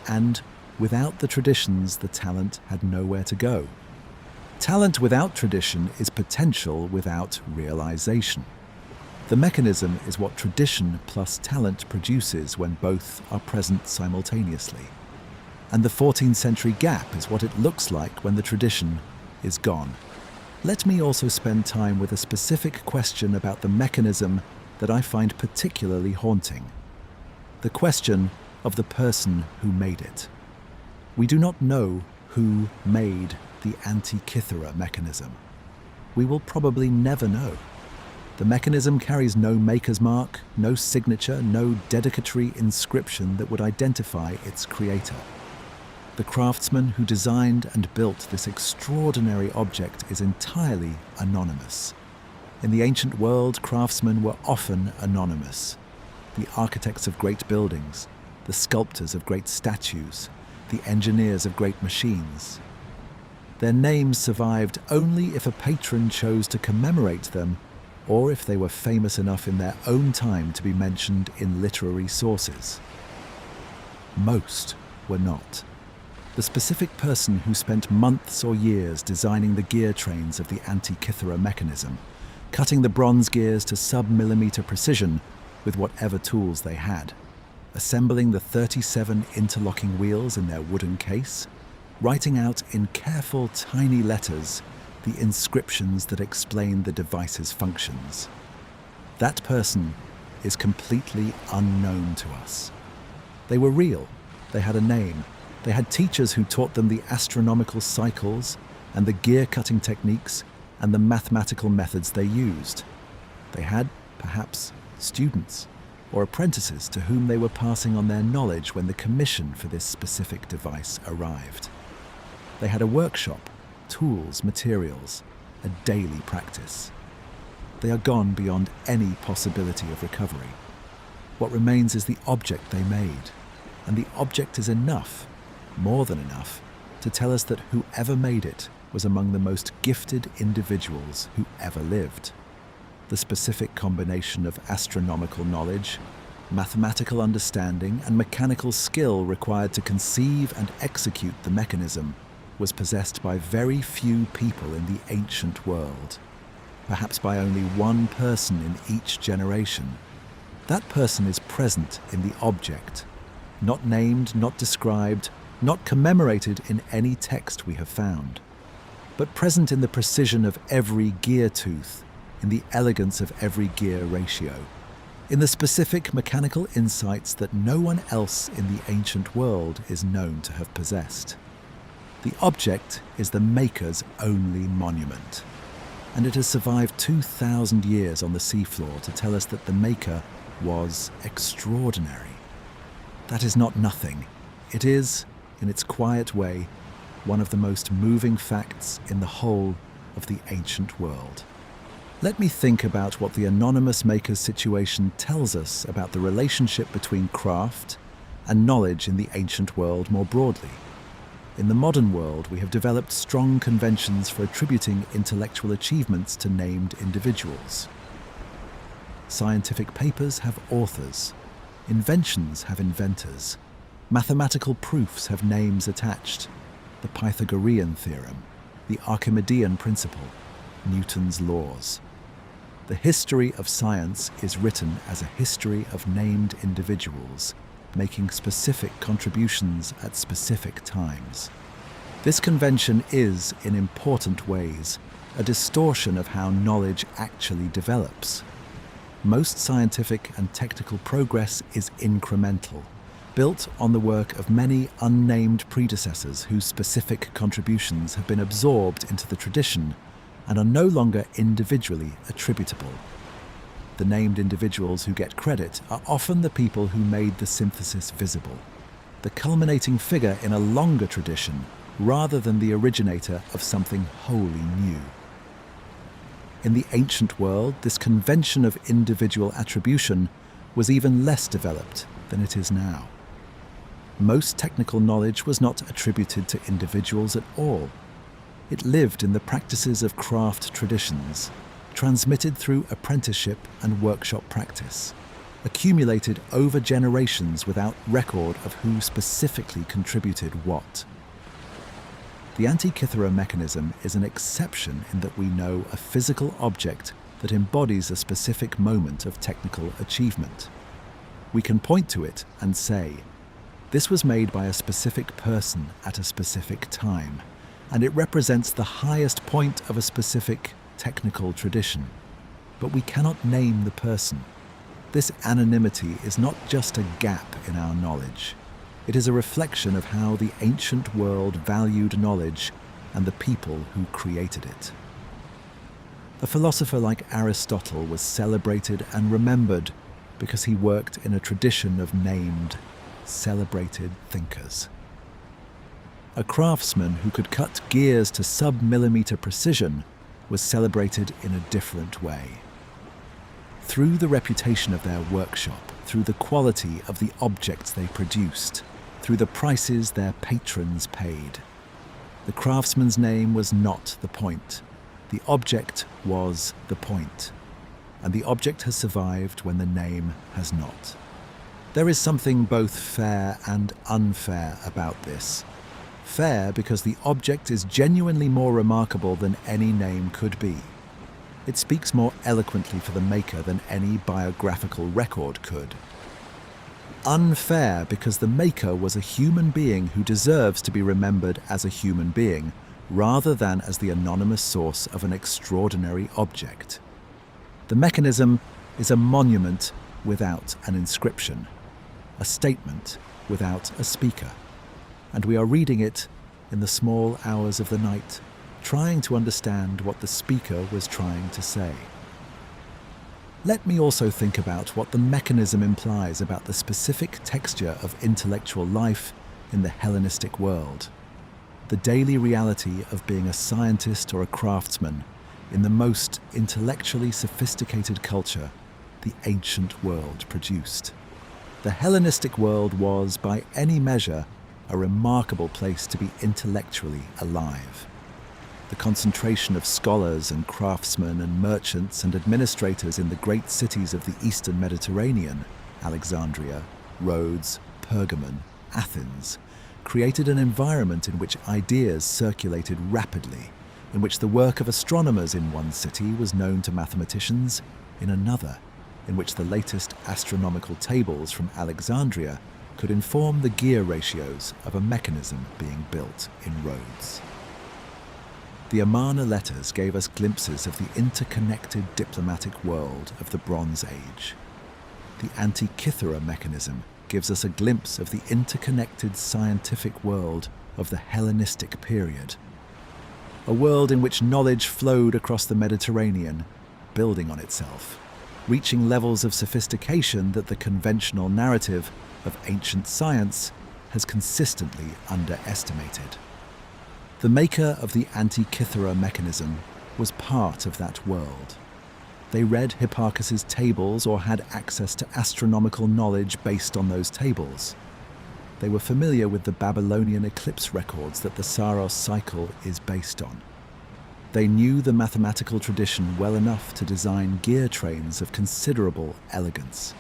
And without the traditions, the talent had nowhere to go. Talent without tradition is potential without realization. The mechanism is what tradition plus talent produces when both are present simultaneously. And the 14th century gap is what it looks like when the tradition is gone. Let me also spend time with a specific question about the mechanism that I find particularly haunting. The question of the person who made it. We do not know who made the Antikythera mechanism. We will probably never know. The mechanism carries no maker's mark, no signature, no dedicatory inscription that would identify its creator. The craftsman who designed and built this extraordinary object is entirely anonymous. In the ancient world, craftsmen were often anonymous. The architects of great buildings, the sculptors of great statues, the engineers of great machines. Their names survived only if a patron chose to commemorate them or if they were famous enough in their own time to be mentioned in literary sources. Most were not. The specific person who spent months or years designing the gear trains of the Antikythera mechanism, cutting the bronze gears to sub-millimetre precision with whatever tools they had. assembling the 37 interlocking wheels in their wooden case, writing out in careful, tiny letters the inscriptions that explain the device's functions. That person is completely unknown to us. They were real. They had a name. They had teachers who taught them the astronomical cycles and the gear-cutting techniques and the mathematical methods they used. They had, perhaps, students or apprentices to whom they were passing on their knowledge when the commission for this specific device arrived. They had a workshop, tools, materials, a daily practice. They are gone beyond any possibility of recovery. What remains is the object they made, and the object is enough, more than enough, to tell us that whoever made it was among the most gifted individuals who ever lived. The specific combination of astronomical knowledge, mathematical understanding, and mechanical skill required to conceive and execute the mechanism was possessed by very few people in the ancient world, perhaps by only one person in each generation. That person is present in the object, not named, not described, not commemorated in any text we have found, but present in the precision of every gear tooth, in the elegance of every gear ratio, in the specific mechanical insights that no one else in the ancient world is known to have possessed. The object is the maker's only monument, and it has survived 2,000 years on the seafloor to tell us that the maker was extraordinary. That is not nothing. It is, in its quiet way, one of the most moving facts in the whole of the ancient world. Let me think about what the anonymous maker's situation tells us about the relationship between craft and knowledge in the ancient world more broadly. In the modern world, we have developed strong conventions for attributing intellectual achievements to named individuals. Scientific papers have authors, inventions have inventors, mathematical proofs have names attached: the Pythagorean theorem, the Archimedean principle, Newton's laws. The history of science is written as a history of named individuals, making specific contributions at specific times. This convention is, in important ways, a distortion of how knowledge actually develops. Most scientific and technical progress is incremental, built on the work of many unnamed predecessors whose specific contributions have been absorbed into the tradition and are no longer individually attributable. The named individuals who get credit are often the people who made the synthesis visible, the culminating figure in a longer tradition rather than the originator of something wholly new. In the ancient world, this convention of individual attribution was even less developed than it is now. Most technical knowledge was not attributed to individuals at all. It lived in the practices of craft traditions, transmitted through apprenticeship and workshop practice, accumulated over generations without record of who specifically contributed what. The Antikythera Mechanism is an exception in that we know a physical object that embodies a specific moment of technical achievement. We can point to it and say, this was made by a specific person at a specific time, and it represents the highest point of a specific technical tradition. But we cannot name the person. This anonymity is not just a gap in our knowledge. It is a reflection of how the ancient world valued knowledge and the people who created it. A philosopher like Aristotle was celebrated and remembered because he worked in a tradition of named, celebrated thinkers. A craftsman who could cut gears to sub-millimetre precision was celebrated in a different way. Through the reputation of their workshop, through the quality of the objects they produced, through the prices their patrons paid. The craftsman's name was not the point. The object was the point. And the object has survived when the name has not. There is something both fair and unfair about this. Fair because the object is genuinely more remarkable than any name could be. It speaks more eloquently for the maker than any biographical record could. unfair because the maker was a human being who deserves to be remembered as a human being, rather than as the anonymous source of an extraordinary object. The mechanism is a monument without an inscription, a statement without a speaker, and we are reading it in the small hours of the night, trying to understand what the speaker was trying to say. Let me also think about what the mechanism implies about the specific texture of intellectual life in the Hellenistic world, the daily reality of being a scientist or a craftsman in the most intellectually sophisticated culture the ancient world produced. The Hellenistic world was, by any measure, a remarkable place to be intellectually alive. The concentration of scholars and craftsmen and merchants and administrators in the great cities of the Eastern Mediterranean, Alexandria, Rhodes, Pergamon, Athens, created an environment in which ideas circulated rapidly, in which the work of astronomers in one city was known to mathematicians in another, in which the latest astronomical tables from Alexandria could inform the gear ratios of a mechanism being built in Rhodes. The Amarna letters gave us glimpses of the interconnected diplomatic world of the Bronze Age. The Antikythera Mechanism gives us a glimpse of the interconnected scientific world of the Hellenistic period, a world in which knowledge flowed across the Mediterranean, building on itself, reaching levels of sophistication that the conventional narrative of ancient science has consistently underestimated. The maker of the Antikythera Mechanism was part of that world. They read Hipparchus's tables or had access to astronomical knowledge based on those tables. They were familiar with the Babylonian eclipse records that the Saros cycle is based on. They knew the mathematical tradition well enough to design gear trains of considerable elegance.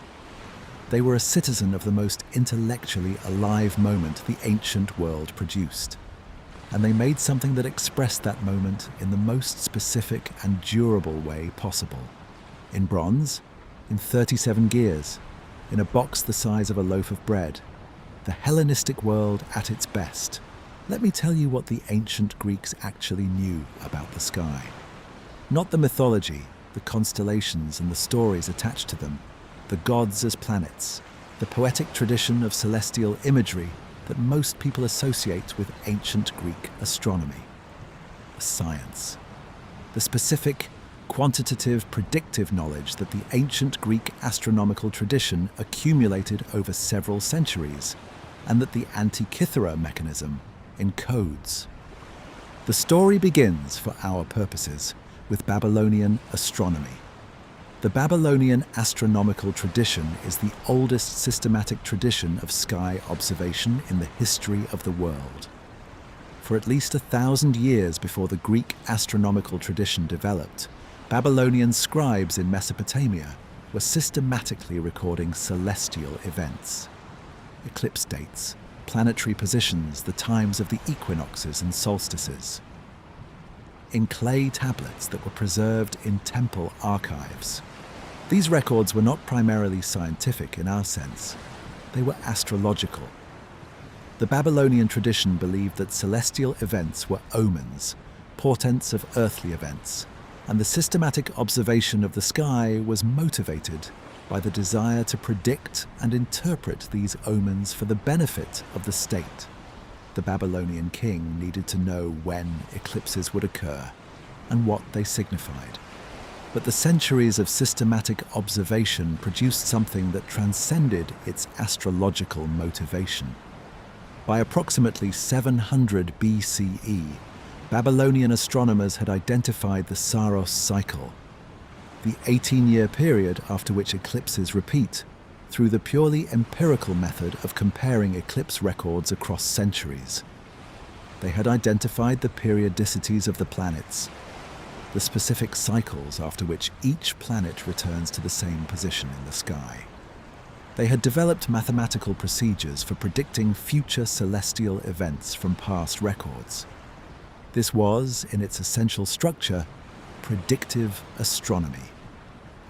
They were a citizen of the most intellectually alive moment the ancient world produced, and they made something that expressed that moment in the most specific and durable way possible. In bronze, in 37 gears, in a box the size of a loaf of bread, the Hellenistic world at its best. Let me tell you what the ancient Greeks actually knew about the sky. Not the mythology, the constellations and the stories attached to them, the gods as planets, the poetic tradition of celestial imagery that most people associate with ancient Greek astronomy. The science. The specific, quantitative, predictive knowledge that the ancient Greek astronomical tradition accumulated over several centuries, and that the Antikythera Mechanism encodes. The story begins, for our purposes, with Babylonian astronomy. The Babylonian astronomical tradition is the oldest systematic tradition of sky observation in the history of the world. For at least 1,000 years before the Greek astronomical tradition developed, Babylonian scribes in Mesopotamia were systematically recording celestial events. Eclipse dates, planetary positions, the times of the equinoxes and solstices. In clay tablets that were preserved in temple archives. These records were not primarily scientific in our sense. They were astrological. The Babylonian tradition believed that celestial events were omens, portents of earthly events, and the systematic observation of the sky was motivated by the desire to predict and interpret these omens for the benefit of the state. The Babylonian king needed to know when eclipses would occur and what they signified. But the centuries of systematic observation produced something that transcended its astrological motivation. By approximately 700 BCE, Babylonian astronomers had identified the Saros cycle, the 18-year period after which eclipses repeat, through the purely empirical method of comparing eclipse records across centuries. They had identified the periodicities of the planets, the specific cycles after which each planet returns to the same position in the sky. They had developed mathematical procedures for predicting future celestial events from past records. This was, in its essential structure, predictive astronomy,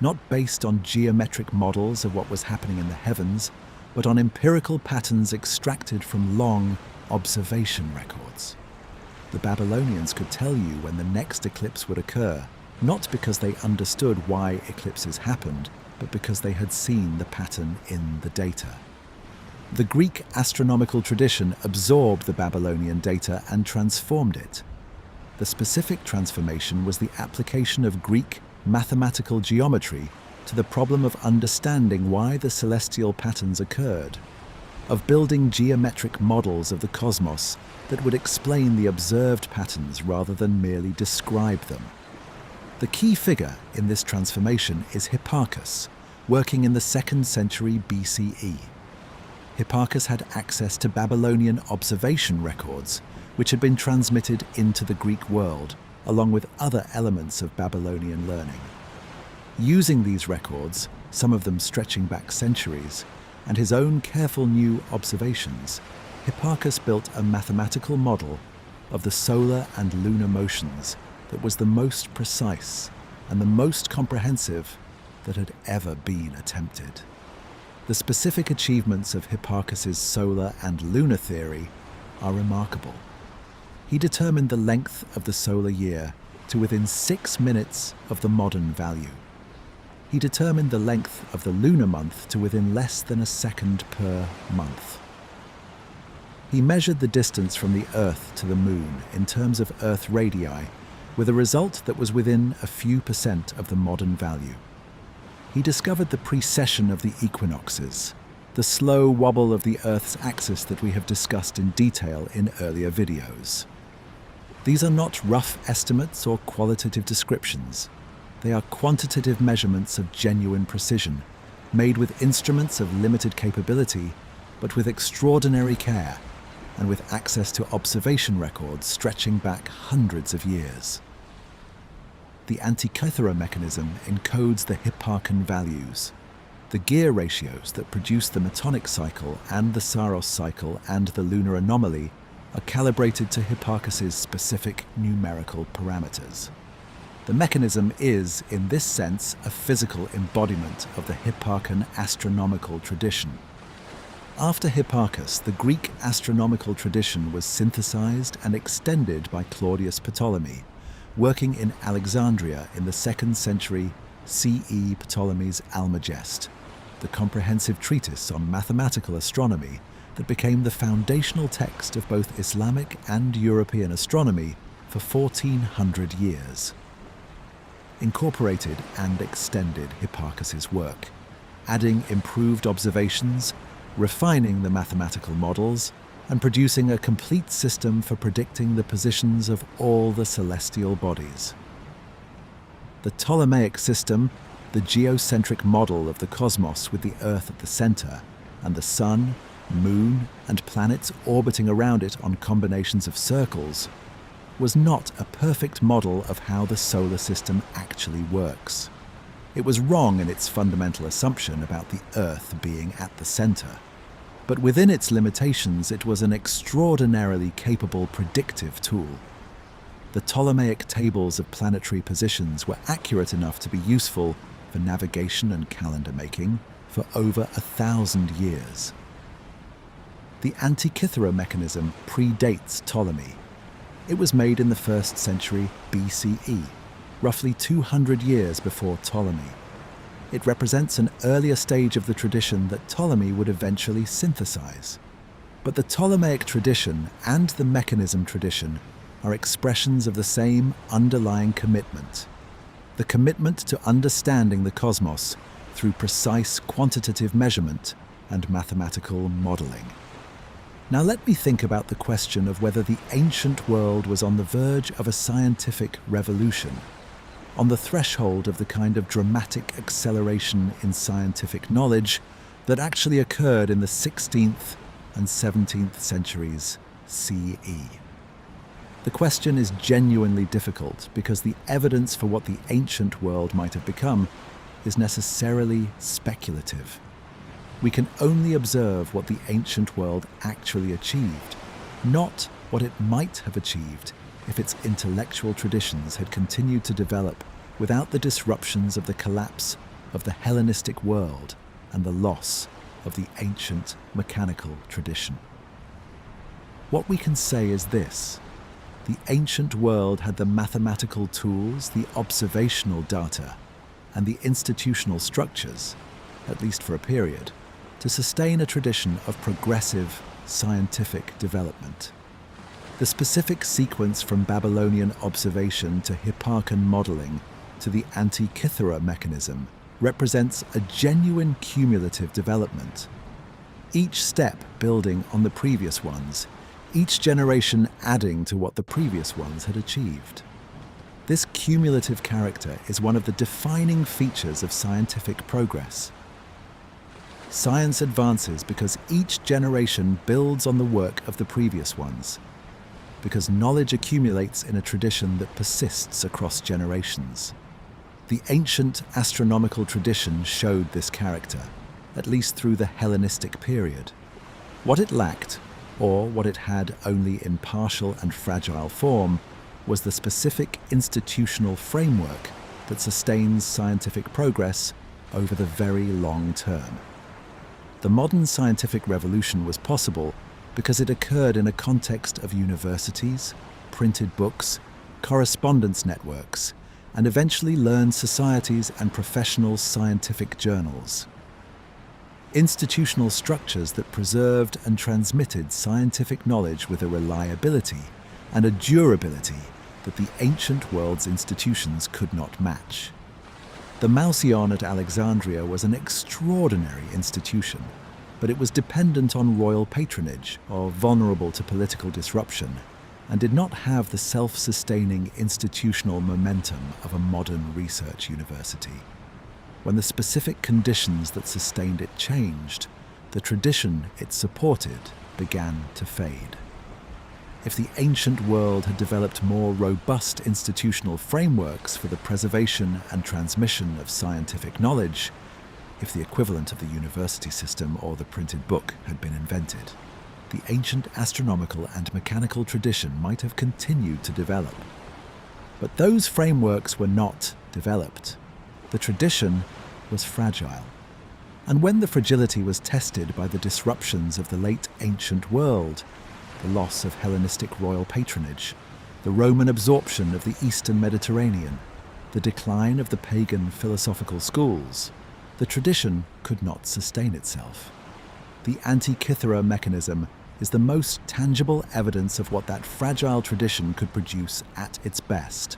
not based on geometric models of what was happening in the heavens, but on empirical patterns extracted from long observation records. The Babylonians could tell you when the next eclipse would occur, not because they understood why eclipses happened, but because they had seen the pattern in the data. The Greek astronomical tradition absorbed the Babylonian data and transformed it. The specific transformation was the application of Greek mathematical geometry to the problem of understanding why the celestial patterns occurred, of building geometric models of the cosmos that would explain the observed patterns rather than merely describe them. The key figure in this transformation is Hipparchus, working in the 2nd century BCE. Hipparchus had access to Babylonian observation records, which had been transmitted into the Greek world, along with other elements of Babylonian learning. Using these records, some of them stretching back centuries, and his own careful new observations, Hipparchus built a mathematical model of the solar and lunar motions that was the most precise and the most comprehensive that had ever been attempted. The specific achievements of Hipparchus's solar and lunar theory are remarkable. He determined the length of the solar year to within 6 minutes of the modern value. He determined the length of the lunar month to within less than a second per month. He measured the distance from the Earth to the Moon in terms of Earth radii, with a result that was within a few percent of the modern value. He discovered the precession of the equinoxes, the slow wobble of the Earth's axis that we have discussed in detail in earlier videos. These are not rough estimates or qualitative descriptions. They are quantitative measurements of genuine precision, made with instruments of limited capability, but with extraordinary care, and with access to observation records stretching back hundreds of years. The Antikythera Mechanism encodes the Hipparchan values. The gear ratios that produce the Metonic cycle and the Saros cycle and the lunar anomaly are calibrated to Hipparchus's specific numerical parameters. The mechanism is, in this sense, a physical embodiment of the Hipparchan astronomical tradition. After Hipparchus, the Greek astronomical tradition was synthesized and extended by Claudius Ptolemy, working in Alexandria in the 2nd century CE. Ptolemy's Almagest, the comprehensive treatise on mathematical astronomy that became the foundational text of both Islamic and European astronomy for 1400 years. Incorporated and extended Hipparchus's work, adding improved observations, refining the mathematical models, and producing a complete system for predicting the positions of all the celestial bodies. The Ptolemaic system, the geocentric model of the cosmos with the Earth at the center, and the Sun, Moon, and planets orbiting around it on combinations of circles, was not a perfect model of how the solar system actually works. It was wrong in its fundamental assumption about the Earth being at the center. But within its limitations, it was an extraordinarily capable predictive tool. The Ptolemaic tables of planetary positions were accurate enough to be useful for navigation and calendar making for over 1,000 years. The Antikythera mechanism predates Ptolemy. It was made in the 1st century BCE, roughly 200 years before Ptolemy. It represents an earlier stage of the tradition that Ptolemy would eventually synthesize. But the Ptolemaic tradition and the mechanism tradition are expressions of the same underlying commitment. The commitment to understanding the cosmos through precise quantitative measurement and mathematical modeling. Now let me think about the question of whether the ancient world was on the verge of a scientific revolution, on the threshold of the kind of dramatic acceleration in scientific knowledge that actually occurred in the 16th and 17th centuries CE. The question is genuinely difficult because the evidence for what the ancient world might have become is necessarily speculative. We can only observe what the ancient world actually achieved, not what it might have achieved if its intellectual traditions had continued to develop without the disruptions of the collapse of the Hellenistic world and the loss of the ancient mechanical tradition. What we can say is this: the ancient world had the mathematical tools, the observational data, and the institutional structures, at least for a period, to sustain a tradition of progressive scientific development. The specific sequence from Babylonian observation to Hipparchan modeling to the Antikythera Mechanism represents a genuine cumulative development. Each step building on the previous ones, each generation adding to what the previous ones had achieved. This cumulative character is one of the defining features of scientific progress. Science advances because each generation builds on the work of the previous ones, because knowledge accumulates in a tradition that persists across generations. The ancient astronomical tradition showed this character, at least through the Hellenistic period. What it lacked, or what it had only in partial and fragile form, was the specific institutional framework that sustains scientific progress over the very long term. The modern scientific revolution was possible because it occurred in a context of universities, printed books, correspondence networks, and eventually learned societies and professional scientific journals. Institutional structures that preserved and transmitted scientific knowledge with a reliability and a durability that the ancient world's institutions could not match. The Mouseion at Alexandria was an extraordinary institution, but it was dependent on royal patronage or vulnerable to political disruption, and did not have the self-sustaining institutional momentum of a modern research university. When the specific conditions that sustained it changed, the tradition it supported began to fade. If the ancient world had developed more robust institutional frameworks for the preservation and transmission of scientific knowledge, if the equivalent of the university system or the printed book had been invented, the ancient astronomical and mechanical tradition might have continued to develop. But those frameworks were not developed. The tradition was fragile. And when the fragility was tested by the disruptions of the late ancient world, the loss of Hellenistic royal patronage, the Roman absorption of the Eastern Mediterranean, the decline of the pagan philosophical schools, the tradition could not sustain itself. The Antikythera Mechanism is the most tangible evidence of what that fragile tradition could produce at its best.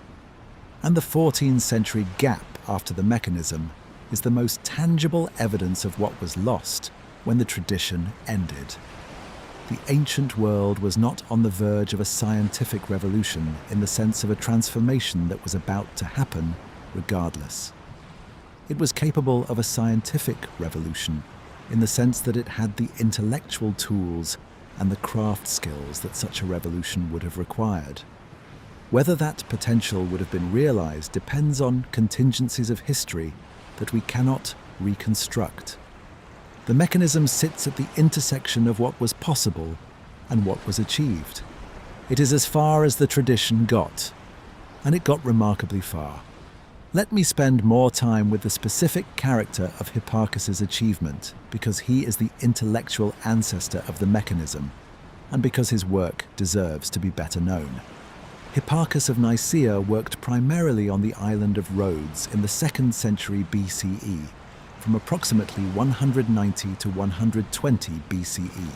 And the 14th century gap after the mechanism is the most tangible evidence of what was lost when the tradition ended. The ancient world was not on the verge of a scientific revolution in the sense of a transformation that was about to happen regardless. It was capable of a scientific revolution in the sense that it had the intellectual tools and the craft skills that such a revolution would have required. Whether that potential would have been realized depends on contingencies of history that we cannot reconstruct. The mechanism sits at the intersection of what was possible and what was achieved. It is as far as the tradition got, and it got remarkably far. Let me spend more time with the specific character of Hipparchus's achievement, because he is the intellectual ancestor of the mechanism, and because his work deserves to be better known. Hipparchus of Nicaea worked primarily on the island of Rhodes in the 2nd century BCE, from approximately 190 to 120 BCE.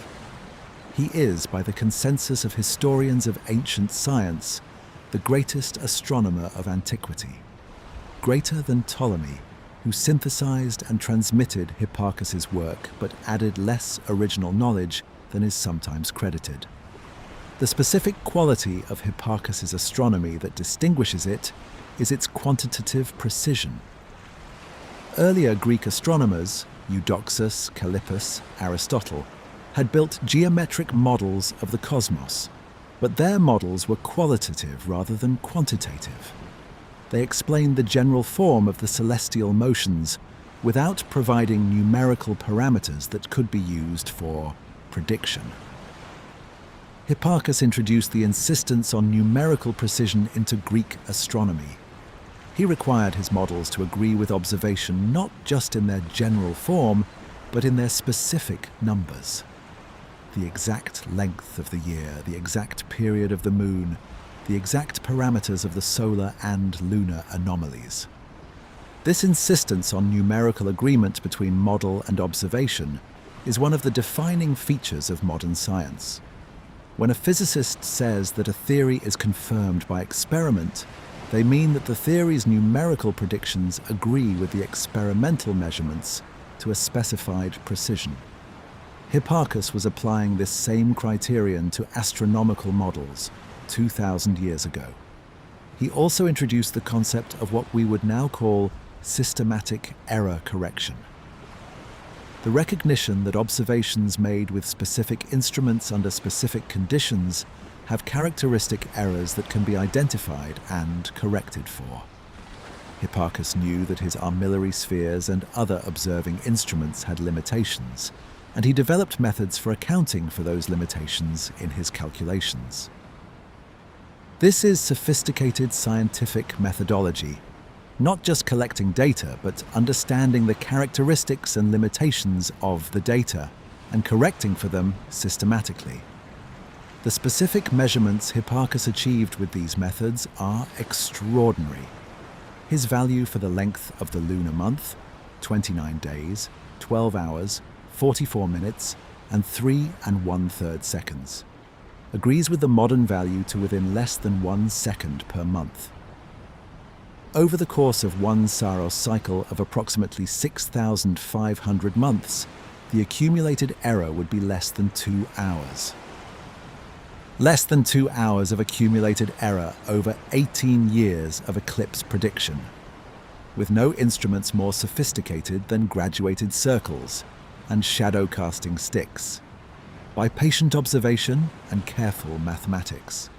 He is, by the consensus of historians of ancient science, the greatest astronomer of antiquity, greater than Ptolemy, who synthesized and transmitted Hipparchus's work but added less original knowledge than is sometimes credited. The specific quality of Hipparchus's astronomy that distinguishes it is its quantitative precision. Earlier Greek astronomers, Eudoxus, Callippus, Aristotle, had built geometric models of the cosmos, but their models were qualitative rather than quantitative. They explained the general form of the celestial motions without providing numerical parameters that could be used for prediction. Hipparchus introduced the insistence on numerical precision into Greek astronomy. He required his models to agree with observation not just in their general form, but in their specific numbers. The exact length of the year, the exact period of the moon, the exact parameters of the solar and lunar anomalies. This insistence on numerical agreement between model and observation is one of the defining features of modern science. When a physicist says that a theory is confirmed by experiment, they mean that the theory's numerical predictions agree with the experimental measurements to a specified precision. Hipparchus was applying this same criterion to astronomical models 2,000 years ago. He also introduced the concept of what we would now call systematic error correction. The recognition that observations made with specific instruments under specific conditions have characteristic errors that can be identified and corrected for. Hipparchus knew that his armillary spheres and other observing instruments had limitations, and he developed methods for accounting for those limitations in his calculations. This is sophisticated scientific methodology, not just collecting data, but understanding the characteristics and limitations of the data and correcting for them systematically. The specific measurements Hipparchus achieved with these methods are extraordinary. His value for the length of the lunar month, 29 days, 12 hours, 44 minutes, and 3 1/3 seconds, agrees with the modern value to within less than 1 second per month. Over the course of one Saros cycle of approximately 6,500 months, the accumulated error would be less than 2 hours. Less than 2 hours of accumulated error over 18 years of eclipse prediction, with no instruments more sophisticated than graduated circles and shadow casting sticks, by patient observation and careful mathematics,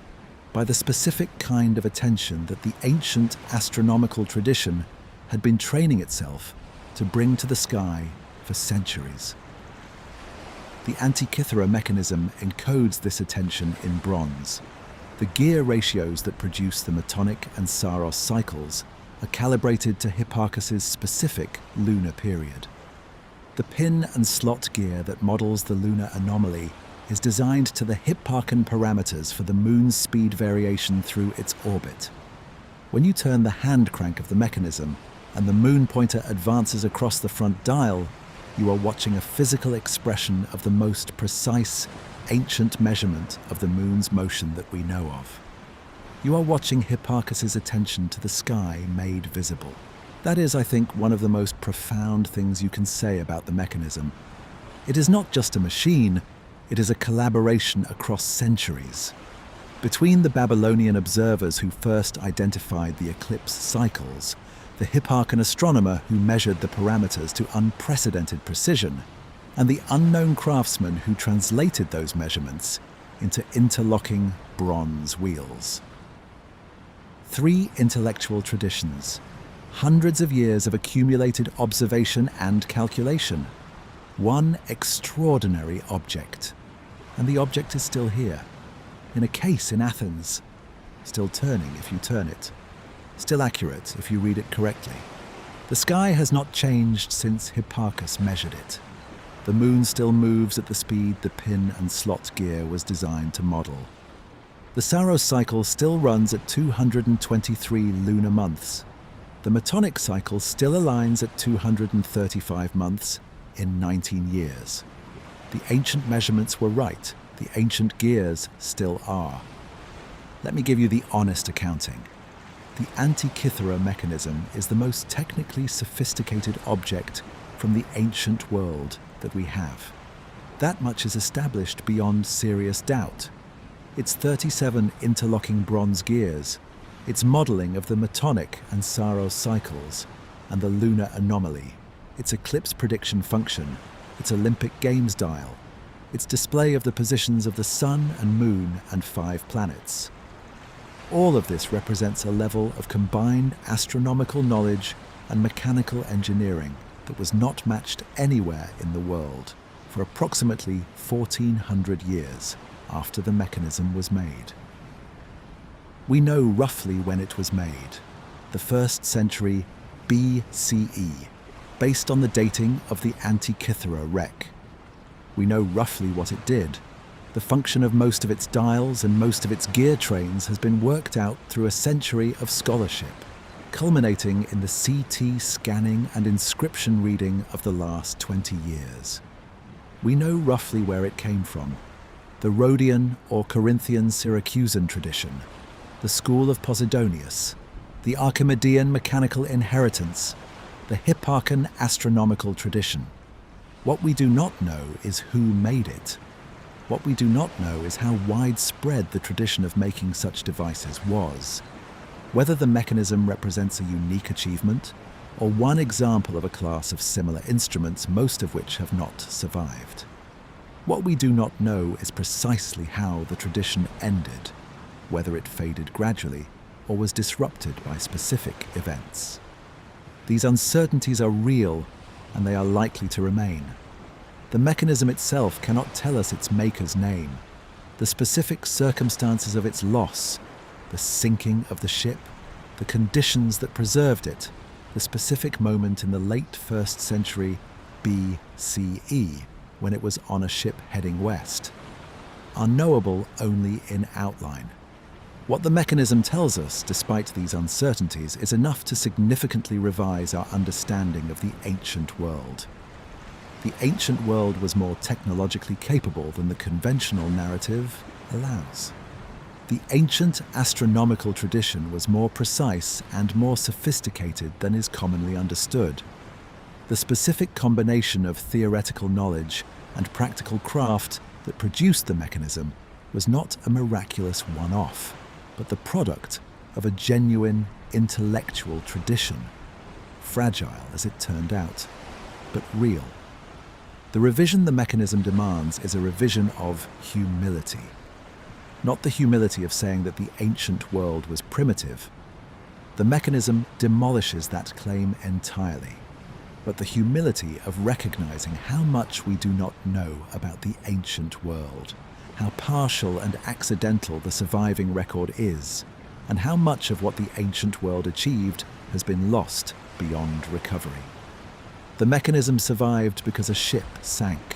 by the specific kind of attention that the ancient astronomical tradition had been training itself to bring to the sky for centuries. The Antikythera Mechanism encodes this attention in bronze. The gear ratios that produce the Metonic and Saros cycles are calibrated to Hipparchus's specific lunar period. The pin and slot gear that models the lunar anomaly is designed to the Hipparchan parameters for the moon's speed variation through its orbit. When you turn the hand crank of the mechanism and the moon pointer advances across the front dial, you are watching a physical expression of the most precise, ancient measurement of the moon's motion that we know of. You are watching Hipparchus's attention to the sky made visible. That is, I think, one of the most profound things you can say about the mechanism. It is not just a machine, it is a collaboration across centuries. Between the Babylonian observers who first identified the eclipse cycles, the Hipparchan astronomer who measured the parameters to unprecedented precision, and the unknown craftsman who translated those measurements into interlocking bronze wheels. 3 intellectual traditions, hundreds of years of accumulated observation and calculation, 1 extraordinary object. And the object is still here, in a case in Athens, still turning if you turn it, still accurate if you read it correctly. The sky has not changed since Hipparchus measured it. The moon still moves at the speed the pin and slot gear was designed to model. The Saros cycle still runs at 223 lunar months. The Metonic cycle still aligns at 235 months in 19 years. The ancient measurements were right. The ancient gears still are. Let me give you the honest accounting. The Antikythera Mechanism is the most technically sophisticated object from the ancient world that we have. That much is established beyond serious doubt. Its 37 interlocking bronze gears, its modelling of the Metonic and Saros cycles, and the lunar anomaly, its eclipse prediction function, its Olympic Games dial, its display of the positions of the Sun and Moon and 5 planets. All of this represents a level of combined astronomical knowledge and mechanical engineering that was not matched anywhere in the world for approximately 1400 years after the mechanism was made. We know roughly when it was made, the 1st century BCE, based on the dating of the Antikythera wreck. We know roughly what it did. The function of most of its dials and most of its gear trains has been worked out through a century of scholarship, culminating in the CT scanning and inscription reading of the last 20 years. We know roughly where it came from: the Rhodian or Corinthian Syracusan tradition, the school of Posidonius, the Archimedean mechanical inheritance, the Hipparchian astronomical tradition. What we do not know is who made it. What we do not know is how widespread the tradition of making such devices was, whether the mechanism represents a unique achievement or one example of a class of similar instruments, most of which have not survived. What we do not know is precisely how the tradition ended, whether it faded gradually or was disrupted by specific events. These uncertainties are real, and they are likely to remain. The mechanism itself cannot tell us its maker's name, the specific circumstances of its loss, the sinking of the ship, the conditions that preserved it, the specific moment in the late 1st century BCE when it was on a ship heading west, are knowable only in outline. What the mechanism tells us, despite these uncertainties, is enough to significantly revise our understanding of the ancient world. The ancient world was more technologically capable than the conventional narrative allows. The ancient astronomical tradition was more precise and more sophisticated than is commonly understood. The specific combination of theoretical knowledge and practical craft that produced the mechanism was not a miraculous one-off, but the product of a genuine intellectual tradition, fragile as it turned out, but real. The revision the mechanism demands is a revision of humility. Not the humility of saying that the ancient world was primitive. The mechanism demolishes that claim entirely, but the humility of recognizing how much we do not know about the ancient world, how partial and accidental the surviving record is, and how much of what the ancient world achieved has been lost beyond recovery. The mechanism survived because a ship sank.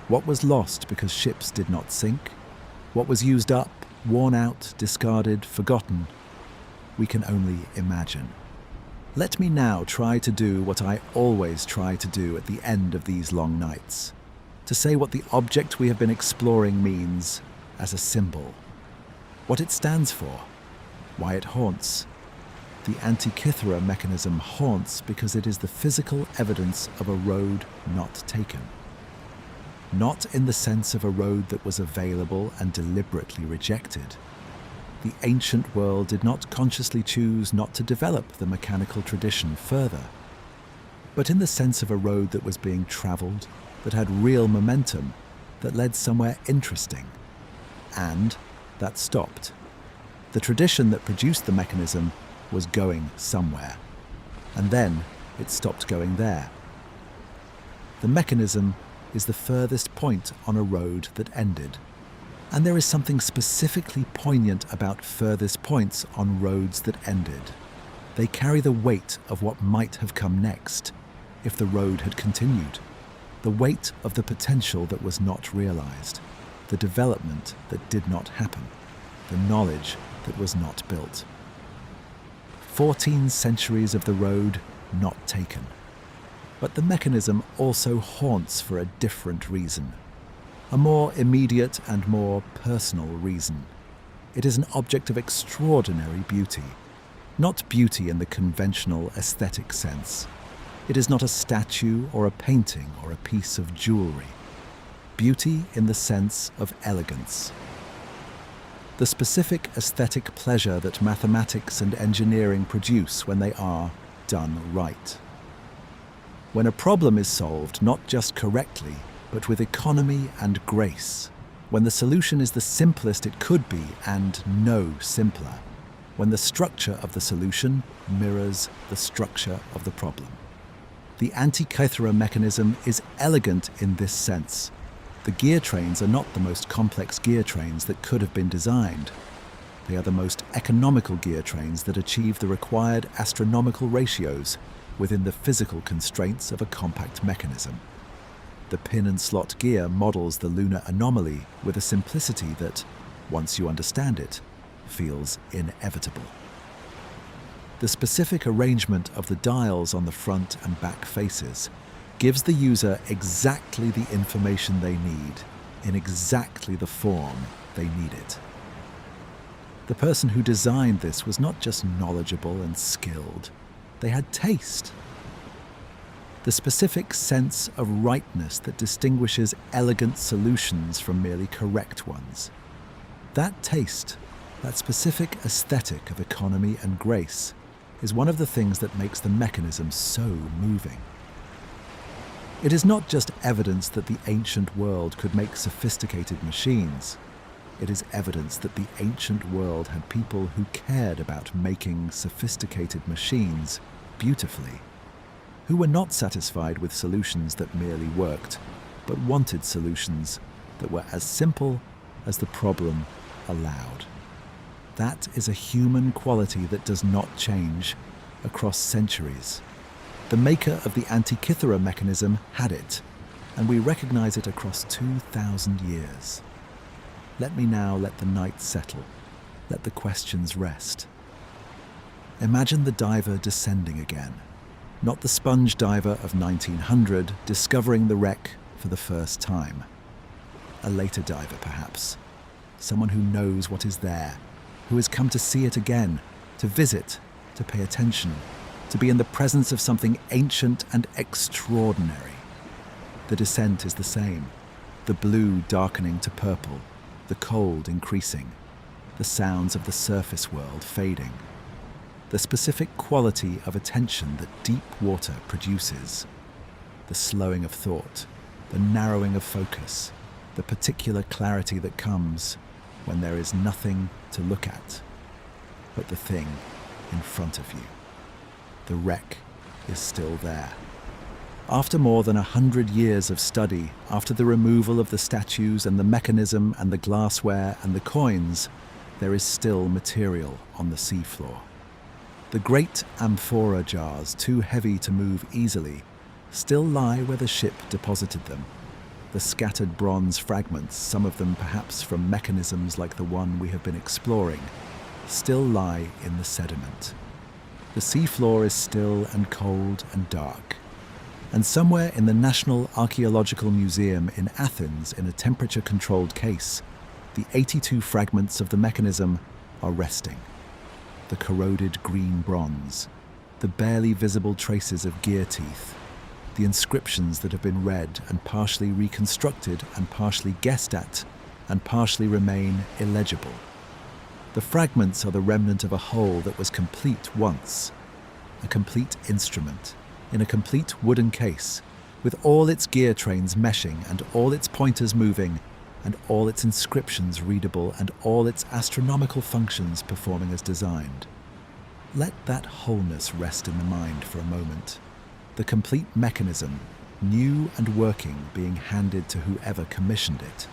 What was lost because ships did not sink? What was used up, worn out, discarded, forgotten? We can only imagine. Let me now try to do what I always try to do at the end of these long nights, to say what the object we have been exploring means as a symbol, what it stands for, why it haunts. The Antikythera mechanism haunts because it is the physical evidence of a road not taken. Not in the sense of a road that was available and deliberately rejected. The ancient world did not consciously choose not to develop the mechanical tradition further, but in the sense of a road that was being traveled, that had real momentum, that led somewhere interesting, and that stopped. The tradition that produced the mechanism was going somewhere, and then it stopped going there. The mechanism is the furthest point on a road that ended, and there is something specifically poignant about furthest points on roads that ended. They carry the weight of what might have come next if the road had continued, the weight of the potential that was not realized, the development that did not happen, the knowledge that was not built. 14 centuries of the road not taken. But the mechanism also haunts for a different reason, a more immediate and more personal reason. It is an object of extraordinary beauty, not beauty in the conventional aesthetic sense. It is not a statue or a painting or a piece of jewelry. Beauty in the sense of elegance. The specific aesthetic pleasure that mathematics and engineering produce when they are done right. When a problem is solved not just correctly, but with economy and grace. When the solution is the simplest it could be and no simpler. When the structure of the solution mirrors the structure of the problem. The Antikythera mechanism is elegant in this sense. The gear trains are not the most complex gear trains that could have been designed. They are the most economical gear trains that achieve the required astronomical ratios, within the physical constraints of a compact mechanism. The pin and slot gear models the lunar anomaly with a simplicity that, once you understand it, feels inevitable. The specific arrangement of the dials on the front and back faces gives the user exactly the information they need in exactly the form they need it. The person who designed this was not just knowledgeable and skilled, they had taste. The specific sense of rightness that distinguishes elegant solutions from merely correct ones. That taste, that specific aesthetic of economy and grace, is one of the things that makes the mechanism so moving. It is not just evidence that the ancient world could make sophisticated machines. It is evidence that the ancient world had people who cared about making sophisticated machines beautifully, who were not satisfied with solutions that merely worked, but wanted solutions that were as simple as the problem allowed. That is a human quality that does not change across centuries. The maker of the Antikythera Mechanism had it, and we recognize it across 2,000 years. Let me now let the night settle. Let the questions rest. Imagine the diver descending again, not the sponge diver of 1900 discovering the wreck for the first time. A later diver, perhaps. Someone who knows what is there, who has come to see it again, to visit, to pay attention, to be in the presence of something ancient and extraordinary. The descent is the same, the blue darkening to purple, the cold increasing, the sounds of the surface world fading, the specific quality of attention that deep water produces, the slowing of thought, the narrowing of focus, the particular clarity that comes when there is nothing to look at but the thing in front of you. The wreck is still there. After more than 100 years of study, after the removal of the statues and the mechanism and the glassware and the coins, there is still material on the seafloor. The great amphora jars, too heavy to move easily, still lie where the ship deposited them. The scattered bronze fragments, some of them perhaps from mechanisms like the one we have been exploring, still lie in the sediment. The seafloor is still and cold and dark. And somewhere in the National Archaeological Museum in Athens, in a temperature-controlled case, the 82 fragments of the mechanism are resting. The corroded green bronze, the barely visible traces of gear teeth, the inscriptions that have been read and partially reconstructed and partially guessed at and partially remain illegible. The fragments are the remnant of a whole that was complete once, a complete instrument, in a complete wooden case, with all its gear trains meshing and all its pointers moving and all its inscriptions readable and all its astronomical functions performing as designed. Let that wholeness rest in the mind for a moment. The complete mechanism, new and working, being handed to whoever commissioned it.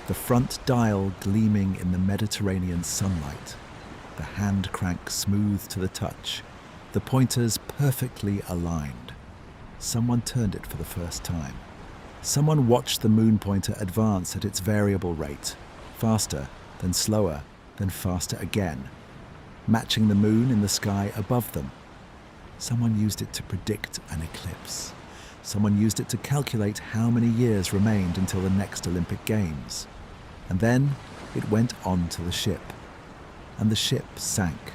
The front dial gleaming in the Mediterranean sunlight, the hand crank smooth to the touch, the pointers perfectly aligned. Someone turned it for the first time. Someone watched the moon pointer advance at its variable rate, faster, then slower, then faster again, matching the moon in the sky above them. Someone used it to predict an eclipse. Someone used it to calculate how many years remained until the next Olympic Games. And then it went on to the ship. And the ship sank.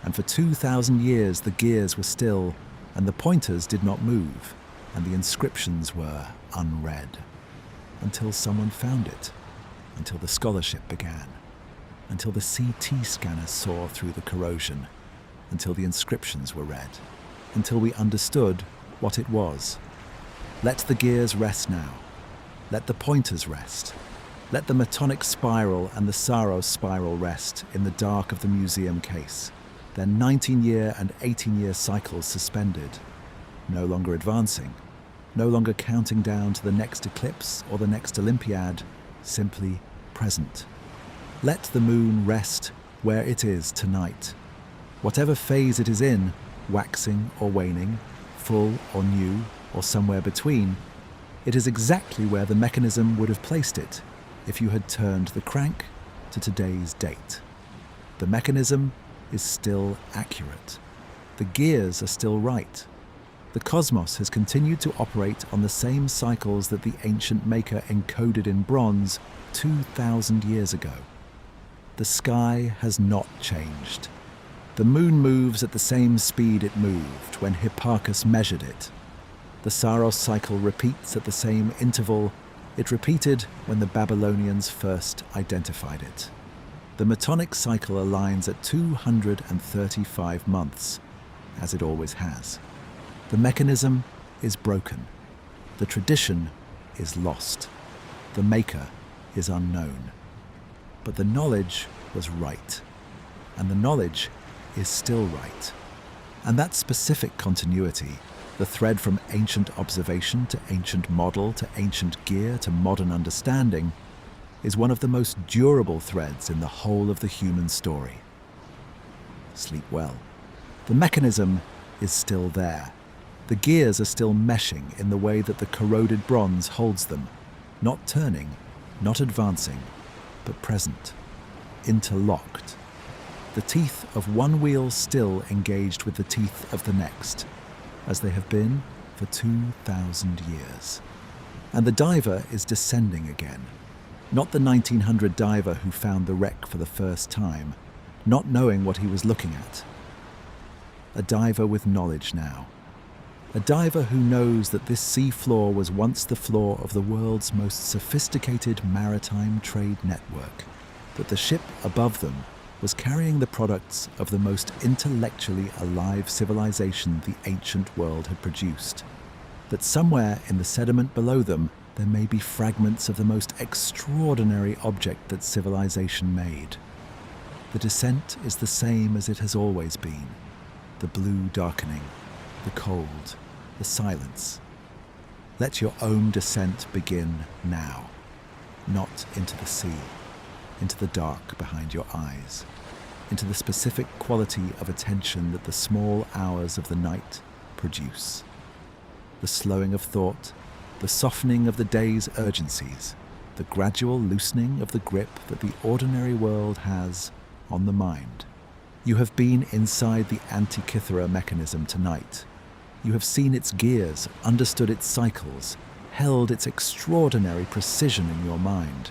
And for 2,000 years the gears were still, and the pointers did not move, and the inscriptions were unread. Until someone found it. Until the scholarship began. Until the CT scanner saw through the corrosion. Until the inscriptions were read. Until we understood what it was. Let the gears rest now. Let the pointers rest. Let the Metonic spiral and the Saros spiral rest in the dark of the museum case. Their 19-year and 18-year cycles suspended, no longer advancing, no longer counting down to the next eclipse or the next Olympiad, simply present. Let the moon rest where it is tonight. Whatever phase it is in, waxing or waning, full or new, or somewhere between, it is exactly where the mechanism would have placed it if you had turned the crank to today's date. The mechanism is still accurate. The gears are still right. The cosmos has continued to operate on the same cycles that the ancient maker encoded in bronze 2,000 years ago. The sky has not changed. The moon moves at the same speed it moved when Hipparchus measured it. The Saros cycle repeats at the same interval it repeated when the Babylonians first identified it. The Metonic cycle aligns at 235 months, as it always has. The mechanism is broken. The tradition is lost. The maker is unknown. But the knowledge was right. And the knowledge is still right. And that specific continuity, the thread from ancient observation to ancient model to ancient gear to modern understanding, is one of the most durable threads in the whole of the human story. Sleep well. The mechanism is still there. The gears are still meshing in the way that the corroded bronze holds them, not turning, not advancing, but present, interlocked. The teeth of one wheel still engaged with the teeth of the next, as they have been for 2,000 years. And the diver is descending again. Not the 1900 diver who found the wreck for the first time, not knowing what he was looking at. A diver with knowledge now. A diver who knows that this sea floor was once the floor of the world's most sophisticated maritime trade network, that the ship above them was carrying the products of the most intellectually alive civilization the ancient world had produced, that somewhere in the sediment below them there may be fragments of the most extraordinary object that civilization made. The descent is the same as it has always been. The blue darkening, the cold, the silence. Let your own descent begin now, not into the sea, into the dark behind your eyes, into the specific quality of attention that the small hours of the night produce. The slowing of thought, the softening of the day's urgencies, the gradual loosening of the grip that the ordinary world has on the mind. You have been inside the Antikythera Mechanism tonight. You have seen its gears, understood its cycles, held its extraordinary precision in your mind.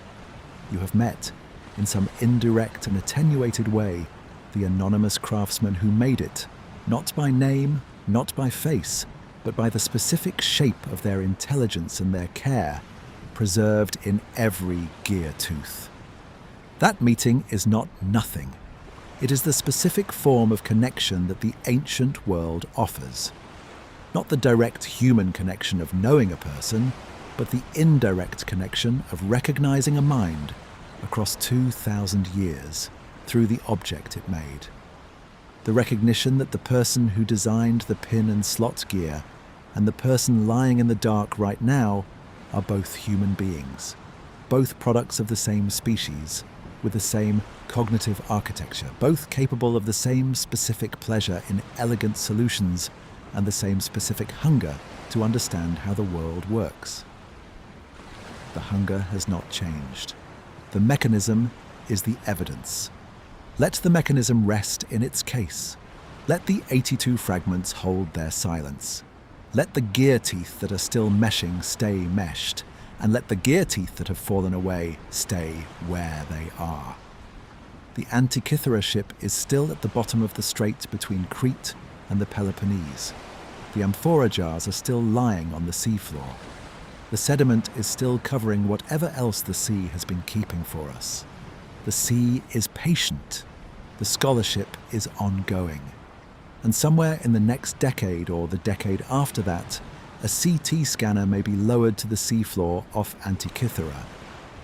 You have met, in some indirect and attenuated way, the anonymous craftsman who made it, not by name, not by face, but by the specific shape of their intelligence and their care, preserved in every gear tooth. That meeting is not nothing. It is the specific form of connection that the ancient world offers. Not the direct human connection of knowing a person, but the indirect connection of recognizing a mind across 2,000 years through the object it made. The recognition that the person who designed the pin and slot gear and the person lying in the dark right now are both human beings, both products of the same species, with the same cognitive architecture, both capable of the same specific pleasure in elegant solutions and the same specific hunger to understand how the world works. The hunger has not changed. The mechanism is the evidence. Let the mechanism rest in its case. Let the 82 fragments hold their silence. Let the gear teeth that are still meshing stay meshed, and let the gear teeth that have fallen away stay where they are. The Antikythera ship is still at the bottom of the strait between Crete and the Peloponnese. The amphora jars are still lying on the seafloor. The sediment is still covering whatever else the sea has been keeping for us. The sea is patient. The scholarship is ongoing. And somewhere in the next decade or the decade after that, a CT scanner may be lowered to the seafloor off Antikythera,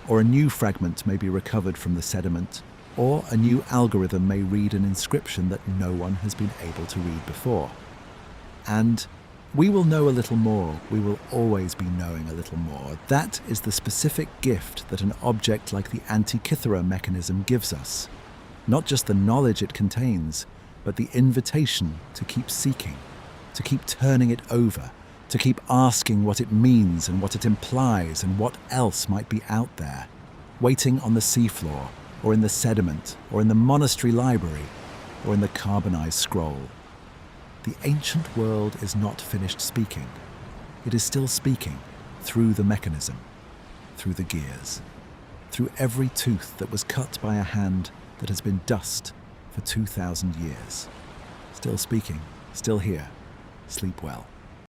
or a new fragment may be recovered from the sediment, or a new algorithm may read an inscription that no one has been able to read before. And we will know a little more. We will always be knowing a little more. That is the specific gift that an object like the Antikythera Mechanism gives us. Not just the knowledge it contains, but the invitation to keep seeking, to keep turning it over, to keep asking what it means and what it implies and what else might be out there, waiting on the seafloor, or in the sediment, or in the monastery library, or in the carbonized scroll. The ancient world is not finished speaking. It is still speaking through the mechanism, through the gears, through every tooth that was cut by a hand that has been dust for 2,000 years. Still speaking, still here. Sleep well.